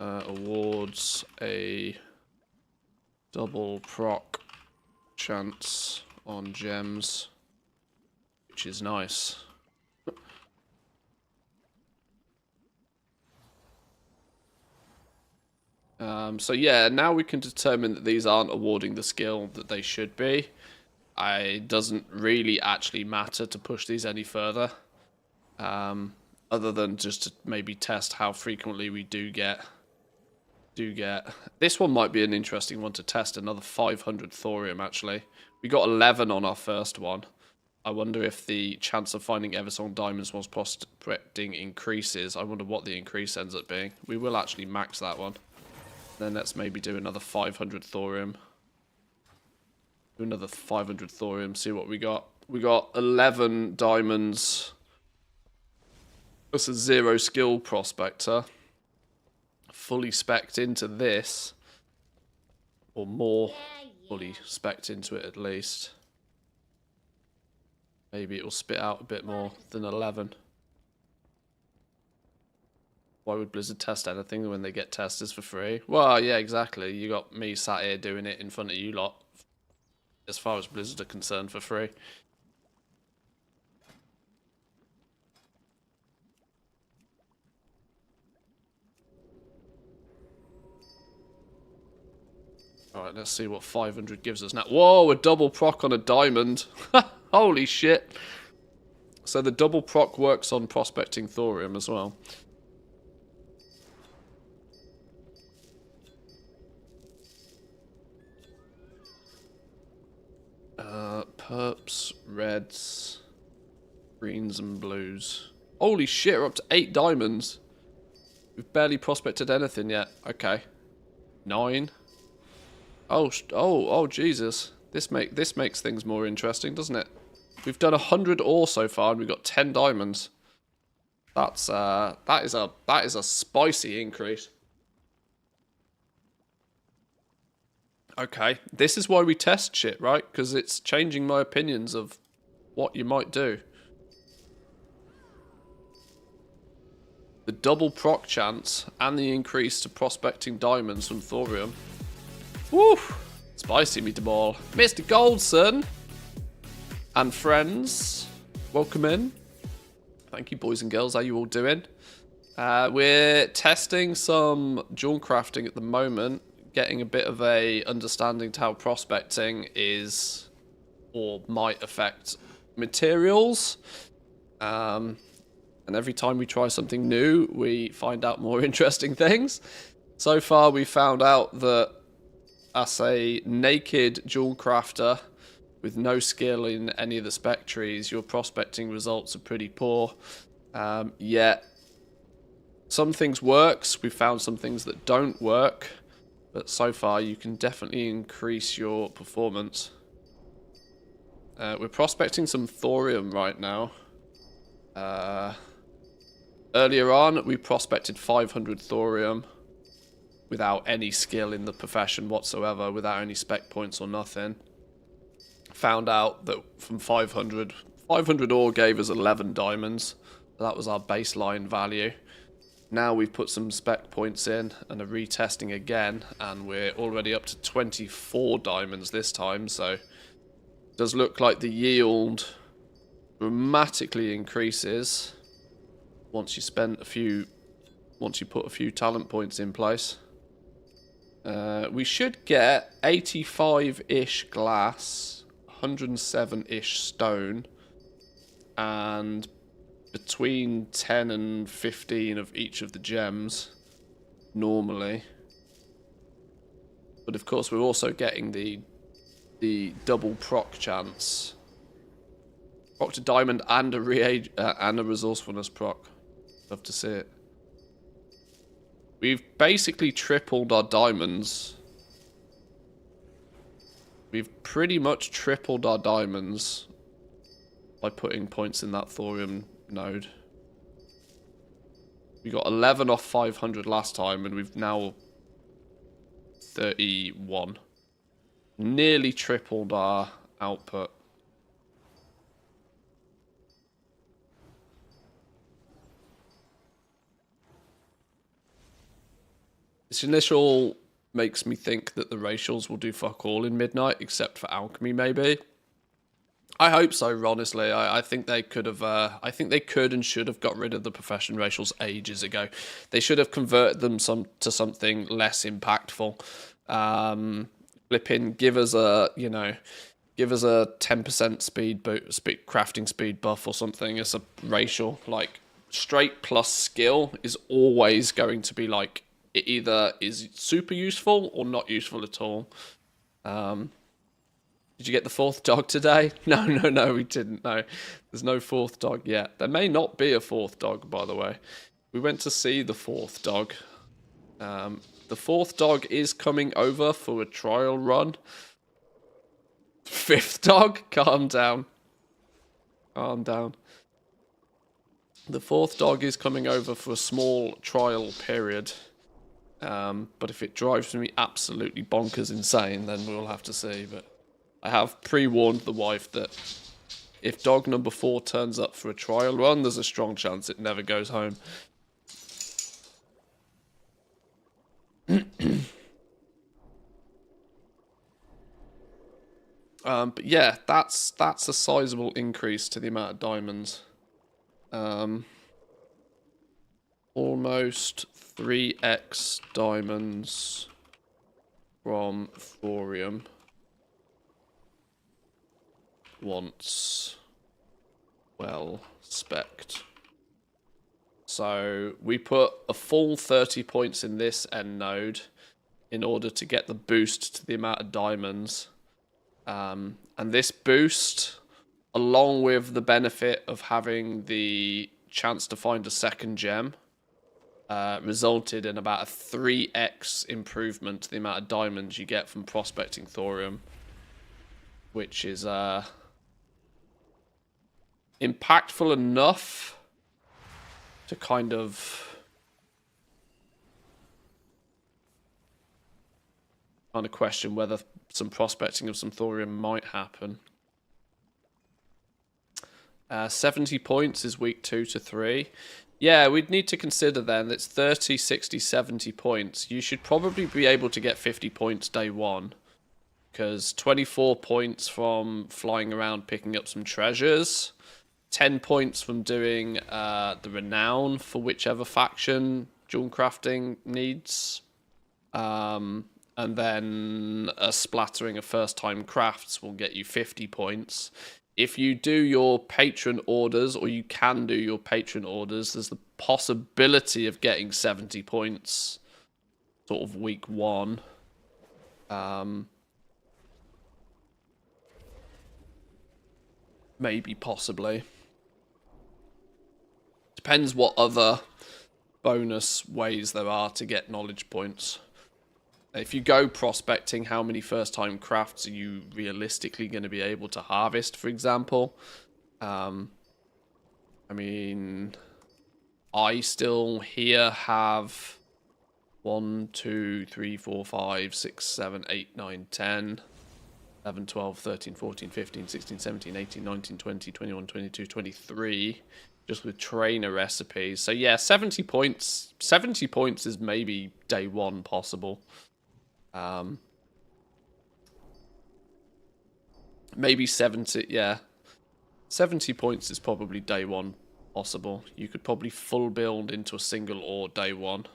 Speaker 1: Awards a double proc chance on gems, which is nice. So yeah, now we can determine that these aren't awarding the skill that they should be. It doesn't really actually matter to push these any further, other than just to maybe test how frequently we do get. This one might be an interesting one to test. Another 500 thorium, actually. We got 11 on our first one. I wonder if the chance of finding Eversong diamonds whilst prospecting increases. I wonder what the increase ends up being. We will actually max that one. Then let's maybe do another 500 thorium. Do another 500 thorium, see what we got. We got 11 diamonds. That's a 0 skill prospector. Fully specced into this, or more fully specced into it at least. Maybe it will spit out a bit more than 11. Why would Blizzard test anything when they get testers for free? Well, yeah, exactly. You got me sat here doing it in front of you lot, as far as Blizzard are concerned, for free. Alright, let's see what 500 gives us now. Whoa, a double proc on a diamond. Holy shit. So the double proc works on prospecting thorium as well. Purps, reds, greens and blues. Holy shit, we're up to 8 diamonds. We've barely prospected anything yet. Okay. 9. Oh, Jesus. This makes things more interesting, doesn't it? We've done 100 ore so far, and we've got 10 diamonds. That is a spicy increase. Okay, this is why we test shit, right? Because it's changing my opinions of what you might do. The double proc chance and the increase to prospecting diamonds from thorium. Woo! Spicy meatball. Mr. Goldson and friends, welcome in. Thank you, boys and girls. How you all doing? We're testing some jewel crafting at the moment, getting a bit of a understanding to how prospecting is or might affect materials. And every time we try something new, we find out more interesting things. So far, we found out that as a naked jewel crafter with no skill in any of the spec trees, your prospecting results are pretty poor. Yet some things works. We found some things that don't work. But so far, you can definitely increase your performance. We're prospecting some thorium right now. Earlier on, we prospected 500 thorium without any skill in the profession whatsoever, without any spec points or nothing. Found out that from 500 ore gave us 11 diamonds. That was our baseline value. Now we've put some spec points in and are retesting again, and we're already up to 24 diamonds this time, so it does look like the yield dramatically increases once you put a few talent points in place. We should get 85-ish glass, 107-ish stone, and between 10 and 15 of each of the gems normally. But of course we're also getting the double proc chance. Proc to diamond and a resourcefulness proc. Love to see it. We've basically tripled our diamonds. We've pretty much tripled our diamonds by putting points in that thorium node. We got 11 off 500 last time, and we've now 31. Nearly tripled our output. This initial makes me think that the racials will do fuck all in Midnight, except for alchemy, maybe. I hope so, honestly. I think they could have. I think they could and should have got rid of the profession racials ages ago. They should have converted them to something less impactful. Flipping, give us a 10% speed crafting speed buff or something as a racial. Like straight plus skill is always going to be like, it either is super useful or not useful at all. Did you get the fourth dog today? No, we didn't. No, there's no fourth dog yet. There may not be a fourth dog, by the way. We went to see the fourth dog. The fourth dog is coming over for a trial run. Fifth dog? Calm down. Calm down. The fourth dog is coming over for a small trial period. But if it drives me absolutely bonkers insane, then we'll have to see. But I have pre-warned the wife that if dog number 4 turns up for a trial run, there's a strong chance it never goes home. But yeah, that's a sizable increase to the amount of diamonds. Almost 3x diamonds from thorium once well specced. So we put a full 30 points in this end node in order to get the boost to the amount of diamonds. And this boost, along with the benefit of having the chance to find a second gem, resulted in about a 3x improvement to the amount of diamonds you get from prospecting thorium, which is impactful enough to kind of question whether some prospecting of some thorium might happen. 70 points is week 2 to 3. Yeah, we'd need to consider then it's 30, 60, 70 points. You should probably be able to get 50 points day 1. Because 24 points from flying around picking up some treasures. 10 points from doing the renown for whichever faction jewel crafting needs. And then a splattering of first-time crafts will get you 50 points. If you do your patron orders, or you can do your patron orders, there's the possibility of getting 70 points sort of week 1. Maybe, possibly. Depends what other bonus ways there are to get knowledge points. If you go prospecting, how many first-time crafts are you realistically going to be able to harvest, for example? I mean, I still here have 1, 2, 3, 4, 5, 6, 7, 8, 9, 10, 11, 12, 13, 14, 15, 16, 17, 18, 19, 20, 21, 22, 23, just with trainer recipes. So yeah, 70 points. 70 points is maybe day one possible. Maybe 70, yeah. 70 points is probably day one possible. You could probably full build into a single ore day one.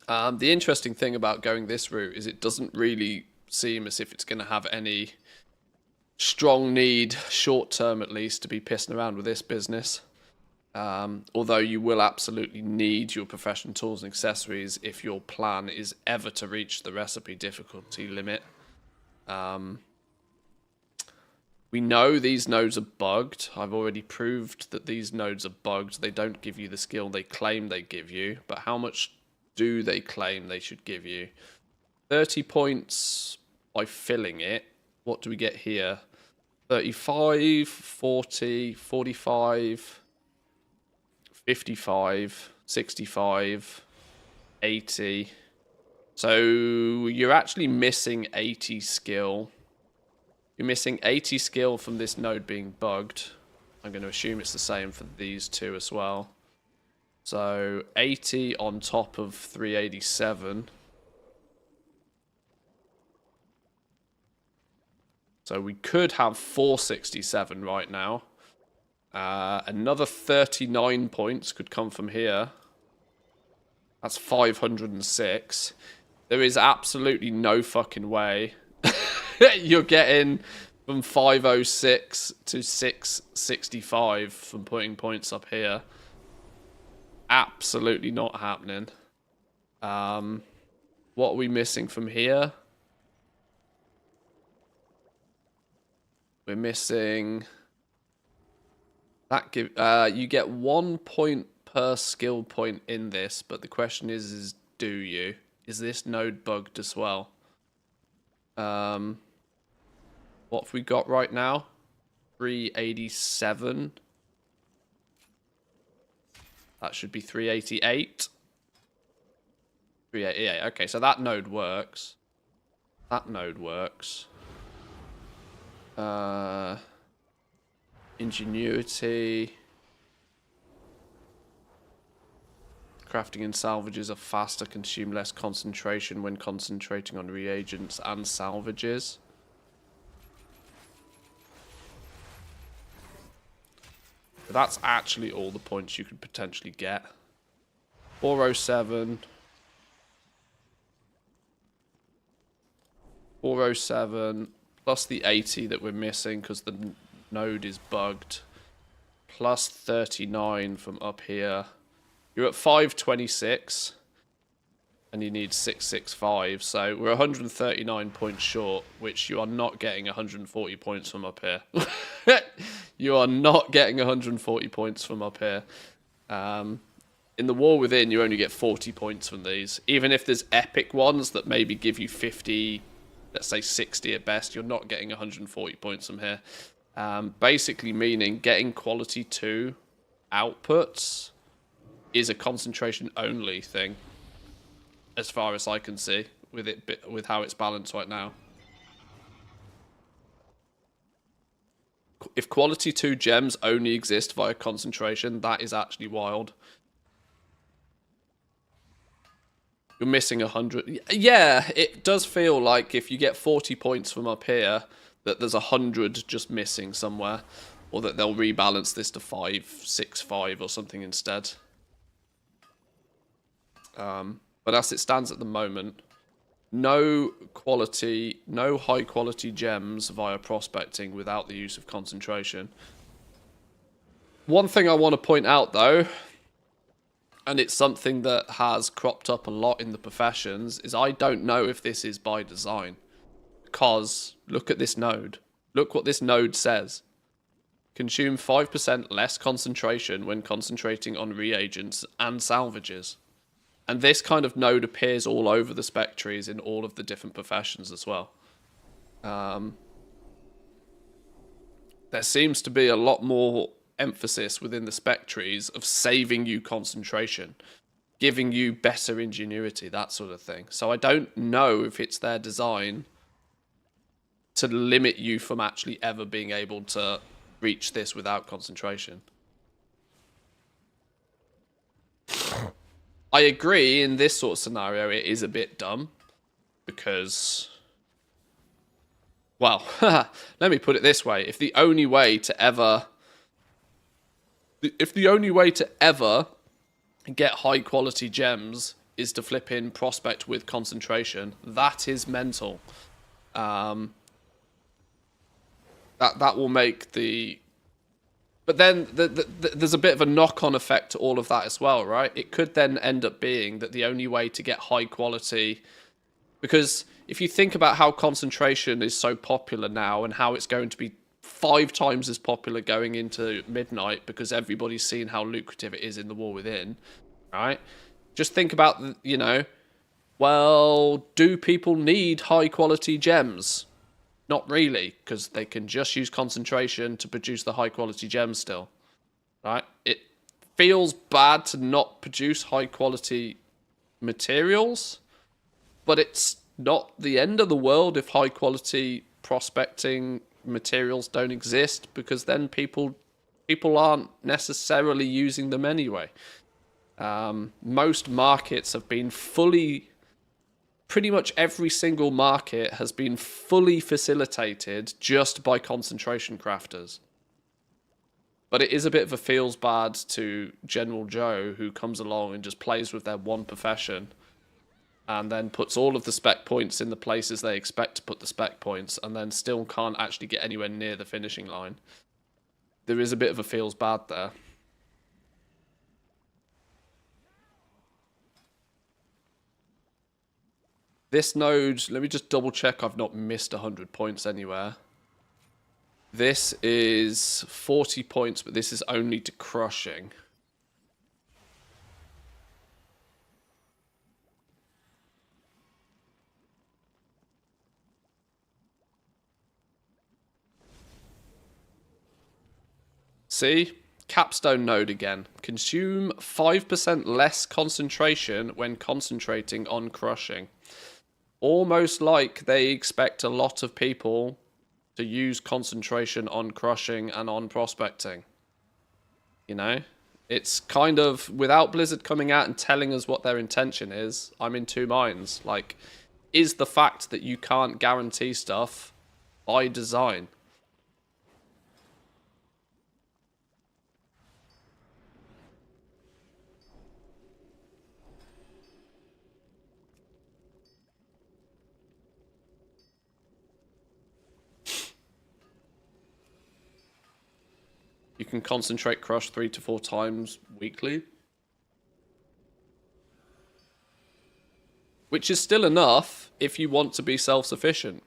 Speaker 1: The interesting thing about going this route is it doesn't really seem as if it's going to have any strong need, short term at least, to be pissing around with this business. Although you will absolutely need your professional tools and accessories if your plan is ever to reach the recipe difficulty limit. We know these nodes are bugged. I've already proved that these nodes are bugged. They don't give you the skill they claim they give you, but how much do they claim they should give you? 30 points by filling it. What do we get here? 35, 40, 45... 55, 65, 80. So you're actually missing 80 skill. You're missing 80 skill from this node being bugged. I'm going to assume it's the same for these two as well. So 80 on top of 387. So we could have 467 right now. Another 39 points could come from here. That's 506. There is absolutely no fucking way you're getting from 506 to 665 from putting points up here. Absolutely not happening. What are we missing from here? We're missing... That give you get 1 point per skill point in this, but the question is do you? Is this node bugged as well? What have we got right now? 387. That should be 388. 388. Okay, so that node works. That node works. Ingenuity. Crafting and salvages are faster, consume less concentration when concentrating on reagents and salvages. But that's actually all the points you could potentially get. 407. 407 plus the 80 that we're missing because the node is bugged, plus 39 from up here. You're at 526 and you need 665, so we're 139 points short, which you are not getting 140 points from up here. You are not getting 140 points from up here. In the War Within, you only get 40 points from these. Even if there's epic ones that maybe give you 50, let's say 60 at best, you're not getting 140 points from here. Basically meaning getting quality 2 outputs is a concentration only thing, as far as I can see, with how it's balanced right now. If quality 2 gems only exist via concentration, that is actually wild. You're missing 100. Yeah, it does feel like if you get 40 points from up here, that there's 100 just missing somewhere, or that they'll rebalance this to 565 or something instead. But as it stands at the moment, no high quality gems via prospecting without the use of concentration. One thing I want to point out though, and it's something that has cropped up a lot in the professions, is I don't know if this is by design. Because, look at this node. Look what this node says. Consume 5% less concentration when concentrating on reagents and salvages. And this kind of node appears all over the spec trees in all of the different professions as well. There seems to be a lot more emphasis within the spec trees of saving you concentration, giving you better ingenuity, that sort of thing. So I don't know if it's their design to limit you from actually ever being able to reach this without concentration. I agree, in this sort of scenario, it is a bit dumb. Because, well, let me put it this way. If the only way to ever get high quality gems is to flip in prospect with concentration, that is mental. That will make the... But then there's a bit of a knock-on effect to all of that as well, right? It could then end up being that the only way to get high quality... Because if you think about how concentration is so popular now and how it's going to be 5 times as popular going into midnight because everybody's seen how lucrative it is in the War Within, right? Just think about, you know, well, do people need high quality gems? Not really, because they can just use concentration to produce the high quality gems still, right? It feels bad to not produce high quality materials, but it's not the end of the world if high quality prospecting materials don't exist, because then people aren't necessarily using them anyway. Most markets have been pretty much every single market has been fully facilitated just by concentration crafters. But it is a bit of a feels bad to General Joe, who comes along and just plays with their one profession and then puts all of the spec points in the places they expect to put the spec points, and then still can't actually get anywhere near the finishing line. There is a bit of a feels bad there. This node, let me just double check I've not missed 100 points anywhere. This is 40 points, but this is only to crushing. See? Capstone node again. Consume 5% less concentration when concentrating on crushing. Almost like they expect a lot of people to use concentration on crushing and on prospecting. You know? It's kind of, without Blizzard coming out and telling us what their intention is, I'm in two minds. Like, is the fact that you can't guarantee stuff by design? You can concentrate crush 3 to 4 times weekly. Which is still enough if you want to be self-sufficient.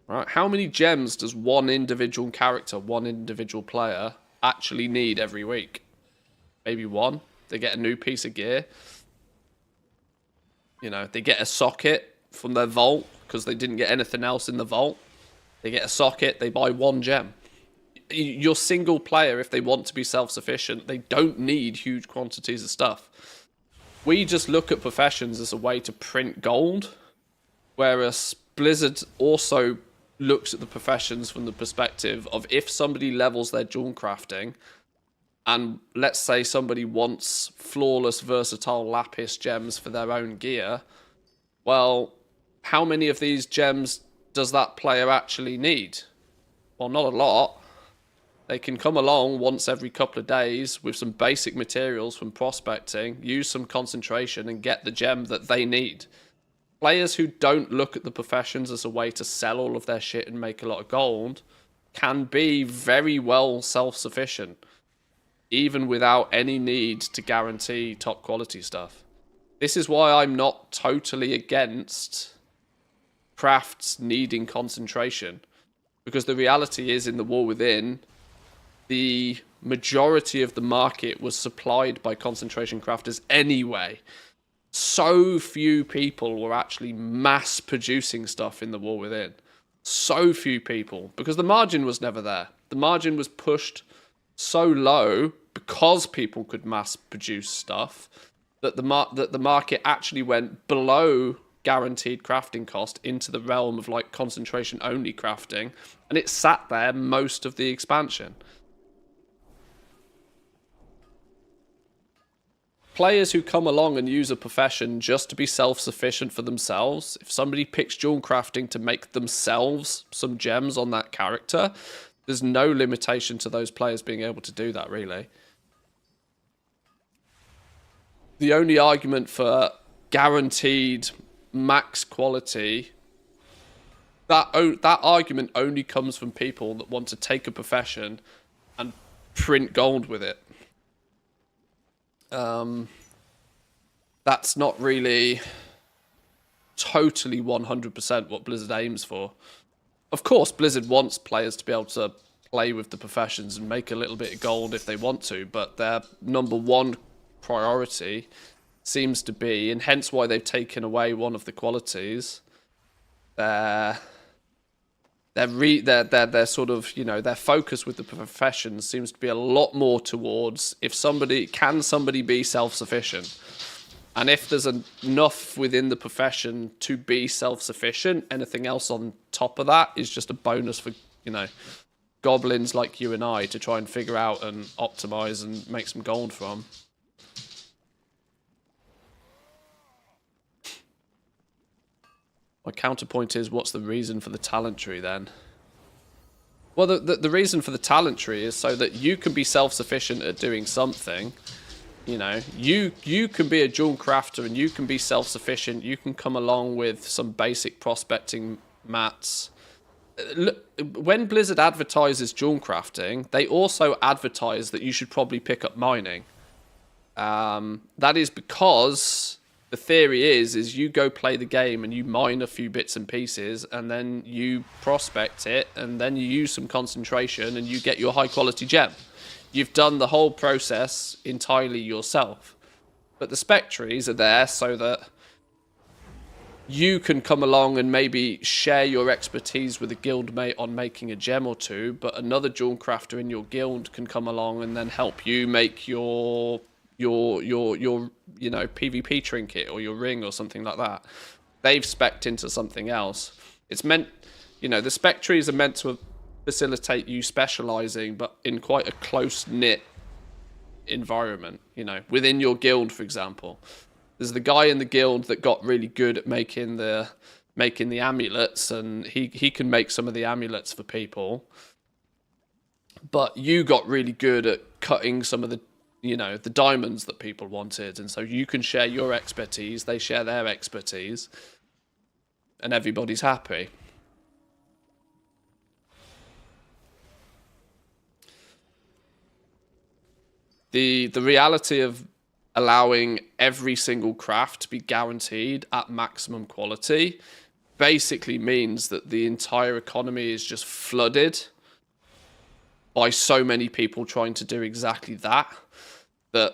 Speaker 1: Right? How many gems does one individual character, one individual player actually need every week? Maybe 1. They get a new piece of gear. You know, they get a socket from their vault because they didn't get anything else in the vault. They get a socket, they buy 1 gem. Your single player, if they want to be self-sufficient, they don't need huge quantities of stuff. We just look at professions as a way to print gold, whereas Blizzard also looks at the professions from the perspective of if somebody levels their jewel crafting, and let's say somebody wants flawless, versatile lapis gems for their own gear, well, how many of these gems does that player actually need? Well, not a lot. They can come along once every couple of days with some basic materials from prospecting, use some concentration, and get the gem that they need. Players who don't look at the professions as a way to sell all of their shit and make a lot of gold can be very well self-sufficient, even without any need to guarantee top quality stuff. This is why I'm not totally against crafts needing concentration, because the reality is in the War Within, the majority of the market was supplied by concentration crafters anyway. So few people were actually mass producing stuff in the War Within. So few people, because the margin was never there. The margin was pushed so low because people could mass produce stuff that the market actually went below guaranteed crafting cost into the realm of like concentration only crafting, and it sat there most of the expansion. Players who come along and use a profession just to be self-sufficient for themselves, if somebody picks jewel crafting to make themselves some gems on that character, there's no limitation to those players being able to do that, really. The only argument for guaranteed max quality, that argument only comes from people that want to take a profession and print gold with it. That's not really totally 100% what Blizzard aims for. Of course, Blizzard wants players to be able to play with the professions and make a little bit of gold if they want to, but their number one priority seems to be, and hence why they've taken away one of the qualities, their sort of, you know, their focus with the profession seems to be a lot more towards can somebody be self-sufficient? And if there's enough within the profession to be self-sufficient, anything else on top of that is just a bonus for, you know, goblins like you and I to try and figure out and optimize and make some gold from. My counterpoint is, what's the reason for the talent tree then? Well, the reason for the talent tree is so that you can be self-sufficient at doing something. You know, you can be a jewel crafter and you can be self-sufficient. You can come along with some basic prospecting mats. Look, when Blizzard advertises jewel crafting, they also advertise that you should probably pick up mining. That is because the theory is you go play the game and you mine a few bits and pieces and then you prospect it and then you use some concentration and you get your high quality gem. You've done the whole process entirely yourself. But the spec trees are there so that you can come along and maybe share your expertise with a guildmate on making a gem or two, but another jewel crafter in your guild can come along and then help you make your you know, PvP trinket or your ring or something like that. They've spec'd into something else. It's meant, you know, the spec trees are meant to facilitate you specializing, but in quite a close-knit environment, you know, within your guild, for example. There's the guy in the guild that got really good at making the amulets, and he can make some of the amulets for people. But you got really good at cutting some of the, you know, the diamonds that people wanted, and so you can share your expertise, they share their expertise, and everybody's happy. The reality of allowing every single craft to be guaranteed at maximum quality basically means that the entire economy is just flooded by so many people trying to do exactly that, that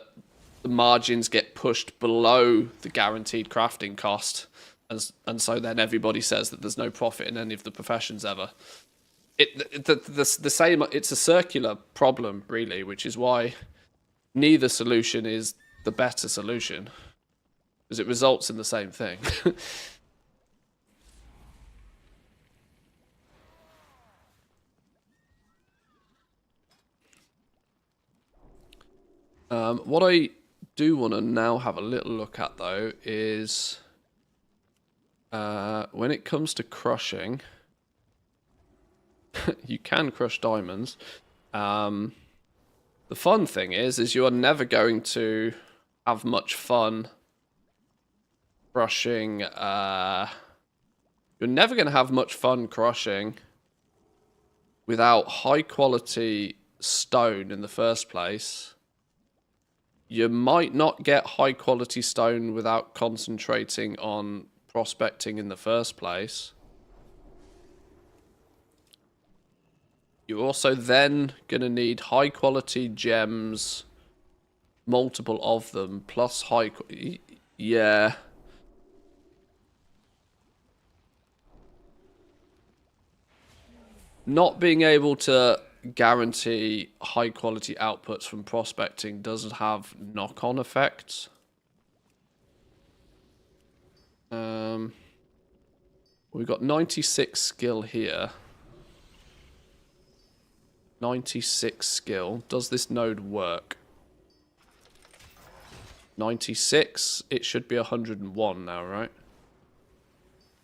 Speaker 1: the margins get pushed below the guaranteed crafting cost, and so then everybody says that there's no profit in any of the professions ever. The same. It's a circular problem, really, which is why neither solution is the better solution, because it results in the same thing. What I do want to now have a little look at, though, is when it comes to crushing, you can crush diamonds. The fun thing is you are never going to have much fun crushing. You're never going to have much fun crushing without high quality stone in the first place. You might not get high quality stone without concentrating on prospecting in the first place. You're also then going to need high quality gems, multiple of them, plus yeah. Not being able to guarantee high quality outputs from prospecting doesn't have knock-on effects. We've got 96 skill here. 96 skill. Does this node work? 96. It should be 101 now, right?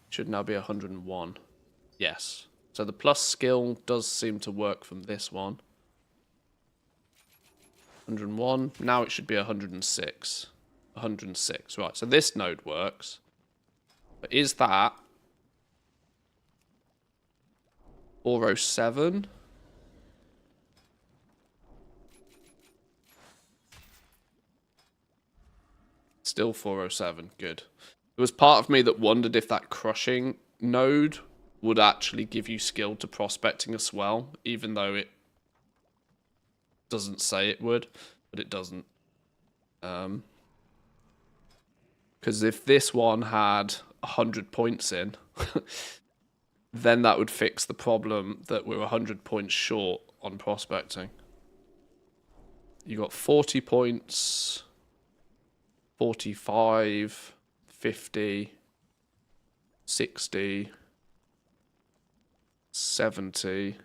Speaker 1: Should now be 101. Yes. So the plus skill does seem to work from this one. 101. Now it should be 106. 106. Right, so this node works. But is that 407? Still 407. Good. There was part of me that wondered if that crushing node would actually give you skill to prospecting as well, even though it doesn't say it would, but it doesn't. Because if this one had 100 points in, then that would fix the problem that we're 100 points short on prospecting. You got 40 points, 45, 50, 60, 70,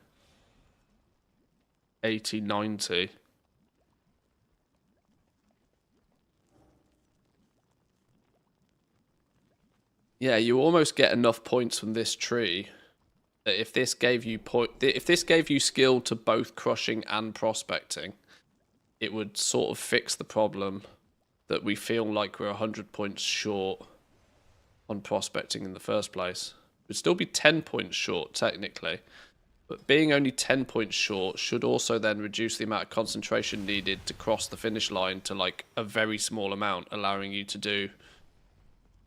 Speaker 1: 80, 90. Yeah, you almost get enough points from this tree that if this gave you skill to both crushing and prospecting, it would sort of fix the problem that we feel like we're 100 points short on prospecting in the first place. We'd still be 10 points short technically, but being only 10 points short should also then reduce the amount of concentration needed to cross the finish line to like a very small amount, allowing you to do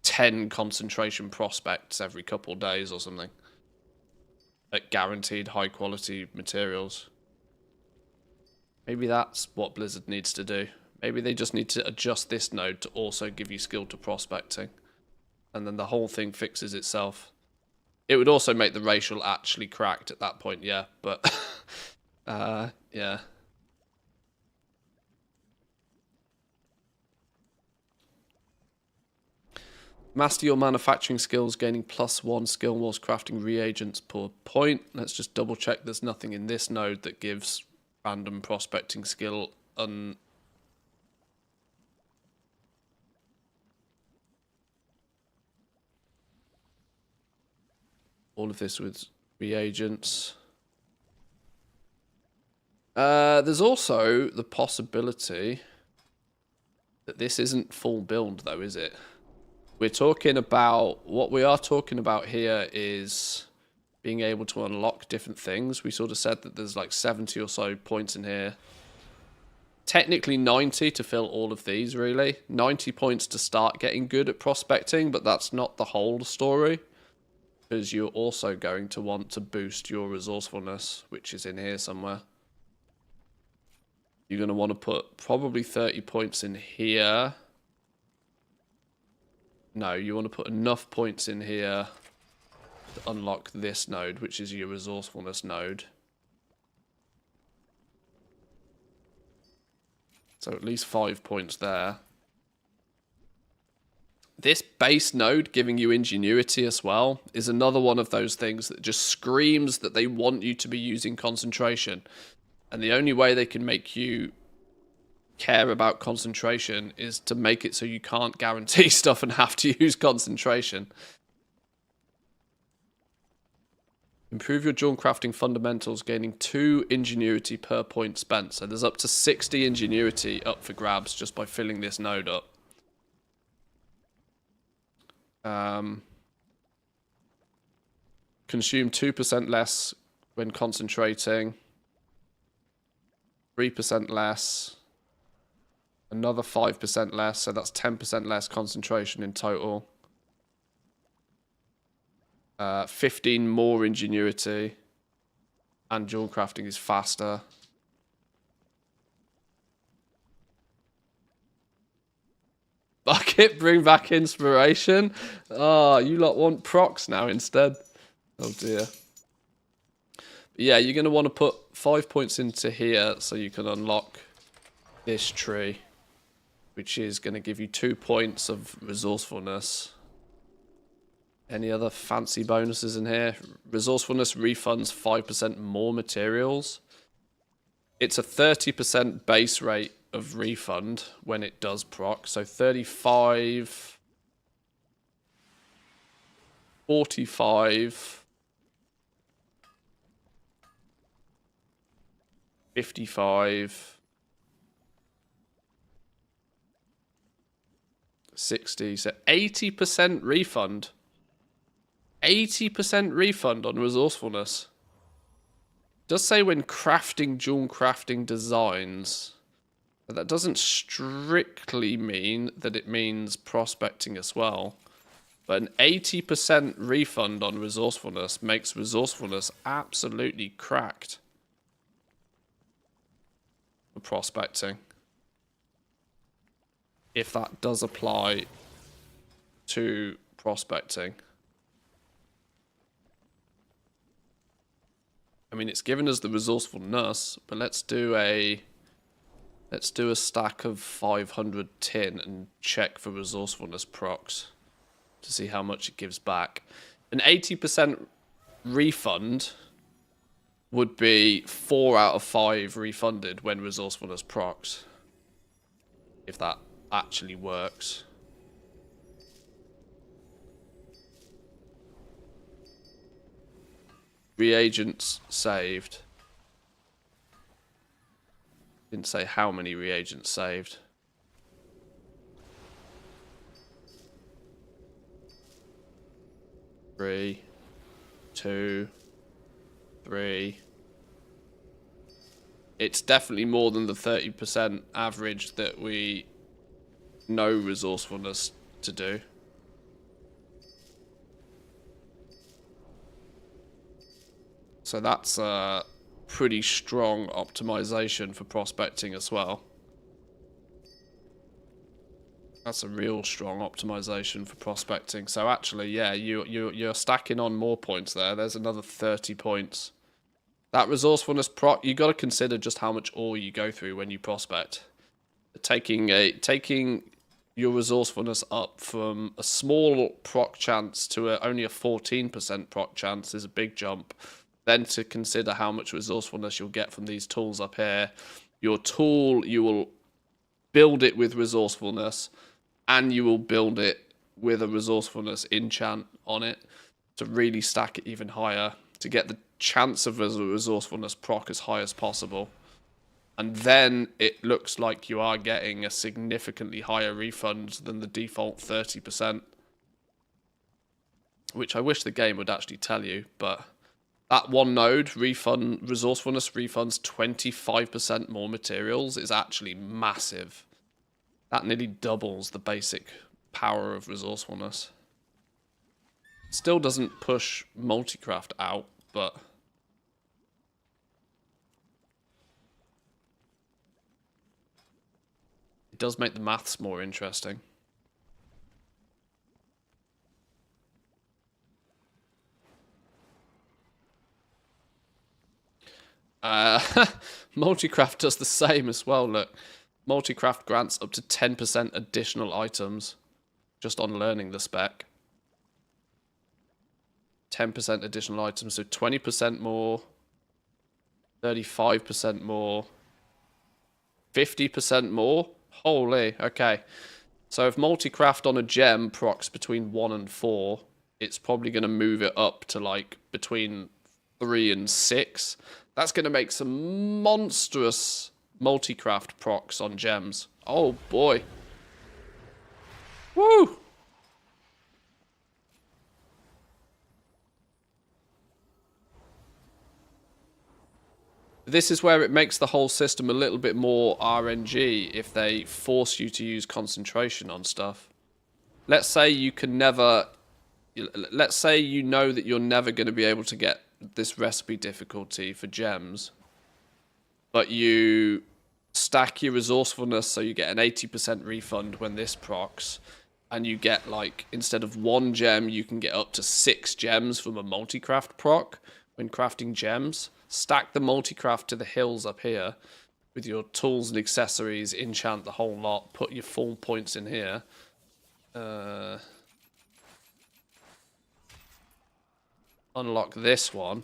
Speaker 1: 10 concentration prospects every couple of days or something at guaranteed high quality materials. Maybe that's what Blizzard needs to do. Maybe they just need to adjust this node to also give you skill to prospecting, and then the whole thing fixes itself. It would also make the racial actually cracked at that point, yeah, but yeah. Master your manufacturing skills, gaining +1 skill whilst crafting reagents per point. Let's just double check there's nothing in this node that gives random prospecting skill all of this with reagents. There's also the possibility that this isn't full build though, is it? We're talking about, what we are talking about here is being able to unlock different things. We sort of said that there's like 70 or so points in here. Technically 90 to fill all of these, really. 90 points to start getting good at prospecting, but that's not the whole story. Because you're also going to want to boost your resourcefulness, which is in here somewhere. You're going to want to put probably 30 points in here. No, you want to put enough points in here to unlock this node, which is your resourcefulness node. So at least 5 points there. This base node giving you ingenuity as well is another one of those things that just screams that they want you to be using concentration. And the only way they can make you care about concentration is to make it so you can't guarantee stuff and have to use concentration. Improve your jewel crafting fundamentals, gaining 2 ingenuity per point spent. So there's up to 60 ingenuity up for grabs just by filling this node up. Consume 2% less when concentrating. 3% less. Another 5% less, so that's 10% less concentration in total. 15 more ingenuity. And jewel crafting is faster. Fuck it, bring back inspiration. Oh, you lot want procs now instead. Oh dear. Yeah, you're going to want to put 5 points into here so you can unlock this tree, which is going to give you 2 points of resourcefulness. Any other fancy bonuses in here? Resourcefulness refunds 5% more materials. It's a 30% base rate of refund when it does proc. So 35, 45, 55, 60. So 80% refund. 80% refund on resourcefulness. It does say when crafting dual crafting designs, but that doesn't strictly mean that it means prospecting as well. But an 80% refund on resourcefulness makes resourcefulness absolutely cracked for prospecting. If that does apply to prospecting. I mean, it's given us the resourcefulness, but let's do a stack of 500 tin and check for resourcefulness procs to see how much it gives back. An 80% refund would be 4 out of 5 refunded when resourcefulness procs. If that actually works. Reagents saved. Didn't say how many reagents saved. Three, 2, 3. It's definitely more than the 30% average that we know resourcefulness to do. So that's a pretty strong optimization for prospecting as well. That's a real strong optimization for prospecting. So actually, yeah, you're stacking on more points there. There's another 30 points. That resourcefulness proc, you got to consider just how much ore you go through when you prospect. Taking your resourcefulness up from a small proc chance to only a 14% proc chance is a big jump. Then to consider how much resourcefulness you'll get from these tools up here. Your tool, you will build it with resourcefulness, and you will build it with a resourcefulness enchant on it to really stack it even higher, to get the chance of a resourcefulness proc as high as possible. And then it looks like you are getting a significantly higher refund than the default 30%. Which I wish the game would actually tell you, but that one node resourcefulness refunds 25% more materials is actually massive. That nearly doubles the basic power of resourcefulness. Still doesn't push multicraft out, but it does make the maths more interesting. Multicraft does the same as well, look. Multicraft grants up to 10% additional items just on learning the spec. 10% additional items, so 20% more, 35% more, 50% more. Holy, okay. So if multicraft on a gem procs between 1 and 4, it's probably going to move it up to like between 3 and 6. That's going to make some monstrous multicraft procs on gems. Oh boy. Woo! This is where it makes the whole system a little bit more RNG if they force you to use concentration on stuff. Let's say you can never... Let's say you know that you're never going to be able to get this recipe difficulty for gems, but you stack your resourcefulness so you get an 80% refund when this procs, and you get, like, instead of 1 gem, you can get up to 6 gems from a multi-craft proc when crafting gems. Stack the multi-craft to the hills up here with your tools and accessories, enchant the whole lot, put your full points in here. Unlock this one.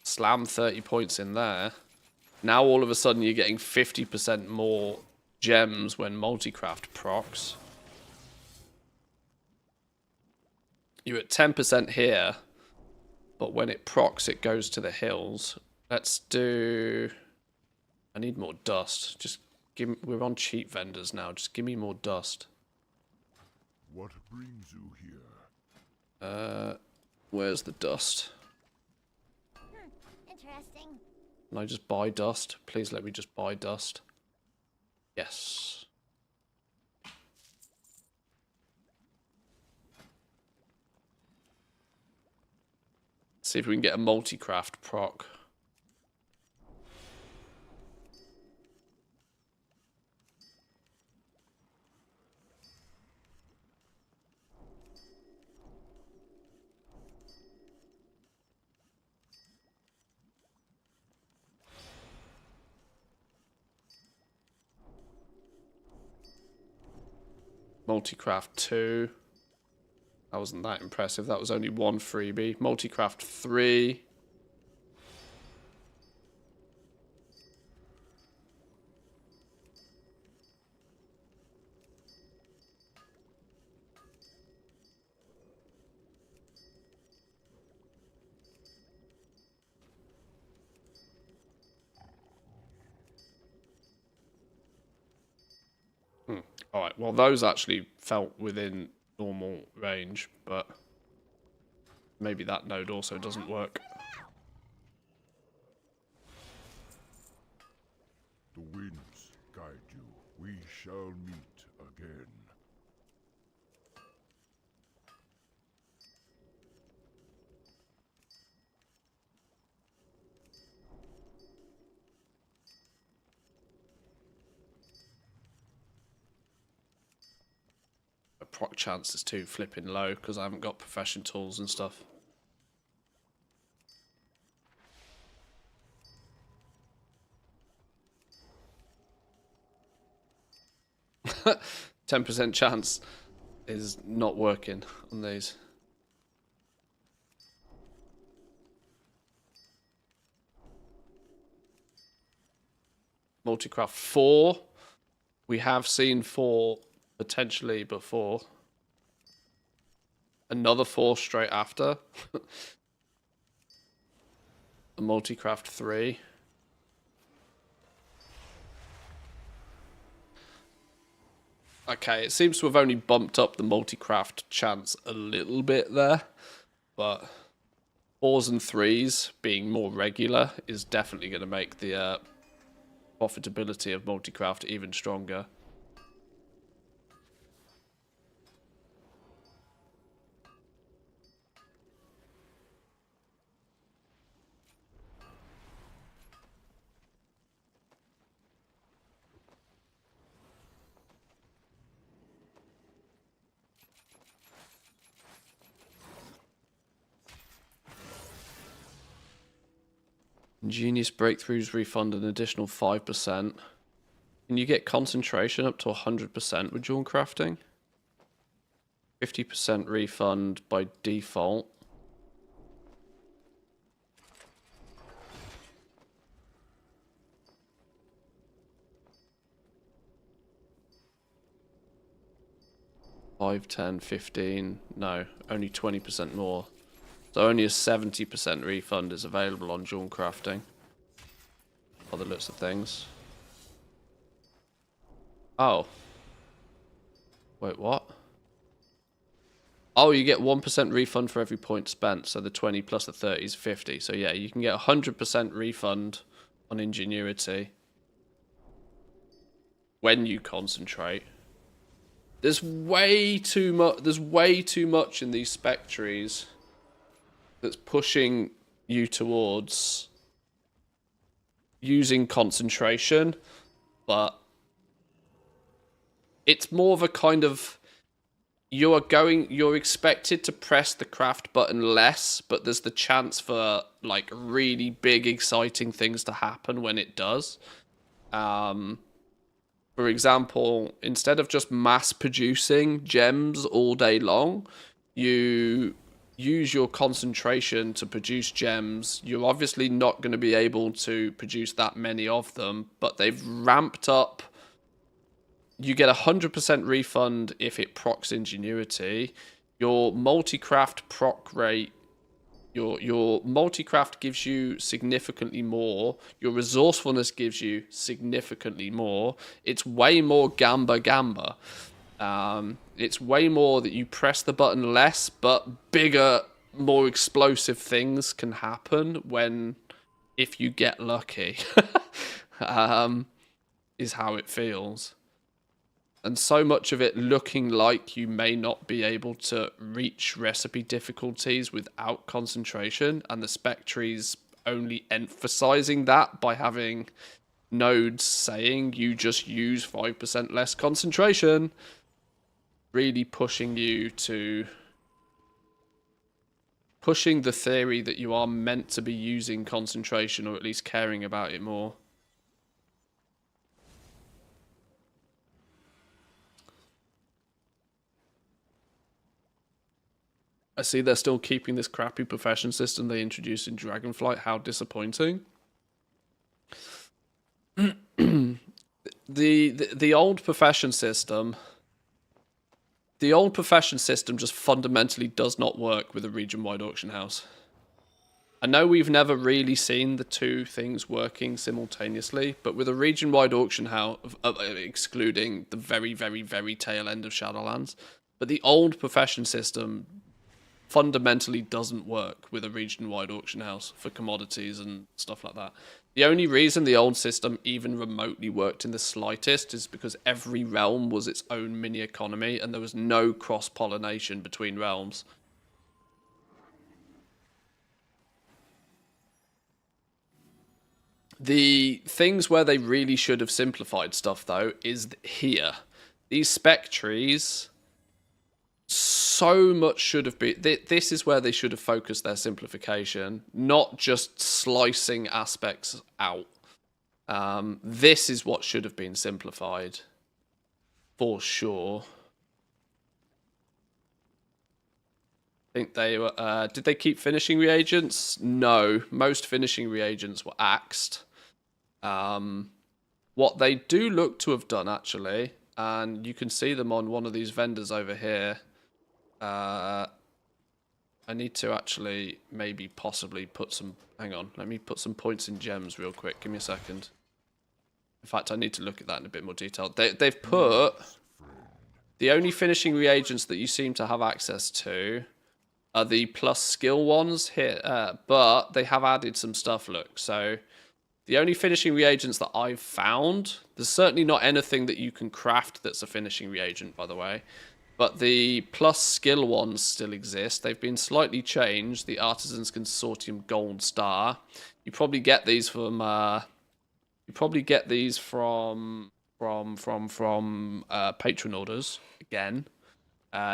Speaker 1: Slam 30 points in there. Now all of a sudden you're getting 50% more gems when multi-craft procs. You're at 10% here, but when it procs it goes to the hills. Let's do... I need more dust. Just give me... We're on cheap vendors now. Just give me more dust.
Speaker 4: What brings you here?
Speaker 1: Where's the dust?
Speaker 2: Interesting.
Speaker 1: Can I just buy dust? Please let me just buy dust. Yes. See if we can get a multi-craft proc. Multi-craft 2. That wasn't that impressive. That was only 1 freebie. Multi-craft 3. Alright, well those actually felt within normal range, but maybe that node also doesn't work.
Speaker 4: The winds guide you. We shall meet again.
Speaker 1: The proc chance is too flipping low because I haven't got profession tools and stuff. %10 chance is not working on these. Multicraft 4. We have seen 4 potentially before. Another 4 straight after. A multicraft 3. Okay, it seems to have only bumped up the multicraft chance a little bit there, but 4s and 3s being more regular is definitely going to make the profitability of multicraft even stronger. Ingenious breakthroughs refund an additional 5%. Can you get concentration up to 100% with jewel crafting? 50% refund by default. Five, 10, 15. No, only 20% more. So only a 70% refund is available on jewel crafting. By the looks of things. Oh. Wait, what? Oh, you get 1% refund for every point spent. So the 20 plus the 30 is 50. So yeah, you can get 100% refund on ingenuity when you concentrate. There's way too much. There's way too much in these spec trees that's pushing you towards using concentration, but it's more of a kind of you're expected to press the craft button less, but there's the chance for like really big exciting things to happen when it does. For example, instead of just mass producing gems all day long, you use your concentration to produce gems. You're obviously not going to be able to produce that many of them, but they've ramped up. You get 100% refund if it procs Ingenuity. Your multi-craft proc rate, your multi-craft gives you significantly more. Your resourcefulness gives you significantly more. It's way more gamba. It's way more that you press the button less, but bigger, more explosive things can happen if you get lucky. Is how it feels. And so much of it looking like you may not be able to reach recipe difficulties without concentration, and the spec trees only emphasizing that by having nodes saying you just use 5% less concentration, really pushing you to pushing the theory that you are meant to be using concentration, or at least caring about it more. I see they're still keeping this crappy profession system they introduced in Dragonflight. How disappointing. The old profession system. The old profession system just fundamentally does not work with a region-wide auction house. I know we've never really seen the two things working simultaneously, but with a region-wide auction house, excluding the very, very, very tail end of Shadowlands, but the old profession system fundamentally doesn't work with a region-wide auction house for commodities and stuff like that. The only reason the old system even remotely worked in the slightest is because every realm was its own mini economy and there was no cross-pollination between realms. The things where they really should have simplified stuff, though, is here. These spec trees, so much should have been... This is where they should have focused their simplification, not just slicing aspects out. This is what should have been simplified, for sure. I think they were... did they keep finishing reagents? No. Most finishing reagents were axed. What they do look to have done, actually, and you can see them on one of these vendors over here. I need to actually maybe possibly put some... Hang on, let me put some points in gems real quick. Give me a second. In fact, I need to look at that in a bit more detail. They've put... The only finishing reagents that you seem to have access to are the plus skill ones here, but they have added some stuff, look. So the only finishing reagents that I've found, there's certainly not anything that you can craft that's a finishing reagent, by the way, but the plus skill ones still exist. They've been slightly changed. The Artisans Consortium Gold Star. You probably get these from patron orders again.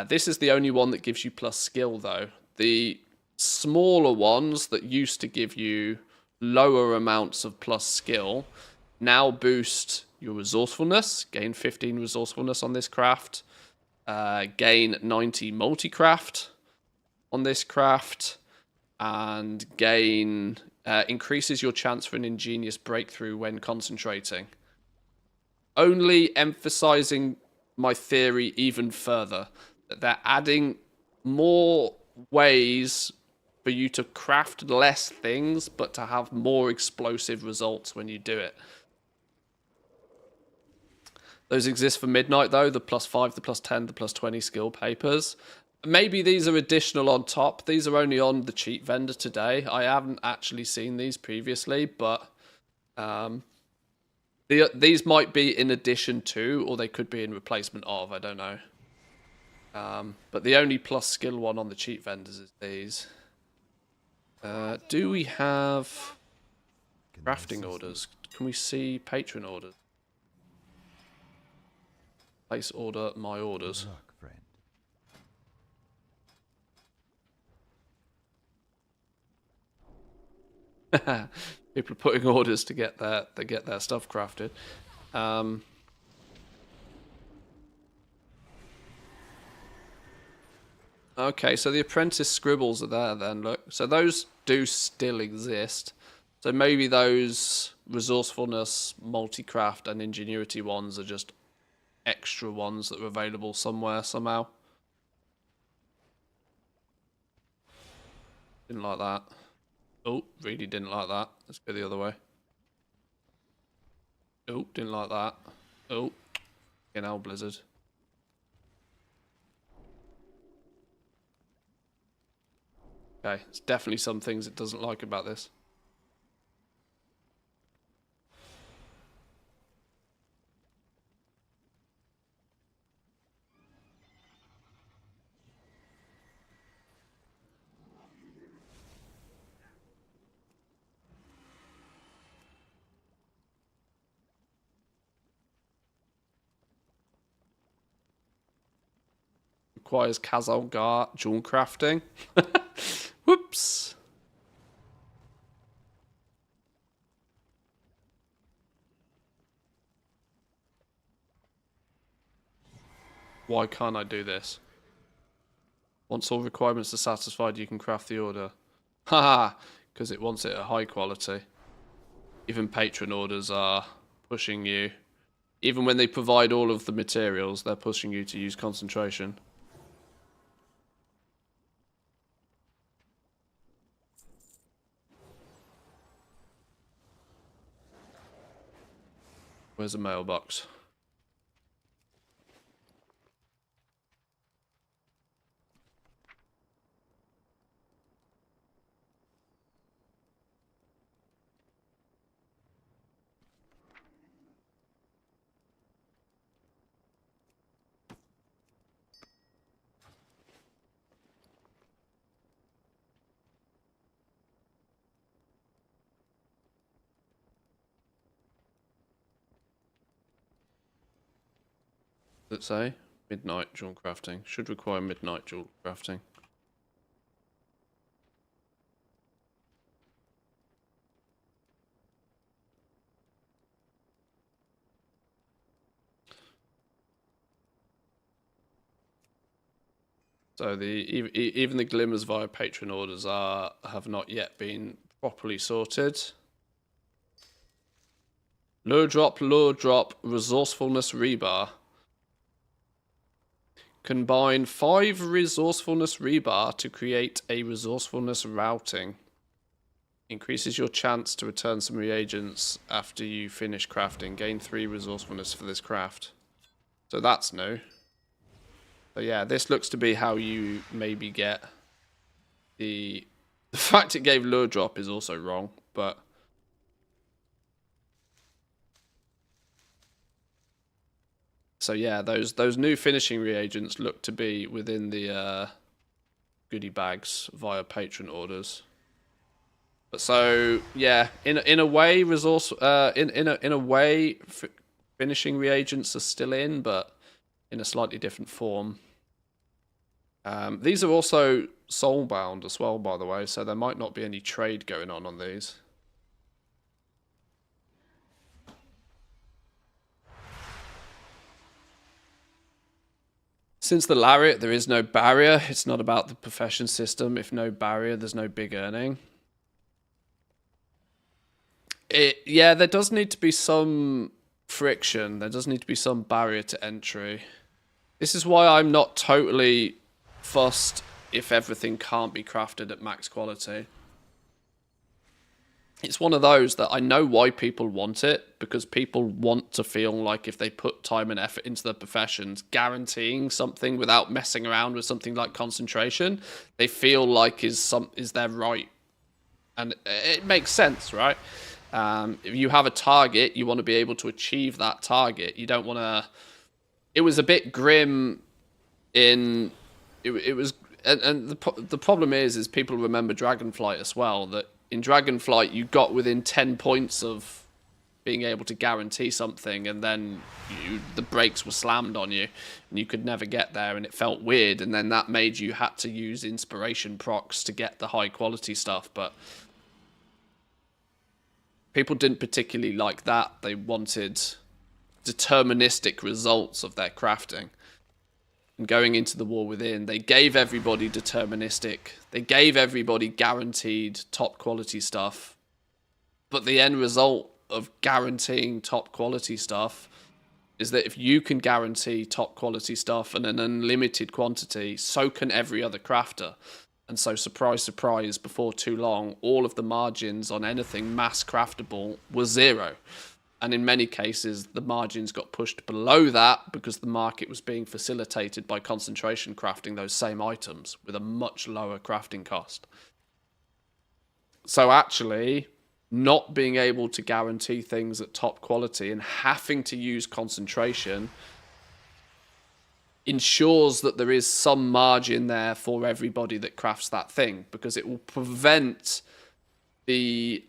Speaker 1: This is the only one that gives you plus skill, though. The smaller ones that used to give you lower amounts of plus skill now boost your resourcefulness. Gain 15 resourcefulness on this craft. Gain 90 multi-craft on this craft. And gain... increases your chance for an ingenious breakthrough when concentrating. Only emphasizing my theory even further. They're adding more ways for you to craft less things, but to have more explosive results when you do it. Those exist for Midnight, though. The +5, the +10, the +20 skill papers. Maybe these are additional on top. These are only on the cheat vendor today. I haven't actually seen these previously, but... these might be in addition to, or they could be in replacement of, I don't know. But the only plus skill one on the cheat vendors is these. Do we have crafting orders? Can we see patron orders? Place order, my orders.
Speaker 5: Luck, friend.
Speaker 1: People are putting orders to get their stuff crafted. Okay, so the apprentice scribbles are there then, look. So those do still exist. So maybe those resourcefulness, multi-craft and ingenuity ones are just extra ones that are available somewhere, somehow. Didn't like that. Oh, really didn't like that. Let's go the other way. Oh, didn't like that. Oh, Blizzard. Okay, there's definitely some things it doesn't like about this. Requires Kazalgar jewel crafting. Whoops. Why can't I do this? Once all requirements are satisfied, you can craft the order. Haha, because it wants it at high quality. Even patron orders are pushing you. Even when they provide all of the materials, they're pushing you to use concentration. Where's the mailbox? Does it say? Midnight jewel crafting. Should require midnight jewel crafting. So even the glimmers via patron orders have not yet been properly sorted. Lure drop, resourcefulness rebar. Combine 5 resourcefulness rebar to create a resourcefulness routing. Increases your chance to return some reagents after you finish crafting. Gain 3 resourcefulness for this craft. So that's new. So yeah, this looks to be how you maybe get the fact it gave lure drop is also wrong, but so yeah, those new finishing reagents look to be within the goodie bags via patron orders. But so yeah, in a way, in a way, finishing reagents are still in, but in a slightly different form. These are also soulbound as well, by the way, so there might not be any trade going on these. Since the lariat, there is no barrier. It's not about the profession system. If no barrier, there's no big earning. Yeah, there does need to be some friction. There does need to be some barrier to entry. This is why I'm not totally fussed if everything can't be crafted at max quality. It's one of those that I know why people want it, because people want to feel like if they put time and effort into their professions, guaranteeing something without messing around with something like concentration, they feel like is their right. And it makes sense, right? If you have a target, you want to be able to achieve that target. You don't want to... It was a bit grim in... It was and the problem is people remember Dragonflight as well. That in Dragonflight you got within 10 points of being able to guarantee something, and then the brakes were slammed on you, and you could never get there, and it felt weird. And then that made you had to use inspiration procs to get the high quality stuff. But people didn't particularly like that. They wanted deterministic results of their crafting. And going into the War Within, they gave everybody deterministic. They gave everybody guaranteed top quality stuff. But the end result of guaranteeing top quality stuff is that if you can guarantee top quality stuff in an unlimited quantity, so can every other crafter. And so, surprise, surprise, before too long, all of the margins on anything mass craftable were zero. And in many cases, the margins got pushed below that because the market was being facilitated by concentration crafting those same items with a much lower crafting cost. So actually, not being able to guarantee things at top quality and having to use concentration ensures that there is some margin there for everybody that crafts that thing, because it will prevent the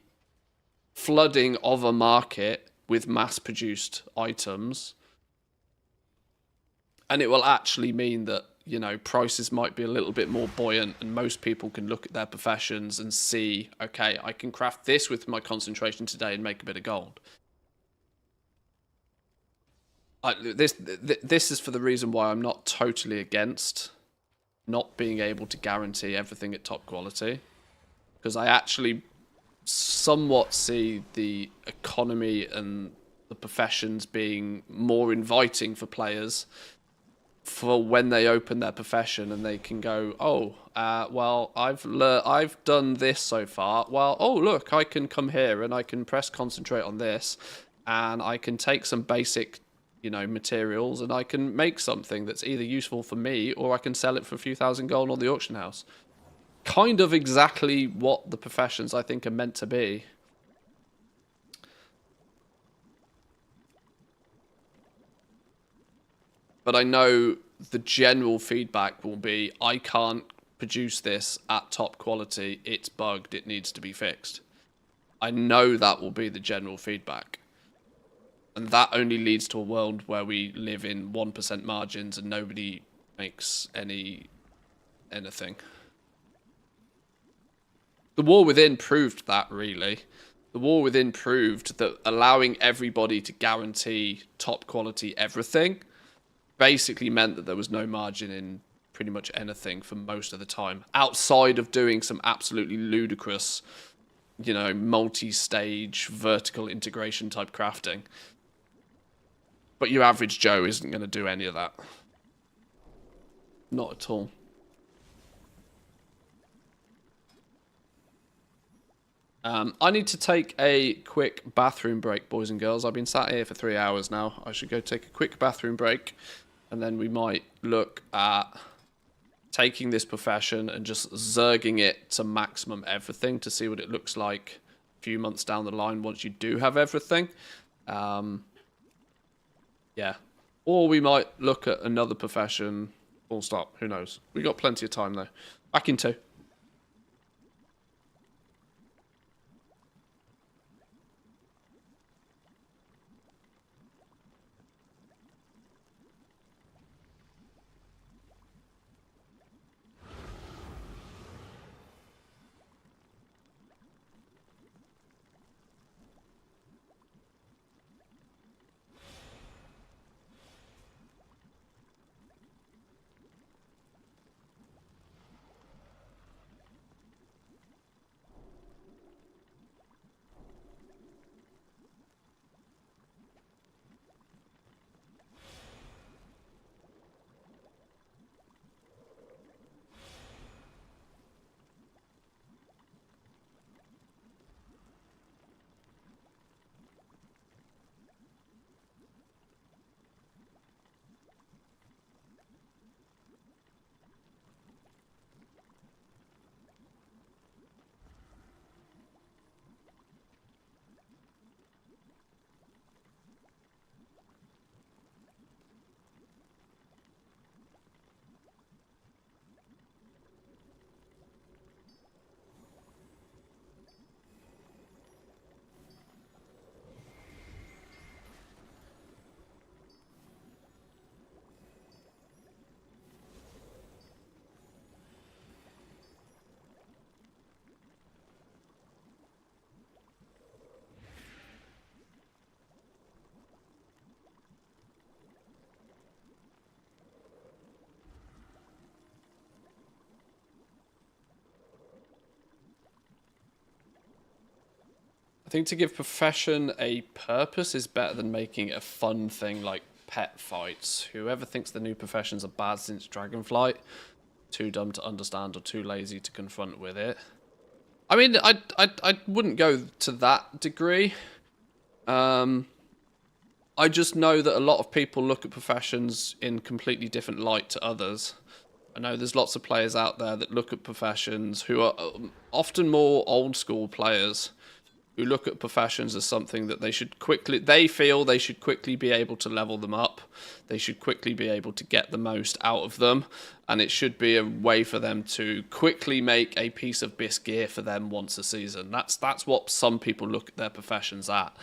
Speaker 1: flooding of a market with mass-produced items, and it will actually mean that, you know, prices might be a little bit more buoyant, and most people can look at their professions and see, okay, I can craft this with my concentration today and make a bit of gold. This is for the reason why I'm not totally against not being able to guarantee everything at top quality, because I actually somewhat see the economy and the professions being more inviting for players for when they open their profession and they can go, oh, well, I've done this so far. Well, oh, look, I can come here and I can press concentrate on this, and I can take some basic, you know, materials, and I can make something that's either useful for me or I can sell it for a few thousand gold on the auction house. Kind of exactly what the professions, I think, are meant to be. But I know the general feedback will be, I can't produce this at top quality, it's bugged, it needs to be fixed. I know that will be the general feedback. And that only leads to a world where we live in 1% margins and nobody makes anything. The War Within proved that, really. The War Within proved that allowing everybody to guarantee top quality everything basically meant that there was no margin in pretty much anything for most of the time, outside of doing some absolutely ludicrous, you know, multi-stage vertical integration type crafting. But your average Joe isn't going to do any of that. Not at all. I need to take a quick bathroom break, boys and girls. I've been sat here for 3 hours now. I should go take a quick bathroom break, and then we might look at taking this profession and just zerging it to maximum everything to see what it looks like a few months down the line once you do have everything. Yeah. Or we might look at another profession. Full stop. Who knows? We got plenty of time, though. Back in 2. I think to give profession a purpose is better than making it a fun thing like pet fights. Whoever thinks the new professions are bad since Dragonflight, too dumb to understand or too lazy to confront with it. I mean, I wouldn't go to that degree. I just know that a lot of people look at professions in completely different light to others. I know there's lots of players out there that look at professions who are often more old school players who look at professions as something that they feel they should quickly be able to level them up. They should quickly be able to get the most out of them. And it should be a way for them to quickly make a piece of bisque gear for them once a season. That's what some people look at their professions at.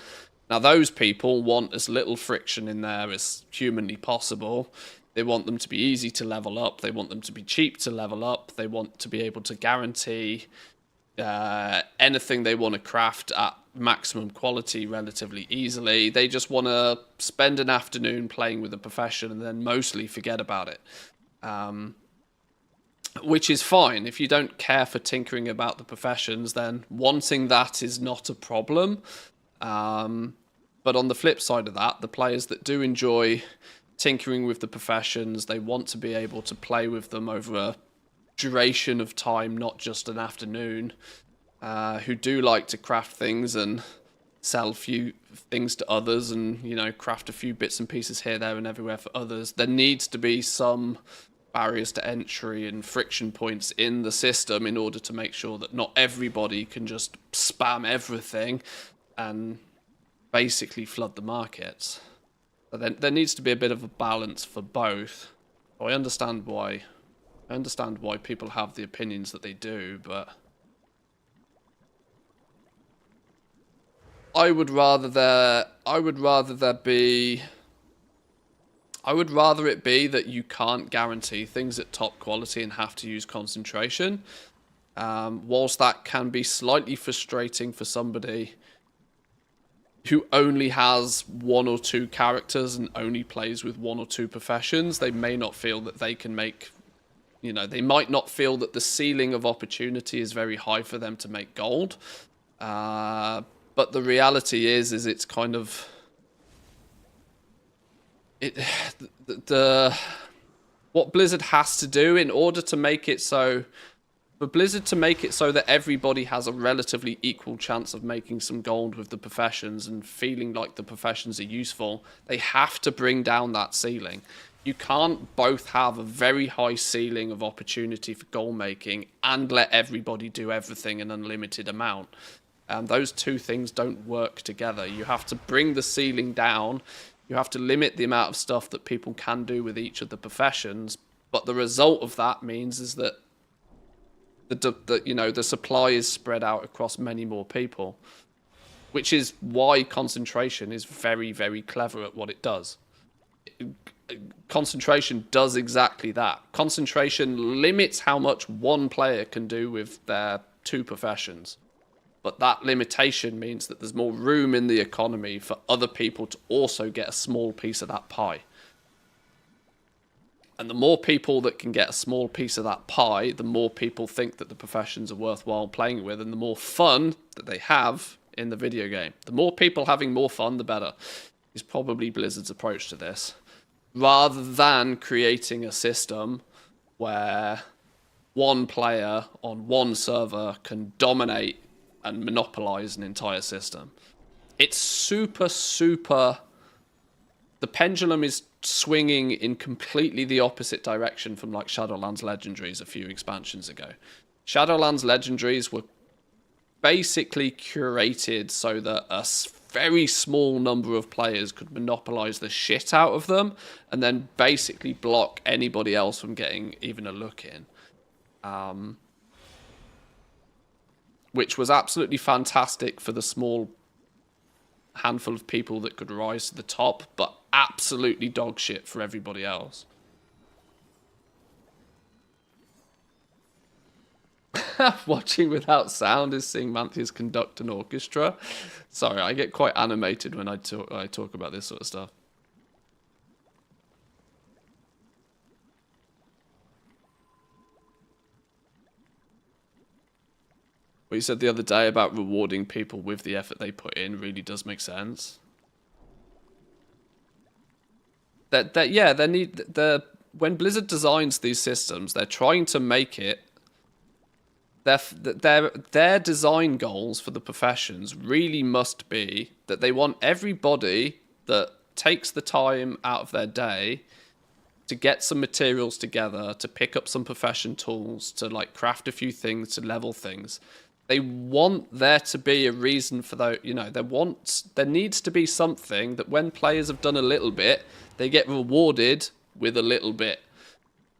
Speaker 1: Now, those people want as little friction in there as humanly possible. They want them to be easy to level up. They want them to be cheap to level up. They want to be able to guarantee anything they want to craft at maximum quality relatively easily. They just want to spend an afternoon playing with a profession and then mostly forget about it. Which is fine. If you don't care for tinkering about the professions, then wanting that is not a problem. But on the flip side of that, the players that do enjoy tinkering with the professions, they want to be able to play with them over a duration of time, not just an afternoon, who do like to craft things and sell a few things to others and, you know, craft a few bits and pieces here, there and everywhere for others. There needs to be some barriers to entry and friction points in the system in order to make sure that not everybody can just spam everything and basically flood the markets. So there needs to be a bit of a balance for both. I understand why people have the opinions that they do, but I would rather it be that you can't guarantee things at top quality and have to use concentration. Whilst that can be slightly frustrating for somebody who only has one or two characters and only plays with one or two professions, they may not feel that they can make, you know, they might not feel that the ceiling of opportunity is very high for them to make gold. But the reality is it's kind of what Blizzard has to do in order to make it so. For Blizzard to make it so that everybody has a relatively equal chance of making some gold with the professions and feeling like the professions are useful, they have to bring down that ceiling. You can't both have a very high ceiling of opportunity for gold making and let everybody do everything an unlimited amount. Those two things don't work together. You have to bring the ceiling down. You have to limit the amount of stuff that people can do with each of the professions. But the result of that means is that the supply is spread out across many more people, which is why concentration is very, very clever at what it does. Concentration does exactly that. Concentration limits how much one player can do with their two professions. But that limitation means that there's more room in the economy for other people to also get a small piece of that pie. And the more people that can get a small piece of that pie, the more people think that the professions are worthwhile playing with, and the more fun that they have in the video game. The more people having more fun, the better, is probably Blizzard's approach to this. Rather than creating a system where one player on one server can dominate and monopolize an entire system. It's super, super... The pendulum is swinging in completely the opposite direction from like Shadowlands Legendaries a few expansions ago. Shadowlands Legendaries were basically curated so that a very small number of players could monopolize the shit out of them and then basically block anybody else from getting even a look in. Which was absolutely fantastic for the small handful of people that could rise to the top, but absolutely dog shit for everybody else. Watching without sound is seeing Mantheus conduct an orchestra. Sorry, I get quite animated when I talk about this sort of stuff. What you said the other day about rewarding people with the effort they put in really does make sense. When Blizzard designs these systems, they're trying to make it their design goals for the professions really must be that they want everybody that takes the time out of their day to get some materials together, to pick up some profession tools, to like craft a few things, to level things. They want there to be a reason for those, you know, there needs to be something that when players have done a little bit, they get rewarded with a little bit.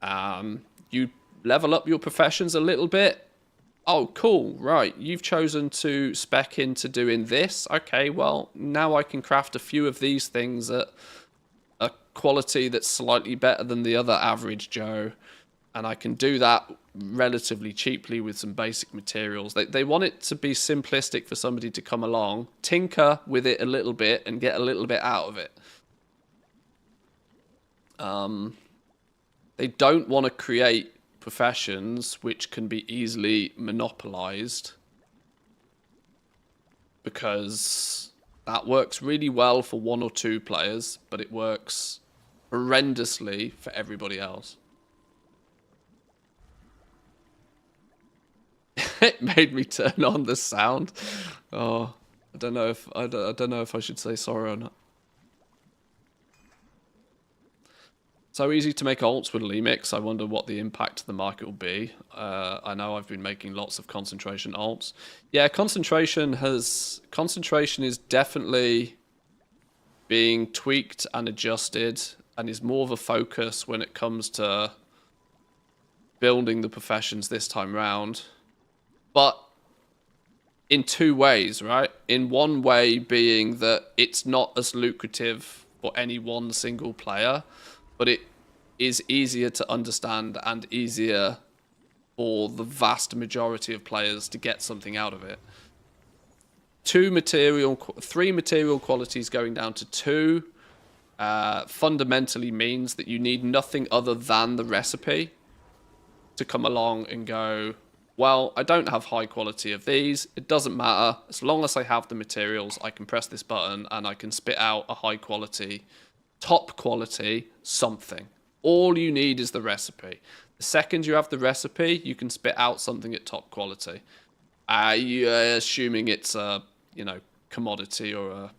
Speaker 1: You level up your professions a little bit. Oh, cool, right, you've chosen to spec into doing this. Okay, well, now I can craft a few of these things at a quality that's slightly better than the other average Joe. And I can do that relatively cheaply with some basic materials. They want it to be simplistic for somebody to come along, tinker with it a little bit, and get a little bit out of it. They don't want to create professions which can be easily monopolized, because that works really well for 1 or 2 players, but it works horrendously for everybody else. It made me turn on the sound. Oh, I don't know if I should say sorry or not. So easy to make alts with Lemix. I wonder what the impact to the market will be. I know I've been making lots of concentration alts. Yeah, concentration is definitely being tweaked and adjusted, and is more of a focus when it comes to building the professions this time round. But in 2 ways, right? In one way being that it's not as lucrative for any one single player, but it is easier to understand and easier for the vast majority of players to get something out of it. 3 material qualities going down to 2 fundamentally means that you need nothing other than the recipe to come along and go, well, I don't have high quality of these. It doesn't matter. As long as I have the materials, I can press this button and I can spit out a high quality, top quality something. All you need is the recipe. The second you have the recipe, you can spit out something at top quality. Assuming it's a, commodity or a,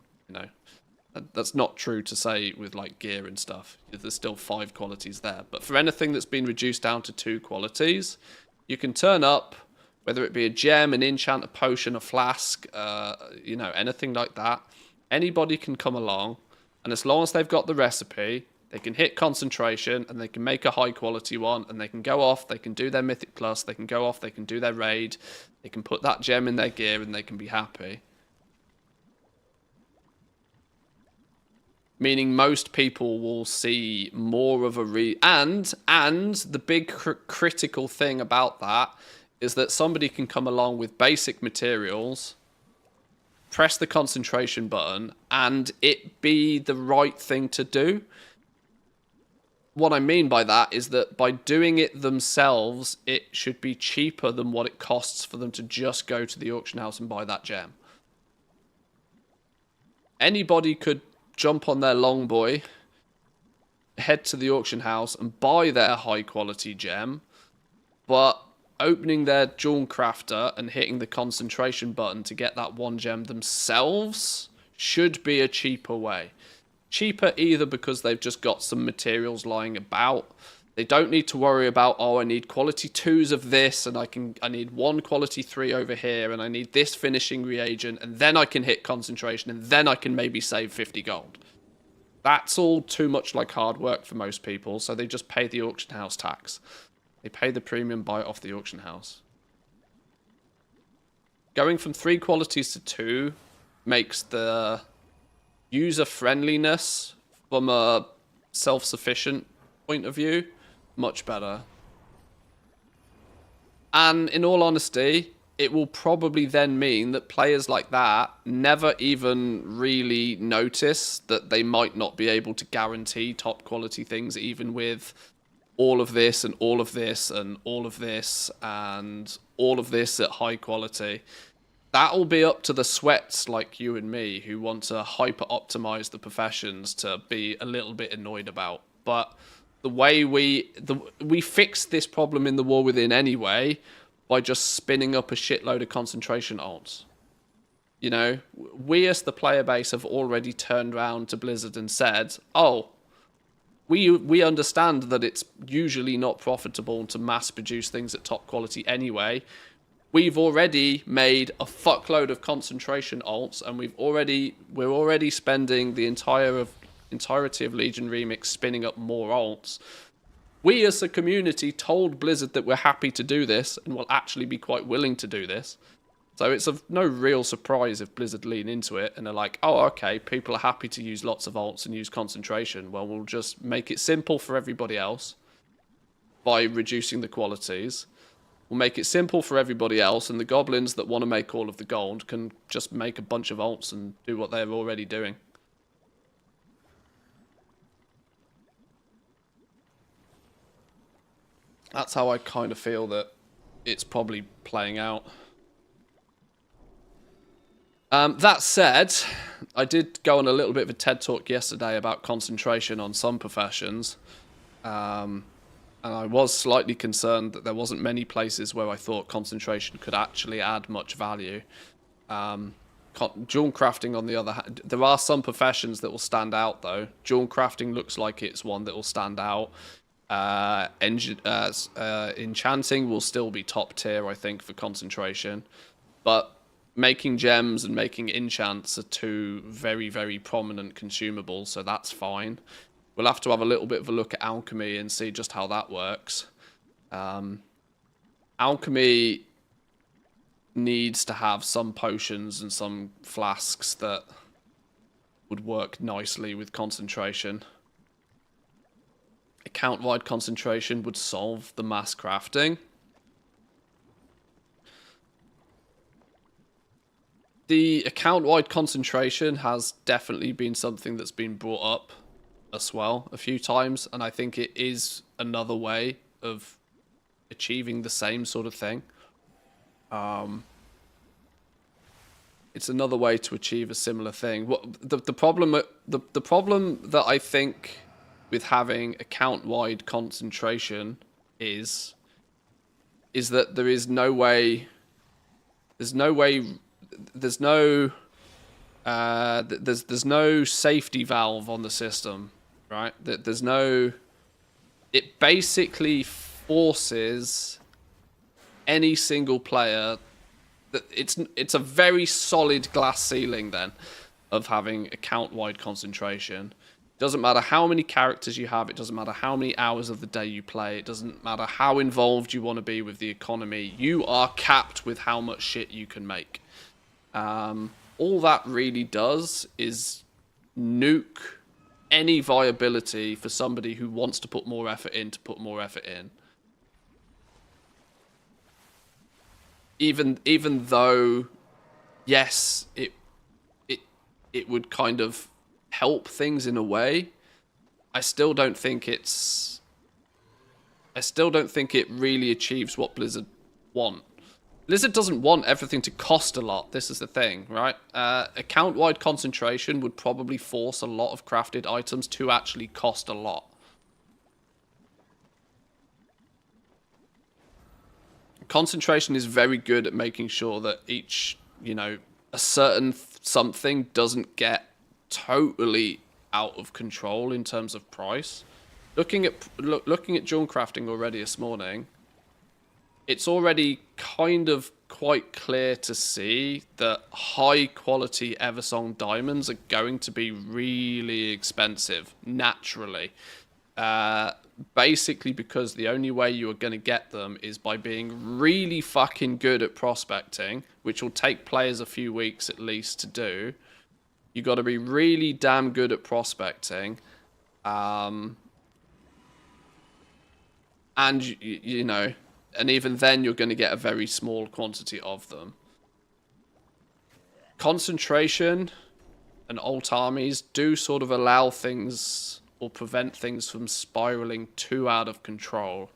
Speaker 1: that's not true to say with like gear and stuff. There's still 5 qualities there. But for anything that's been reduced down to 2 qualities, you can turn up, whether it be a gem, an enchant, a potion, a flask, anything like that. Anybody can come along, and as long as they've got the recipe, they can hit concentration, and they can make a high quality one, and they can go off, they can do their Mythic Plus, they can go off, they can do their raid, they can put that gem in their gear, and they can be happy. Meaning most people will see more of a and the big critical thing about that is that somebody can come along with basic materials, press the concentration button, and it be the right thing to do. What I mean by that is that by doing it themselves, it should be cheaper than what it costs for them to just go to the auction house and buy that gem. Anybody could jump on their longboy, head to the auction house and buy their high quality gem, but opening their jewel crafter and hitting the concentration button to get that one gem themselves should be a cheaper way. Cheaper either because they've just got some materials lying about. They don't need to worry about, oh, I need quality 2s of this, and I need 1 quality 3 over here, and I need this finishing reagent, and then I can hit concentration, and then I can maybe save 50 gold. That's all too much like hard work for most people, so they just pay the auction house tax. They pay the premium, buy it off the auction house. Going from 3 qualities to 2 makes the user friendliness from a self-sufficient point of view much better. And in all honesty, it will probably then mean that players like that never even really notice that they might not be able to guarantee top quality things even with all of this and all of this and all of this and all of this at high quality. That'll be up to the sweats like you and me who want to hyper optimize the professions to be a little bit annoyed about. But the way we fixed this problem in the War Within anyway by just spinning up a shitload of concentration alts. You know, we as the player base have already turned around to Blizzard and said, oh, we understand that it's usually not profitable to mass produce things at top quality anyway. We've already made a fuckload of concentration alts, and we're already spending the entirety of Legion Remix spinning up more alts. We as a community told Blizzard that we're happy to do this and will actually be quite willing to do this. So it's of no real surprise if Blizzard lean into it and they're like, oh, okay, people are happy to use lots of alts and use concentration. Well, we'll just make it simple for everybody else by reducing the qualities. We'll make it simple for everybody else, and the goblins that want to make all of the gold can just make a bunch of alts and do what they're already doing. That's how I kind of feel that it's probably playing out. That said, I did go on a little bit of a TED talk yesterday about concentration on some professions. And I was slightly concerned that there wasn't many places where I thought concentration could actually add much value. Jewel crafting, on the other hand, there are some professions that will stand out, though. Jewel crafting looks like it's one that will stand out. Enchanting will still be top tier, I think, for concentration. But making gems and making enchants are two very, very prominent consumables, so that's fine. We'll have to have a little bit of a look at alchemy and see just how that works. Alchemy needs to have some potions and some flasks that would work nicely with concentration. Account-wide concentration would solve the mass crafting. The account-wide concentration has definitely been something that's been brought up as well a few times, and I think it is another way of achieving the same sort of thing. It's another way to achieve a similar thing. The problem that I think with having account-wide concentration is that there's no safety valve on the system, right? It basically forces any single player that it's a very solid glass ceiling then of having account-wide concentration. It doesn't matter how many characters you have, it doesn't matter how many hours of the day you play, it doesn't matter how involved you want to be with the economy, you are capped with how much shit you can make. All that really does is nuke any viability for somebody who wants to put more effort in to put more effort in. Even though, yes, it would kind of help things in a way, I still don't think it really achieves what Blizzard want. Blizzard doesn't want everything to cost a lot. This is the thing, right? Account-wide concentration would probably force a lot of crafted items to actually cost a lot. Concentration is very good at making sure that each, a certain something doesn't get totally out of control in terms of price. Looking at jewel crafting already this morning, it's already kind of quite clear to see that high quality Eversong diamonds are going to be really expensive naturally. Basically because the only way you are going to get them is by being really fucking good at prospecting, which will take players a few weeks at least to do. You got to be really damn good at prospecting. And and even then you're going to get a very small quantity of them. Concentration and alt armies do sort of allow things or prevent things from spiraling too out of control.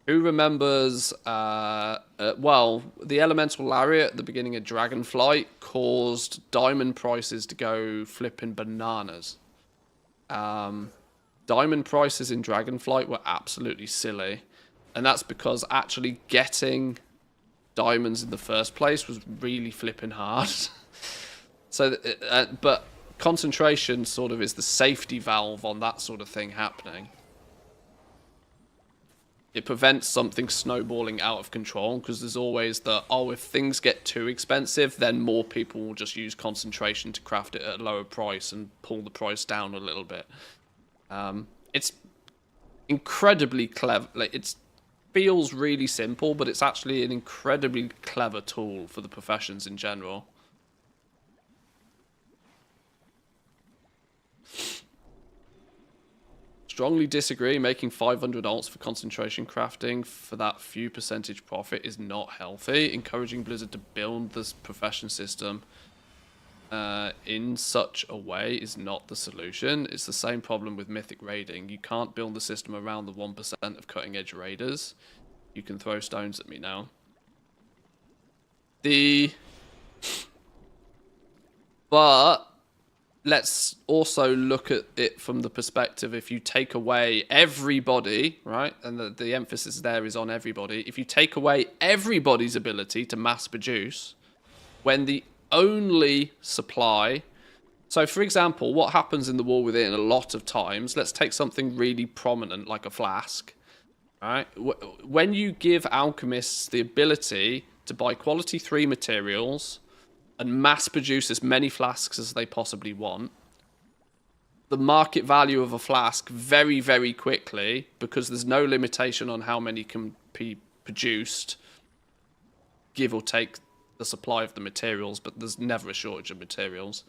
Speaker 1: Who remembers, well, the elemental lariat at the beginning of Dragonflight caused diamond prices to go flipping bananas. Diamond prices in Dragonflight were absolutely silly. And that's because actually getting diamonds in the first place was really flipping hard. So, but concentration sort of is the safety valve on that sort of thing happening. It prevents something snowballing out of control, because there's always the, oh, if things get too expensive, then more people will just use concentration to craft it at a lower price and pull the price down a little bit. It's incredibly clever. Like, it feels really simple, but it's actually an incredibly clever tool for the professions in general. Strongly disagree. Making 500 alts for concentration crafting for that few percentage profit is not healthy. Encouraging Blizzard to build this profession system in such a way is not the solution. It's the same problem with mythic raiding. You can't build the system around the 1% of cutting edge raiders. You can throw stones at me now. But let's also look at it from the perspective, if you take away everybody, right? And the emphasis there is on everybody. If you take away everybody's ability to mass produce, when the only supply... So, for example, what happens in the War Within a lot of times, let's take something really prominent like a flask, right? When you give alchemists the ability to buy quality 3 materials and mass produce as many flasks as they possibly want, the market value of a flask very, very quickly, because there's no limitation on how many can be produced, give or take the supply of the materials, but there's never a shortage of materials.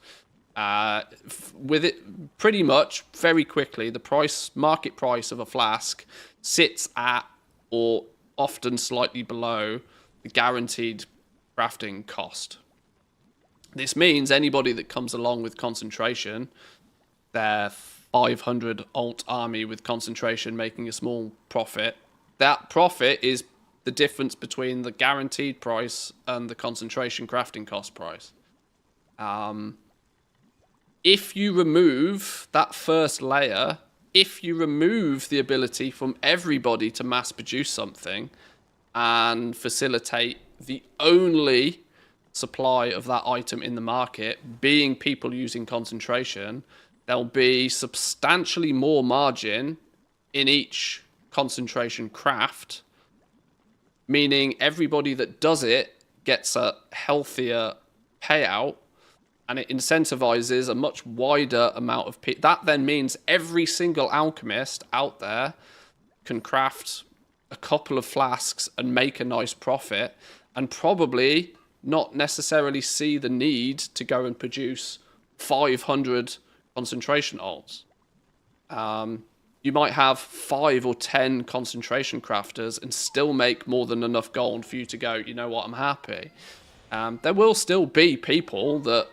Speaker 1: With it, pretty much, very quickly, the market price of a flask sits at, or often slightly below, the guaranteed crafting cost. This means anybody that comes along with concentration, their 500 alt army with concentration making a small profit, that profit is the difference between the guaranteed price and the concentration crafting cost price. If you remove that first layer, if you remove the ability from everybody to mass produce something and facilitate the only supply of that item in the market being people using concentration, there'll be substantially more margin in each concentration craft, meaning everybody that does it gets a healthier payout, and it incentivizes a much wider amount of people. That then means every single alchemist out there can craft a couple of flasks and make a nice profit, and probably not necessarily see the need to go and produce 500 concentration alts. You might have 5 or 10 concentration crafters and still make more than enough gold for you to go, you know what, I'm happy. There will still be people that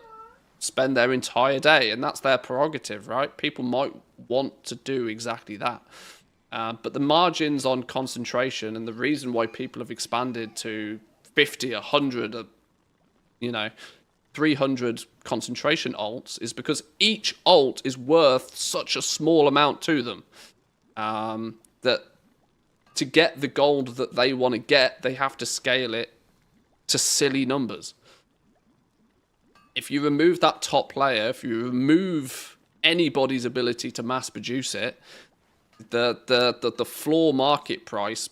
Speaker 1: spend their entire day, and that's their prerogative, right? People might want to do exactly that. But the margins on concentration, and the reason why people have expanded to 50, 100, 300 concentration alts is because each alt is worth such a small amount to them that to get the gold that they want to get, they have to scale it to silly numbers. If you remove that top layer, if you remove anybody's ability to mass produce it, the floor market price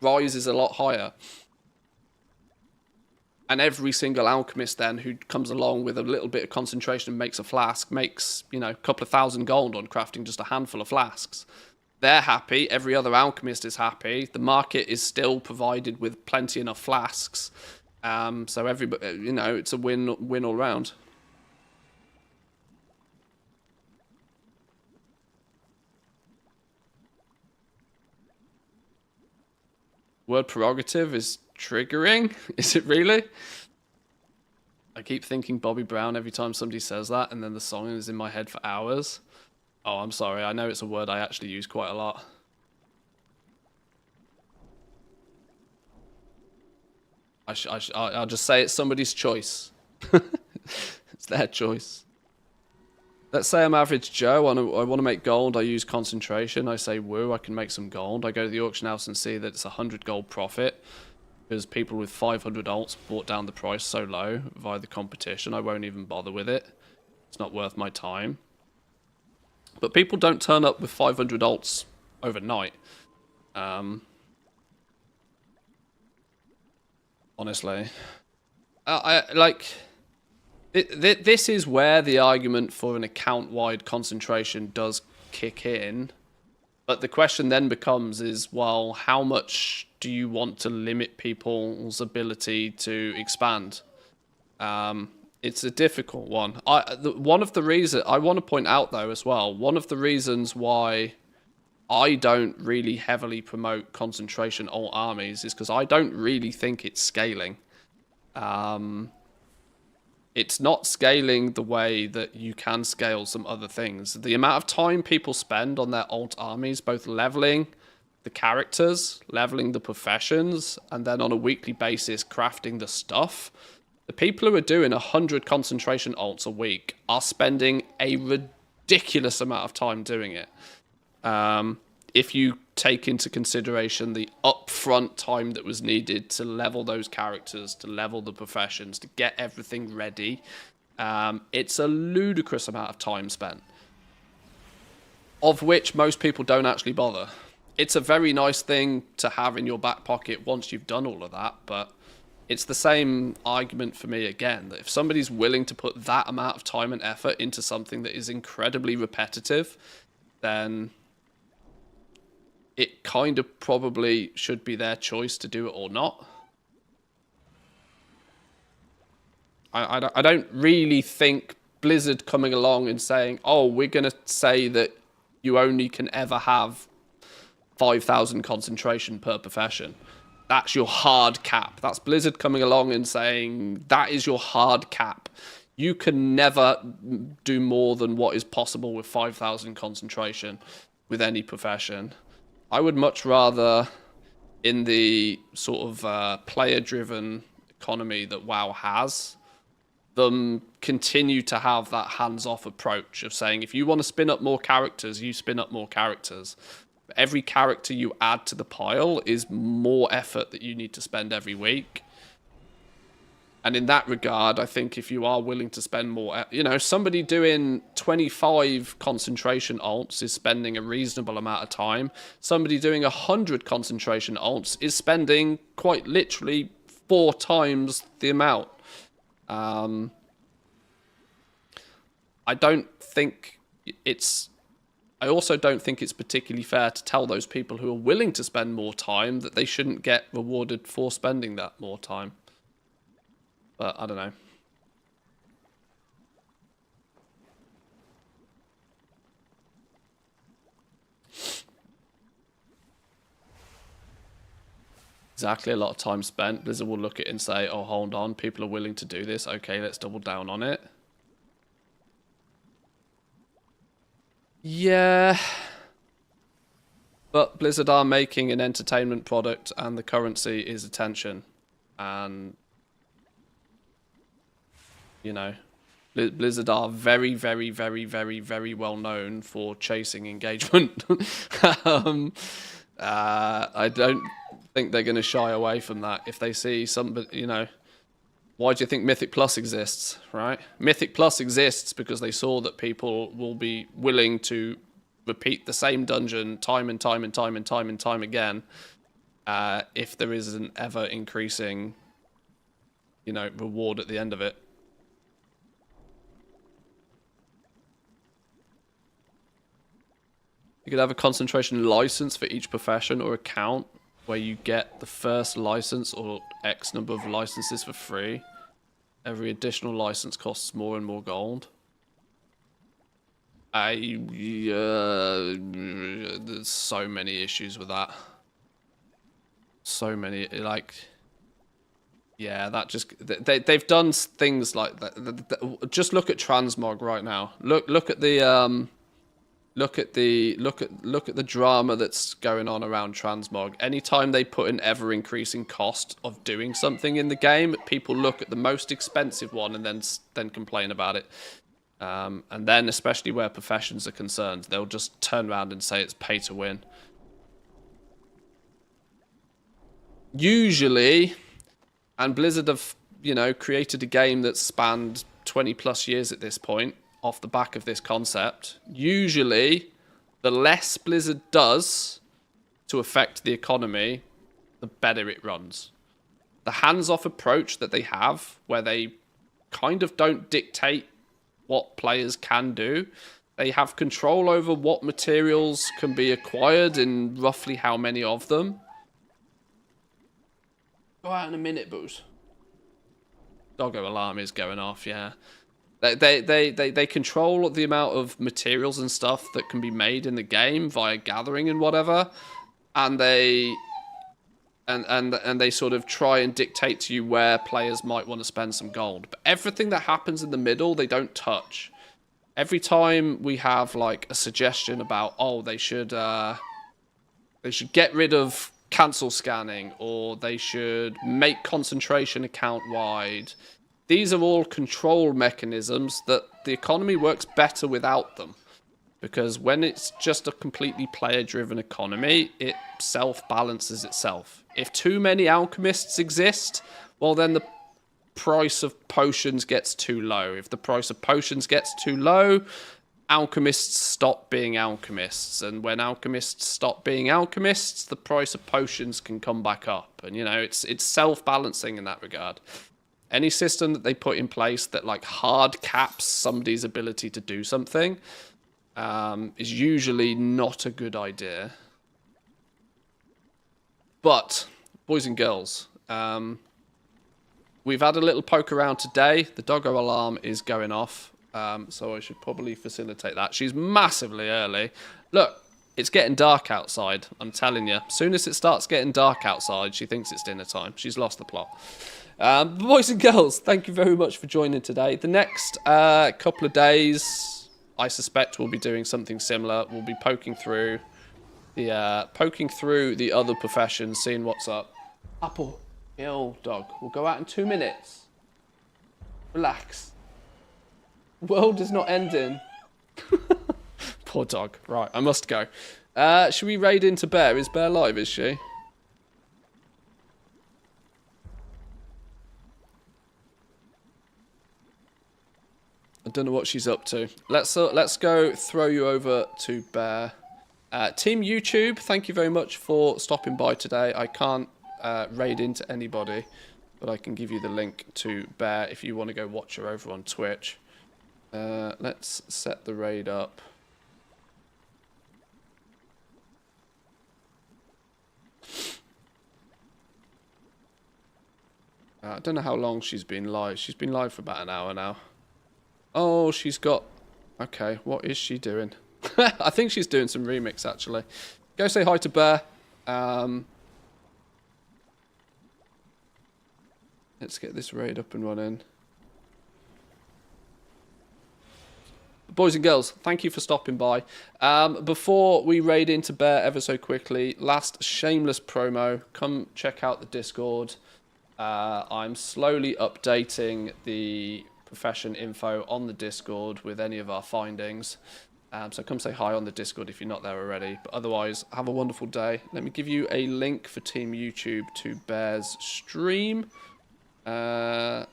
Speaker 1: rises a lot higher. And every single alchemist then who comes along with a little bit of concentration and makes a flask makes, a couple of thousand gold on crafting just a handful of flasks. They're happy. Every other alchemist is happy. The market is still provided with plenty enough flasks. So everybody, it's a win all round. Word prerogative is triggering? Is it really? I keep thinking Bobby Brown every time somebody says that, and then the song is in my head for hours. Oh, I'm sorry. I know it's a word I actually use quite a lot. I'll just say it's somebody's choice. It's their choice. Let's say I'm average Joe. I want to make gold. I use concentration. I say woo. I can make some gold. I go to the auction house and see that it's 100 gold profit because people with 500 alts brought down the price so low via the competition. I won't even bother with it. It's not worth my time. But people don't turn up with 500 alts overnight. Honestly, this is where the argument for an account-wide concentration does kick in. But the question then becomes is, well, how much do you want to limit people's ability to expand? It's a difficult one. One of the reasons I want to point out though as well, one of the reasons why I don't really heavily promote concentration alt armies is because I don't really think it's scaling. It's not scaling the way that you can scale some other things. The amount of time people spend on their alt armies, both leveling the characters, leveling the professions, and then on a weekly basis crafting the stuff. The people who are doing 100 concentration alts a week are spending a ridiculous amount of time doing it. If you take into consideration the upfront time that was needed to level those characters, to level the professions, to get everything ready, it's a ludicrous amount of time spent, of which most people don't actually bother. It's a very nice thing to have in your back pocket once you've done all of that, but it's the same argument for me again, that if somebody's willing to put that amount of time and effort into something that is incredibly repetitive, then it kind of probably should be their choice to do it or not. I don't really think Blizzard coming along and saying, oh, we're going to say that you only can ever have 5,000 concentration per profession. That's your hard cap. That's Blizzard coming along and saying that is your hard cap. You can never do more than what is possible with 5,000 concentration with any profession. I would much rather, in the sort of player-driven economy that WoW has, them continue to have that hands-off approach of saying, if you want to spin up more characters, you spin up more characters. Every character you add to the pile is more effort that you need to spend every week. And in that regard, I think if you are willing to spend more, you know, somebody doing 25 concentration alts is spending a reasonable amount of time. Somebody doing 100 concentration alts is spending quite literally 4 times the amount. I also don't think it's particularly fair to tell those people who are willing to spend more time that they shouldn't get rewarded for spending that more time. But I don't know. Exactly, a lot of time spent. Blizzard will look at it and say, oh, hold on, people are willing to do this. Okay, let's double down on it. Yeah. But Blizzard are making an entertainment product and the currency is attention. And, you know, Blizzard are very, very, very, very, very well known for chasing engagement. I don't think they're going to shy away from that if they see somebody, you know. Why do you think Mythic Plus exists, right? Mythic Plus exists because they saw that people will be willing to repeat the same dungeon time and time and time and time and time again if there is an ever increasing, you know, reward at the end of it. You could have a concentration license for each profession or account where you get the first license or X number of licenses for free. Every additional license costs more and more gold. There's so many issues with that. So many, like, yeah, that just, they've done things like that. Just look at transmog right now. Look at the Look at the drama that's going on around transmog. Anytime they put an ever increasing cost of doing something in the game, people look at the most expensive one and then complain about it. And then, especially where professions are concerned, they'll just turn around and say it's pay to win. Usually, and Blizzard have, you know, created a game that's spanned 20 plus years at this point off the back of this concept. Usually, the less Blizzard does to affect the economy, the better it runs. The hands-off approach that they have, where they kind of don't dictate what players can do. They have control over what materials can be acquired and roughly how many of them. Go out in a minute, Booze. Doggo alarm is going off, yeah. They control the amount of materials and stuff that can be made in the game via gathering and whatever. And they sort of try and dictate to you where players might want to spend some gold. But everything that happens in the middle, they don't touch. Every time we have like a suggestion about, oh, they should get rid of cancel scanning, or they should make concentration account wide. These are all control mechanisms that the economy works better without them. Because when it's just a completely player-driven economy, it self-balances itself. If too many alchemists exist, well then the price of potions gets too low. If the price of potions gets too low, alchemists stop being alchemists. And when alchemists stop being alchemists, the price of potions can come back up. And, you know, it's self-balancing in that regard. Any system that they put in place that, like, hard caps somebody's ability to do something is usually not a good idea. But, boys and girls, we've had a little poke around today. The doggo alarm is going off, so I should probably facilitate that. She's massively early. Look, it's getting dark outside, I'm telling you. As soon as it starts getting dark outside, she thinks it's dinner time. She's lost the plot. Boys and girls, thank you very much for joining today. The next couple of days, I suspect we'll be doing something similar. We'll be poking through the other professions, seeing what's up. Apple, ill dog. We'll go out in 2 minutes. Relax. World is not ending. Poor dog. Right, I must go. Should we raid into Bear? Is Bear live? Is she? I don't know what she's up to. Let's go throw you over to Bear. Team YouTube, thank you very much for stopping by today. I can't raid into anybody, but I can give you the link to Bear if you want to go watch her over on Twitch. Let's set the raid up. I don't know how long she's been live. She's been live for about an hour now. Oh, she's got... Okay, what is she doing? I think she's doing some remix, actually. Go say hi to Bear. Let's get this raid up and running. Boys and girls, thank you for stopping by. Before we raid into Bear ever so quickly, last shameless promo. Come check out the Discord. I'm slowly updating the profession info on the Discord with any of our findings. So come say hi on the Discord if you're not there already. But otherwise, have a wonderful day. Let me give you a link for Team YouTube to Bear's stream. Right,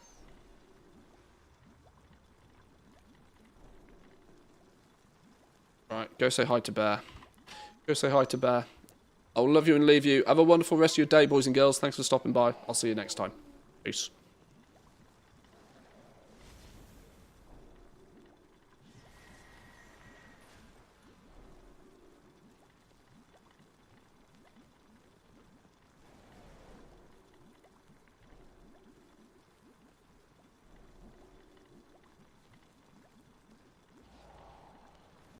Speaker 1: go say hi to Bear. Go say hi to Bear. I'll love you and leave you. Have a wonderful rest of your day, boys and girls. Thanks for stopping by. I'll see you next time. Peace.